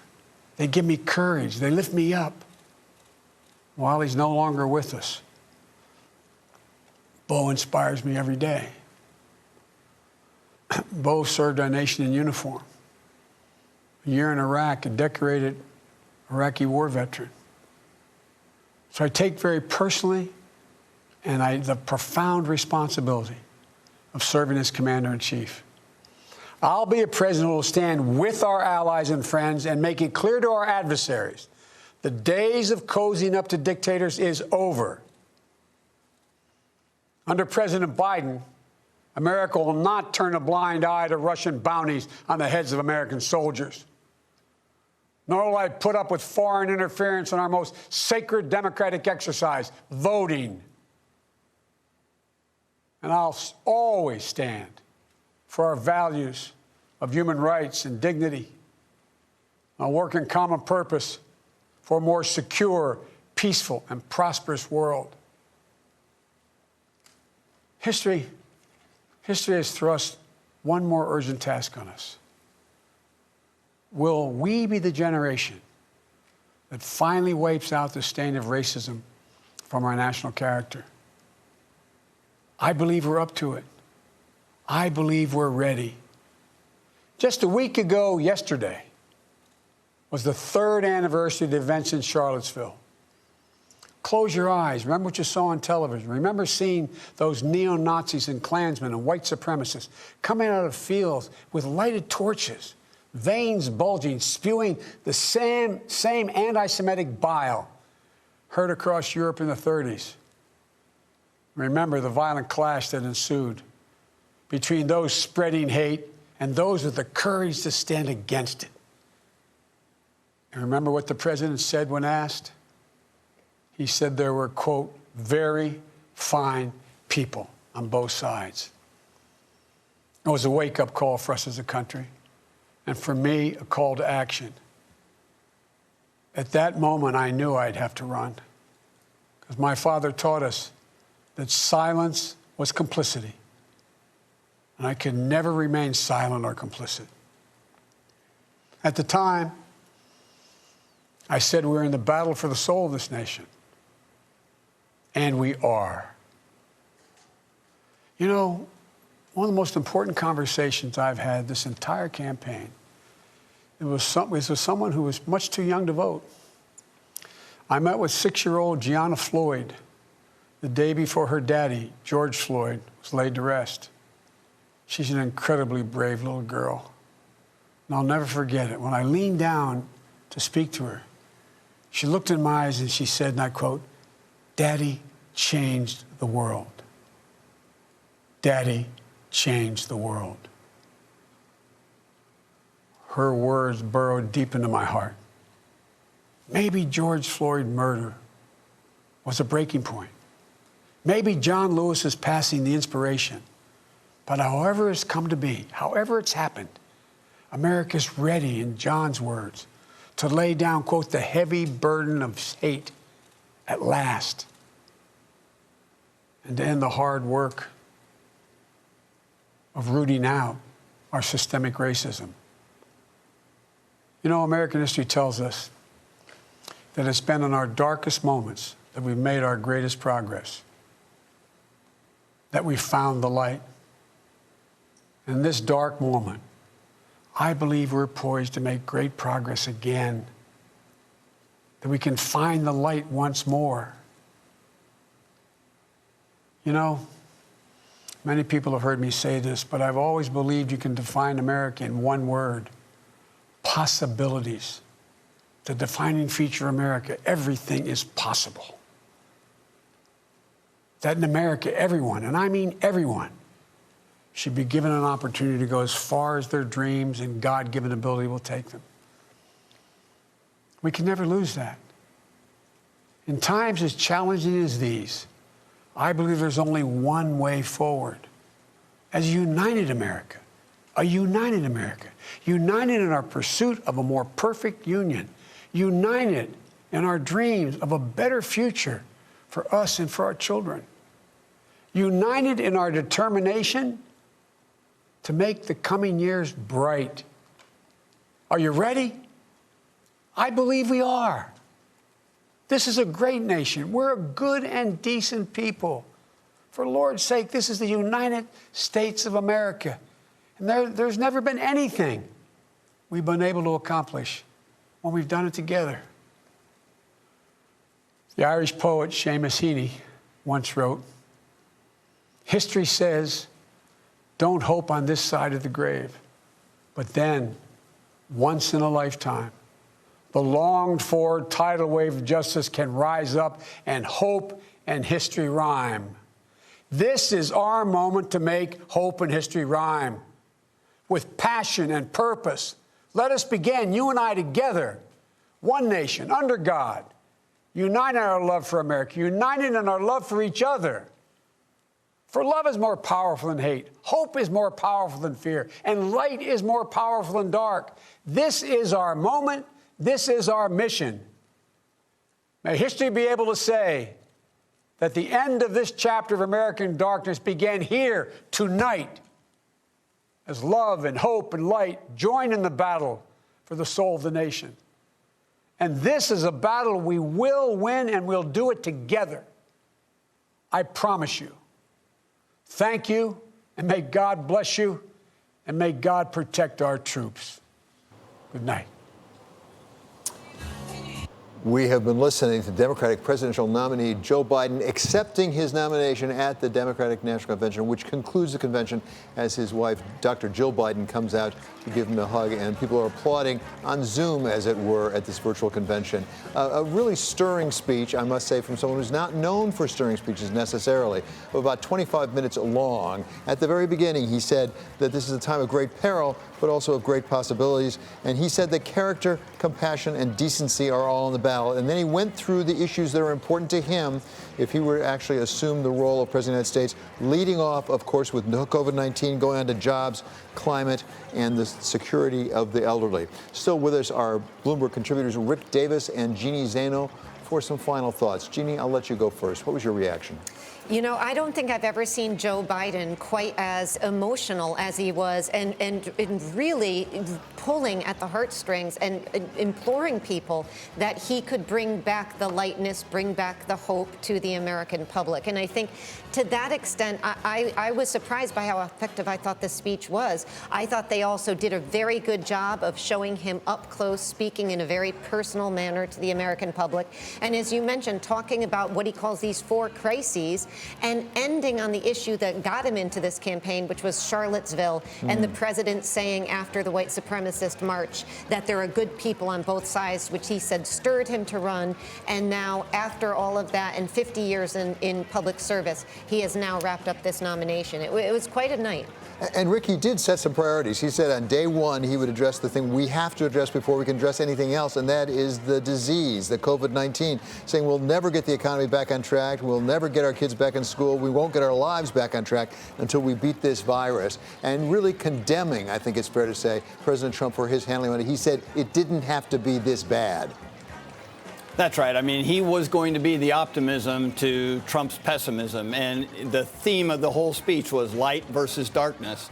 they give me courage. They lift me up. While he's no longer with us, Bo inspires me every day. Bo served our nation in uniform. A year in Iraq, a decorated Iraqi war veteran. So I take very personally the profound responsibility of serving as Commander-in-Chief. I'll be a president who will stand with our allies and friends and make it clear to our adversaries the days of cozying up to dictators is over. Under President Biden, America will not turn a blind eye to Russian bounties on the heads of American soldiers. Nor will I put up with foreign interference in our most sacred democratic exercise, voting. And I'll always stand for our values of human rights and dignity. I'll work in common purpose for a more secure, peaceful, and prosperous world. History has thrust one more urgent task on us. Will we be the generation that finally wipes out the stain of racism from our national character? I believe we're up to it. I believe we're ready. Just a week ago yesterday was the 3rd anniversary of the events in Charlottesville. Close your eyes. Remember what you saw on television. Remember seeing those neo-Nazis and Klansmen and white supremacists coming out of fields with lighted torches, veins bulging, spewing the same anti-Semitic bile heard across Europe in the 30s. Remember the violent clash that ensued between those spreading hate and those with the courage to stand against it. And remember what the president said when asked? He said there were, quote, very fine people on both sides. It was a wake-up call for us as a country, and for me, a call to action. At that moment, I knew I'd have to run, because my father taught us that silence was complicity, and I could never remain silent or complicit. At the time, I said we're in the battle for the soul of this nation. And we are. You know, one of the most important conversations I've had this entire campaign, it was with someone who was much too young to vote. I met with 6-year-old Gianna Floyd the day before her daddy, George Floyd, was laid to rest. She's an incredibly brave little girl. And I'll never forget it. When I leaned down to speak to her, she looked in my eyes and she said, and I quote, "Daddy changed the world. Daddy changed the world." Her words burrowed deep into my heart. Maybe George Floyd's murder was a breaking point. Maybe John Lewis's passing the inspiration. But however it's come to be, however it's happened, America's ready, in John's words, to lay down, quote, the heavy burden of hate at last, and to end the hard work of rooting out our systemic racism. You know, American history tells us that it's been in our darkest moments that we've made our greatest progress, that we found the light. In this dark moment, I believe we're poised to make great progress again, that we can find the light once more. You know, many people have heard me say this, but I've always believed you can define America in one word: possibilities. The defining feature of America: everything is possible. That in America, everyone, and I mean everyone, should be given an opportunity to go as far as their dreams and God-given ability will take them. We can never lose that. In times as challenging as these, I believe there's only one way forward. As a united America, united in our pursuit of a more perfect union, united in our dreams of a better future for us and for our children, united in our determination to make the coming years bright. Are you ready? I believe we are. This is a great nation. We're a good and decent people. For the Lord's sake, this is the United States of America. And there's never been anything we've been able to accomplish when we've done it together. The Irish poet Seamus Heaney once wrote, "History says, don't hope on this side of the grave, but then, once in a lifetime, the longed-for tidal wave of justice can rise up and hope and history rhyme. This is our moment to make hope and history rhyme. With passion and purpose, let us begin, you and I together, one nation, under God, united in our love for America, united in our love for each other. For love is more powerful than hate. Hope is more powerful than fear. And light is more powerful than dark. This is our moment. This is our mission. May history be able to say that the end of this chapter of American darkness began here tonight, as love and hope and light join in the battle for the soul of the nation. And this is a battle we will win, and we'll do it together. I promise you. Thank you, and may God bless you, and may God protect our troops. Good night. We have been listening to Democratic presidential nominee Joe Biden accepting his nomination at the Democratic National Convention, which concludes the convention as his wife, Dr. Jill Biden, comes out to give him a hug, and people are applauding on Zoom, as it were, at this virtual convention. A really stirring speech, I must say, from someone who's not known for stirring speeches necessarily, about 25 minutes long. At the very beginning, he said that this is a time of great peril, but also of great possibilities. And he said that character, compassion, and decency are all on the ballot. And then he went through the issues that are important to him if he were to actually assume the role of President of the United States, leading off, of course, with COVID-19, going on to jobs, climate, and the security of the elderly. Still with us are Bloomberg contributors Rick Davis and Jeannie Zaino for some final thoughts. Jeannie, I'll let you go first. What was your reaction? You know, I don't think I've ever seen Joe Biden quite as emotional as he was and really pulling at the heartstrings and imploring people that he could bring back the lightness, bring back the hope to the American public. And I think to that extent, I was surprised by how effective I thought the speech was. I thought they also did a very good job of showing him up close, speaking in a very personal manner to the American public. And as you mentioned, talking about what he calls these 4 crises, and ending on the issue that got him into this campaign, which was Charlottesville, and the president saying after the white supremacist march that there are good people on both sides, which he said stirred him to run. And now, after all of that and 50 years in public service, he has now wrapped up this nomination. It was quite a night. And Rick, he did set some priorities. He said on day one he would address the thing we have to address before we can address anything else, and that is the disease, the COVID-19, saying we'll never get the economy back on track, we'll never get our kids back in school, we won't get our lives back on track until we beat this virus, and really condemning, I think it's fair to say, President Trump for his handling of it. He said it didn't have to be this bad. That's right. I mean, he was going to be the optimism to Trump's pessimism. And the theme of the whole speech was light versus darkness.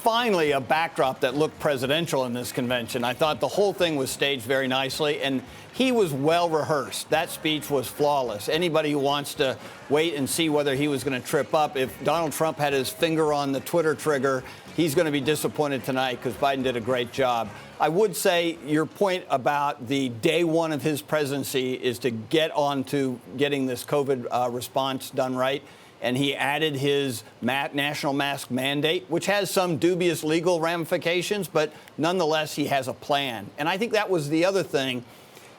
Finally, a backdrop that looked presidential in this convention. I thought the whole thing was staged very nicely, and he was well rehearsed. That speech was flawless. Anybody who wants to wait and see whether he was going to trip up, if Donald Trump had his finger on the Twitter trigger, he's going to be disappointed tonight because Biden did a great job. I would say your point about the day one of his presidency is to get on to getting this COVID response done right. And he added his national mask mandate, which has some dubious legal ramifications, but nonetheless, he has a plan. And I think that was the other thing.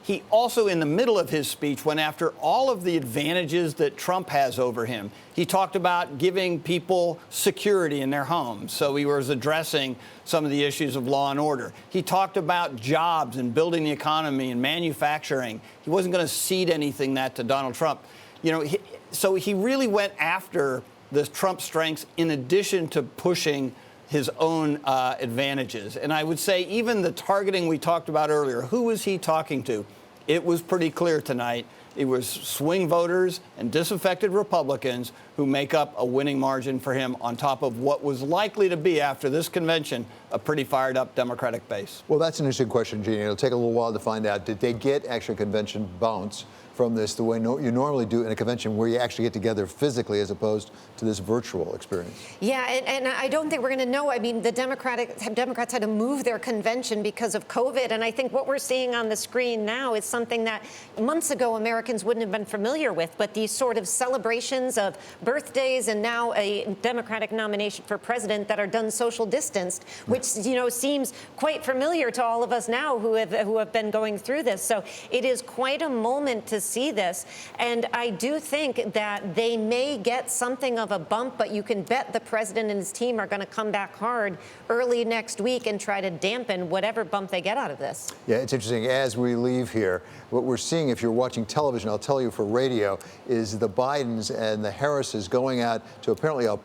He also, in the middle of his speech, went after all of the advantages that Trump has over him. He talked about giving people security in their homes. So he was addressing some of the issues of law and order. He talked about jobs and building the economy and manufacturing. He wasn't going to cede anything that to Donald Trump. You know, so he really went after the Trump strengths in addition to pushing his own advantages. And I would say even the targeting we talked about earlier, who was he talking to? It was pretty clear tonight. It was swing voters and disaffected Republicans who make up a winning margin for him on top of what was likely to be, after this convention, a pretty fired up Democratic base. Well, that's an interesting question, Jeannie. It'll take a little while to find out. Did they get actually convention bounce from this the way you normally do in a convention where you actually get together physically as opposed to this virtual experience? Yeah, and I don't think we're going to know. I mean, the Democrats had to move their convention because of COVID, and I think what we're seeing on the screen now is something that months ago Americans wouldn't have been familiar with, but these sort of celebrations of birthdays and now a Democratic nomination for president that are done social distanced, which, you know, seems quite familiar to all of us now who have been going through this. So it is quite a moment to see this, and I do think that they may get something of a bump, but you can bet the president and his team are going to come back hard early next week and try to dampen whatever bump they get out of this. Yeah, it's interesting. As we leave here, what we're seeing, if you're watching television, I'll tell you for radio, is the Bidens and the Harrises is going out to apparently a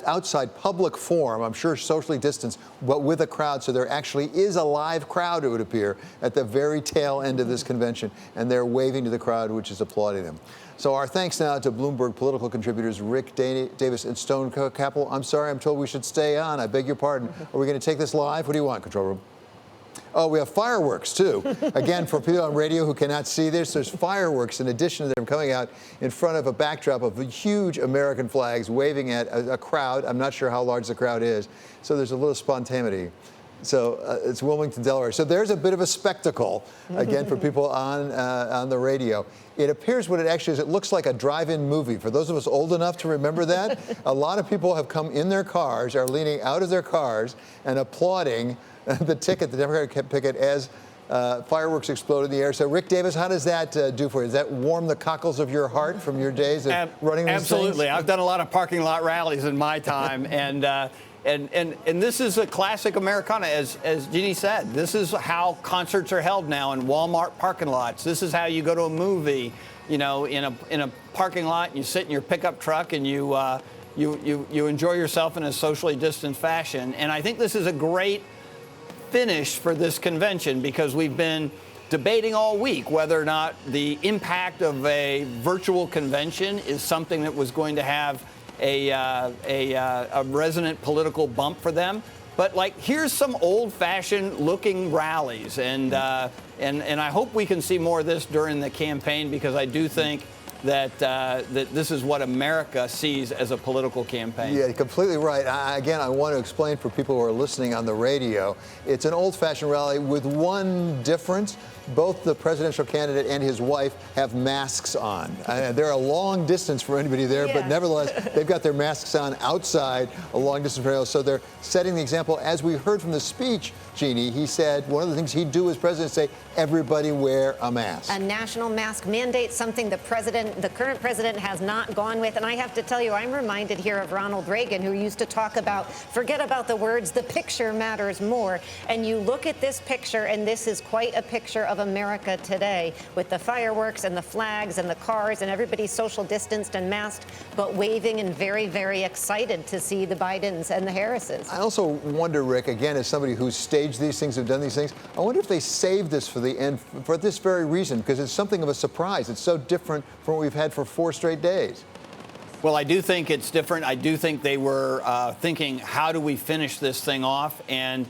outside public forum, I'm sure socially distanced, but with a crowd. So there actually is a live crowd, it would appear, at the very tail end of this convention. And they're waving to the crowd, which is applauding them. So our thanks now to Bloomberg political contributors Rick Davis and Stone Cappell. I'm sorry, I'm told we should stay on. I beg your pardon. Are we going to take this live? What do you want, control room? Oh, we have fireworks, too. Again, for people on radio who cannot see this, there's fireworks in addition to them coming out in front of a backdrop of huge American flags waving at a crowd. I'm not sure how large the crowd is. So there's a little spontaneity. So it's Wilmington, Delaware. So there's a bit of a spectacle, again, for people on the radio. It appears what it actually is, it looks like a drive-in movie. For those of us old enough to remember that, a lot of people have come in their cars, are leaning out of their cars and applauding the Democratic ticket as fireworks explode in the air. So, Rick Davis, how does that do for you? Does that warm the cockles of your heart from your days of running these Absolutely. things? I've done a lot of parking lot rallies in my time, and this is a classic Americana, as Jeannie said. This is how concerts are held now in Walmart parking lots. This is how you go to a movie, in a parking lot. And you sit in your pickup truck and you enjoy yourself in a socially distant fashion. And I think this is a great finish for this convention, because we've been debating all week whether or not the impact of a virtual convention is something that was going to have a resonant political bump for them. But here's some old-fashioned looking rallies, and I hope we can see more of this during the campaign, because I do think that this is what America sees as a political campaign. Yeah, completely right. Again, I want to explain for people who are listening on the radio, it's an old-fashioned rally with one difference. Both the presidential candidate and his wife have masks on. They're a long distance for anybody there, but nevertheless, they've got their masks on outside a long distance from so they're setting the example. As we heard from the speech, Jeannie, he said one of the things he'd do as president is say, everybody wear a mask. A national mask mandate, something the current president has not gone with. And I have to tell you, I'm reminded here of Ronald Reagan, who used to talk about, forget about the words, the picture matters more. And you look at this picture, and this is quite a picture of America today, with the fireworks and the flags and the cars and everybody social distanced and masked, but waving and very, very excited to see the Bidens and the Harrises. I also wonder, Rick, again, as somebody who's staged these things, have done these things, I wonder if they saved this for the end for this very reason, because it's something of a surprise. It's so different from what we've had for 4 straight days. Well, I do think it's different. I do think they were thinking, how do we finish this thing off? And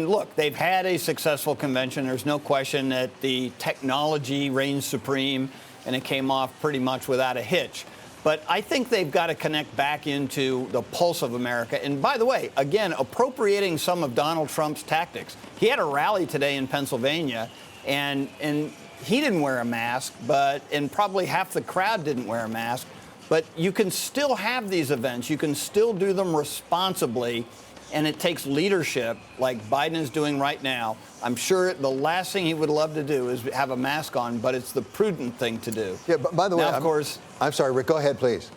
look, they've had a successful convention. There's no question that the technology reigns supreme, and it came off pretty much without a hitch. But I think they've got to connect back into the pulse of America. And by the way, again, appropriating some of Donald Trump's tactics. He had a rally today in Pennsylvania, and he didn't wear a mask, and probably half the crowd didn't wear a mask. But you can still have these events. You can still do them responsibly. And it takes leadership like Biden is doing right now. I'm sure the last thing he would love to do is have a mask on, but it's the prudent thing to do. Yeah, but by the way, now, of course, I'm sorry, Rick, go ahead, please.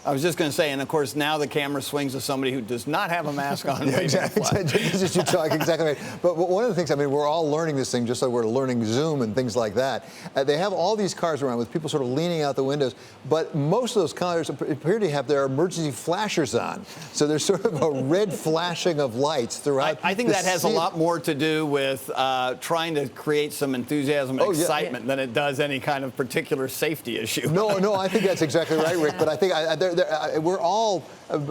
I was just going to say, and of course, now the camera swings to somebody who does not have a mask on. Yeah, exactly. You're talking exactly right. But one of the things, I mean, we're all learning this thing just like we're learning Zoom and things like that. They have all these cars around with people sort of leaning out the windows, but most of those cars appear to have their emergency flashers on. So there's sort of a red flashing of lights throughout. I think that has a lot more to do with trying to create some enthusiasm and excitement than it does any kind of particular safety issue. No, I think that's exactly right, Rick. But I think we're all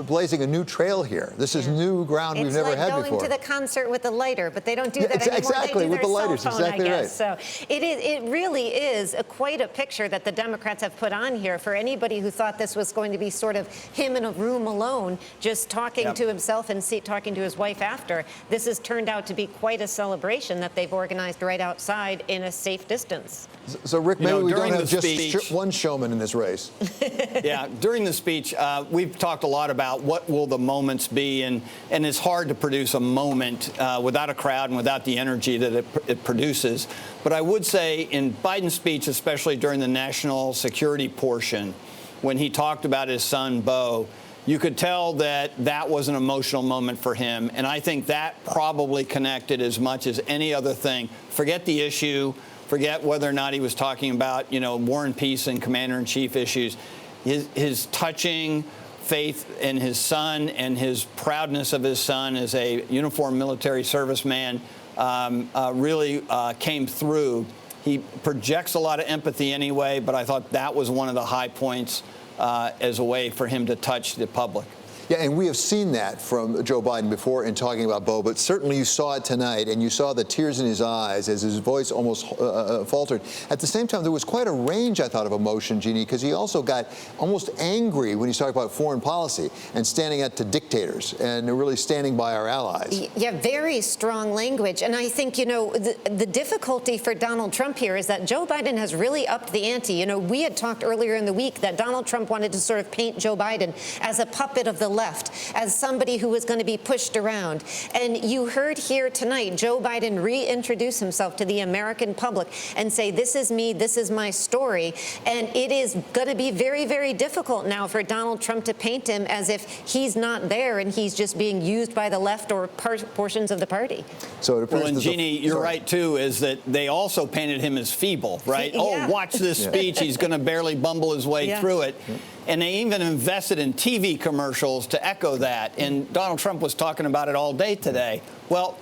blazing a new trail here. This is new ground we've never had before. It's like going to the concert with a lighter, but they don't do that anymore. Exactly, they do with the lighters. Phone, exactly I guess. Right. So it really is quite a picture that the Democrats have put on here for anybody who thought this was going to be sort of him in a room alone, just talking to himself and talking to his wife after. This has turned out to be quite a celebration that they've organized right outside in a safe distance. So Rick, maybe we don't have just one showman in this race. Yeah, during the speech, we've talked a lot about what will the moments be, and it's hard to produce a moment without a crowd and without the energy that it produces. But I would say in Biden's speech, especially during the national security portion, when he talked about his son, Beau, you could tell that that was an emotional moment for him. And I think that probably connected as much as any other thing. Forget the issue. Forget whether or not he was talking about, war and peace and commander-in-chief issues. his touching faith in his son and his proudness of his son as a uniformed military serviceman really came through. He projects a lot of empathy anyway, but I thought that was one of the high points as a way for him to touch the public. Yeah, and we have seen that from Joe Biden before in talking about Beau, but certainly you saw it tonight, and you saw the tears in his eyes as his voice almost faltered. At the same time, there was quite a range, I thought, of emotion, Jeannie, because he also got almost angry when he's talking about foreign policy and standing up to dictators and really standing by our allies. Yeah, very strong language. And I think, the difficulty for Donald Trump here is that Joe Biden has really upped the ante. We had talked earlier in the week that Donald Trump wanted to sort of paint Joe Biden as a puppet of the left, as somebody who was going to be pushed around. And you heard here tonight Joe Biden reintroduce himself to the American public and say, this is me, this is my story. And it is going to be very, very difficult now for Donald Trump to paint him as if he's not there and he's just being used by the left or portions of the party. So it appears well, and Jeannie, you're right, too, is that they also painted him as feeble, right? Yeah. Oh, watch this speech. He's going to barely bumble his way through it. And they even invested in TV commercials to echo that. And Donald Trump was talking about it all day today. Well,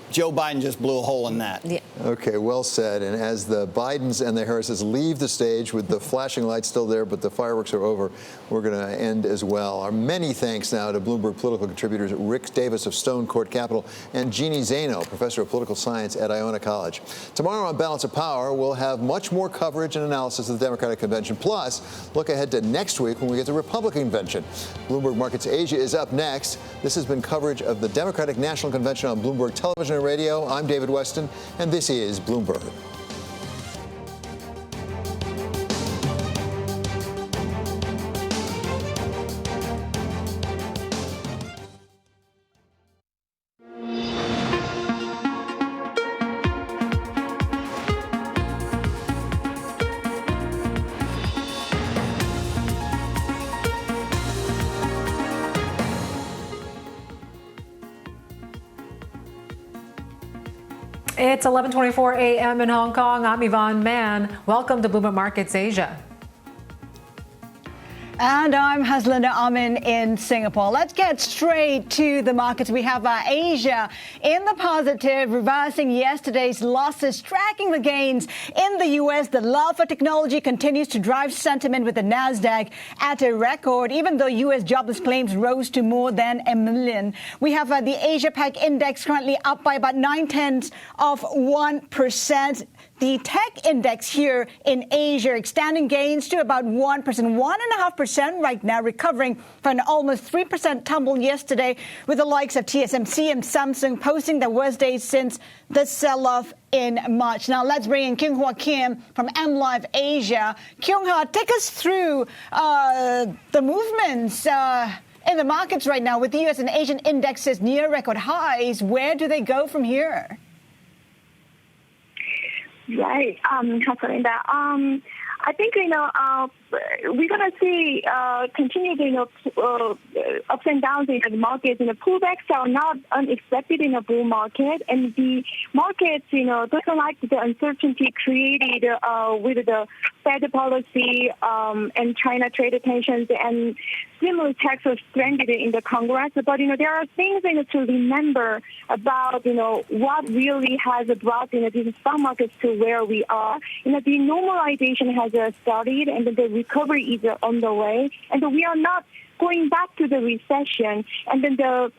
Joe Biden just blew a hole in that. Yeah. Okay, well said. And as the Bidens and the Harrises leave the stage with the flashing lights still there, but the fireworks are over, we're going to end as well. Our many thanks now to Bloomberg political contributors Rick Davis of Stone Court Capital and Jeannie Zaino, professor of political science at Iona College. Tomorrow on Balance of Power, we'll have much more coverage and analysis of the Democratic Convention. Plus, look ahead to next week when we get the Republican Convention. Bloomberg Markets Asia is up next. This has been coverage of the Democratic National Convention on Bloomberg Television and Radio. I'm David Weston, and this is Bloomberg. It's 11:24 a.m. in Hong Kong. I'm Yvonne Mann. Welcome to Bloomberg Markets Asia. And I'm Haslinda Amin in Singapore. Let's get straight to the markets. We have Asia in the positive, reversing yesterday's losses, tracking the gains in the U.S. The love for technology continues to drive sentiment with the NASDAQ at a record, even though U.S. jobless claims rose to more than 1 million. We have the Asia-Pac index currently up by about 0.9%. The tech index here in Asia extending gains to about 1%, 1.5% right now, recovering from an almost 3% tumble yesterday, with the likes of TSMC and Samsung posting their worst days since the sell-off in March. Now let's bring in Kyung-Hwa Kim from MLive Asia. Kyung-Hwa, take us through the movements in the markets right now with the U.S. and Asian indexes near record highs. Where do they go from here? Right, Haslinda. I think, we're going to see continued, ups and downs in the markets. Pullbacks are not unexpected in a bull market. And the markets, doesn't like the uncertainty created with the Fed policy and China trade tensions and stimulus tax was granted in the Congress. But, there are things to remember about, what really has brought, these stock markets to where we are. The normalization has started and the recovery is on the way. And we are not going back to the recession. And then that's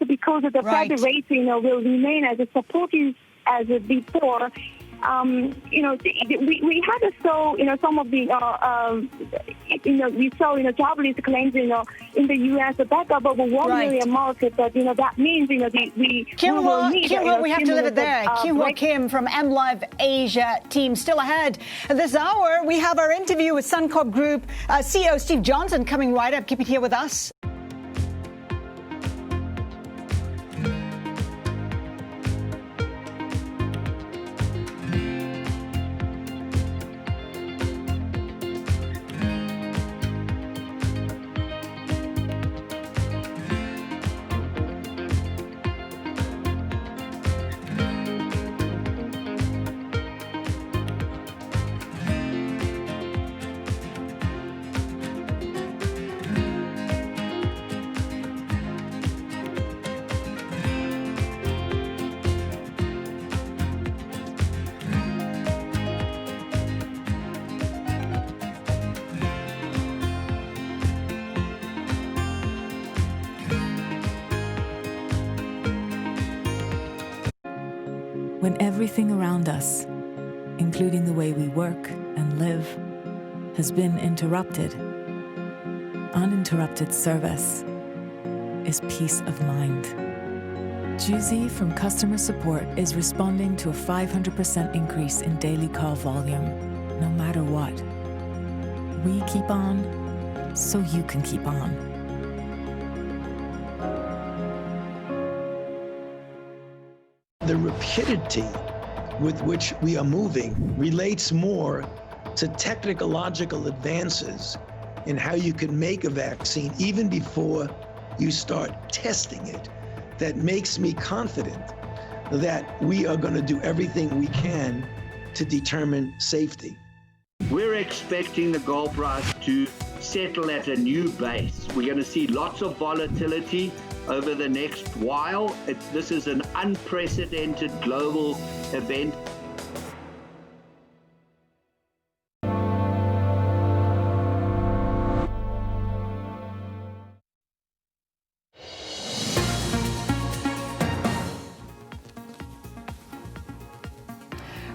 because the Fed rates, will remain as supportive as before. We had some of the we saw jobless claims in the U.S. back up over 1 million market, but that means we will need. We have to leave it there. Kyung-Hwa Kim from MLive Asia team still ahead. This hour we have our interview with Suncorp Group CEO Steve Johnson coming right up. Keep it here with us. when everything around us, including the way we work and live, has been interrupted, uninterrupted service is peace of mind. Juzi from customer support is responding to a 500% increase in daily call volume, no matter what. We keep on, so you can keep on. The rapidity with which we are moving relates more to technological advances in how you can make a vaccine even before you start testing it. That makes me confident that we are going to do everything we can to determine safety. We're expecting the gold price to settle at a new base. We're going to see lots of volatility over the next while. This is an unprecedented global event.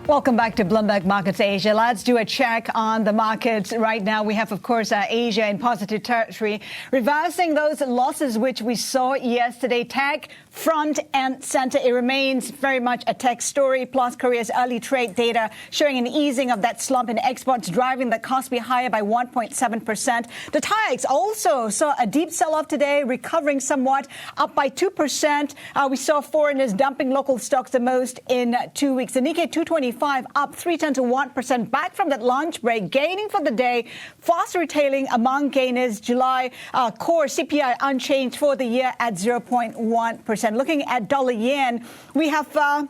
Welcome back to Bloomberg Markets Asia. Let's do a check on the markets right now. We have, of course, Asia in positive territory, reversing those losses which we saw yesterday. Tech front and center. It remains very much a tech story, plus Korea's early trade data showing an easing of that slump in exports, driving the Kospi higher by 1.7%. The TAIEX also saw a deep sell-off today, recovering somewhat, up by 2%. We saw foreigners dumping local stocks the most in 2 weeks. The Nikkei 225 up 0.3%, back from that lunch break, gaining for the day. Fast retailing among gainers. July core CPI unchanged for the year at 0.1%. Looking at dollar yen, we have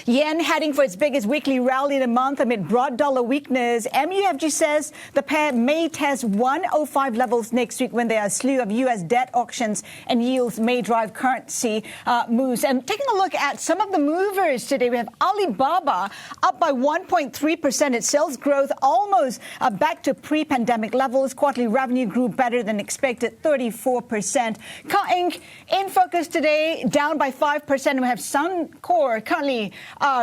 yen heading for its biggest weekly rally in a month amid broad dollar weakness. MUFG says the pair may test 105 levels next week when there are a slew of U.S. debt auctions and yields may drive currency moves. And taking a look at some of the movers today, we have Alibaba up by 1.3%. Its sales growth almost back to pre-pandemic levels. Quarterly revenue grew better than expected, 34%. Car Inc. in focus today, down by 5%. We have Suncor currently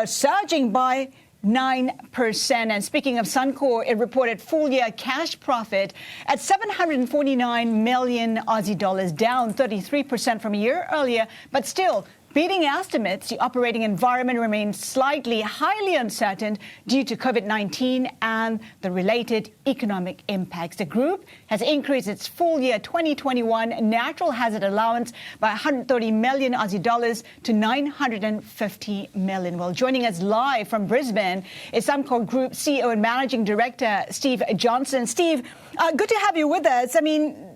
surging by 9%. And speaking of Suncor, it reported full-year cash profit at 749 million Aussie dollars, down 33% from a year earlier, but still beating estimates. The operating environment remains slightly highly uncertain due to COVID-19 and the related economic impacts. The group has increased its full year 2021 natural hazard allowance by 130 million Aussie dollars to 950 million. Well, joining us live from Brisbane is Suncor Group CEO and Managing Director Steve Johnson. Steve, good to have you with us. I mean,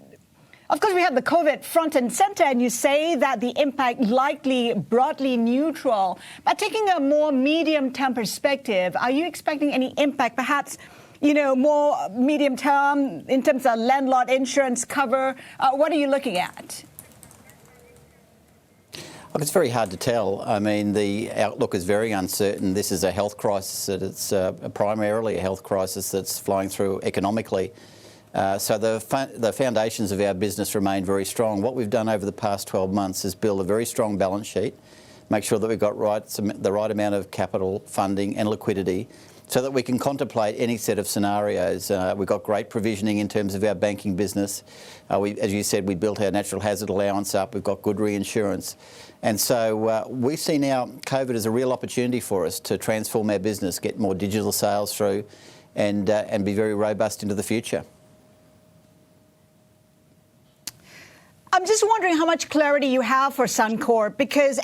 of course, we have the COVID front and center, and you say that the impact likely broadly neutral. But taking a more medium-term perspective, are you expecting any impact, perhaps, more medium-term in terms of landlord insurance cover? What are you looking at? Look, it's very hard to tell. I mean, the outlook is very uncertain. This is a health crisis. It's primarily a health crisis that's flowing through economically. So the foundations of our business remain very strong. What we've done over the past 12 months is build a very strong balance sheet, make sure that we've got the right amount of capital, funding and liquidity so that we can contemplate any set of scenarios. We've got great provisioning in terms of our banking business. As you said, we built our natural hazard allowance up. We've got good reinsurance. And so we see now COVID as a real opportunity for us to transform our business, get more digital sales through and be very robust into the future. I'm just wondering how much clarity you have for Suncor, because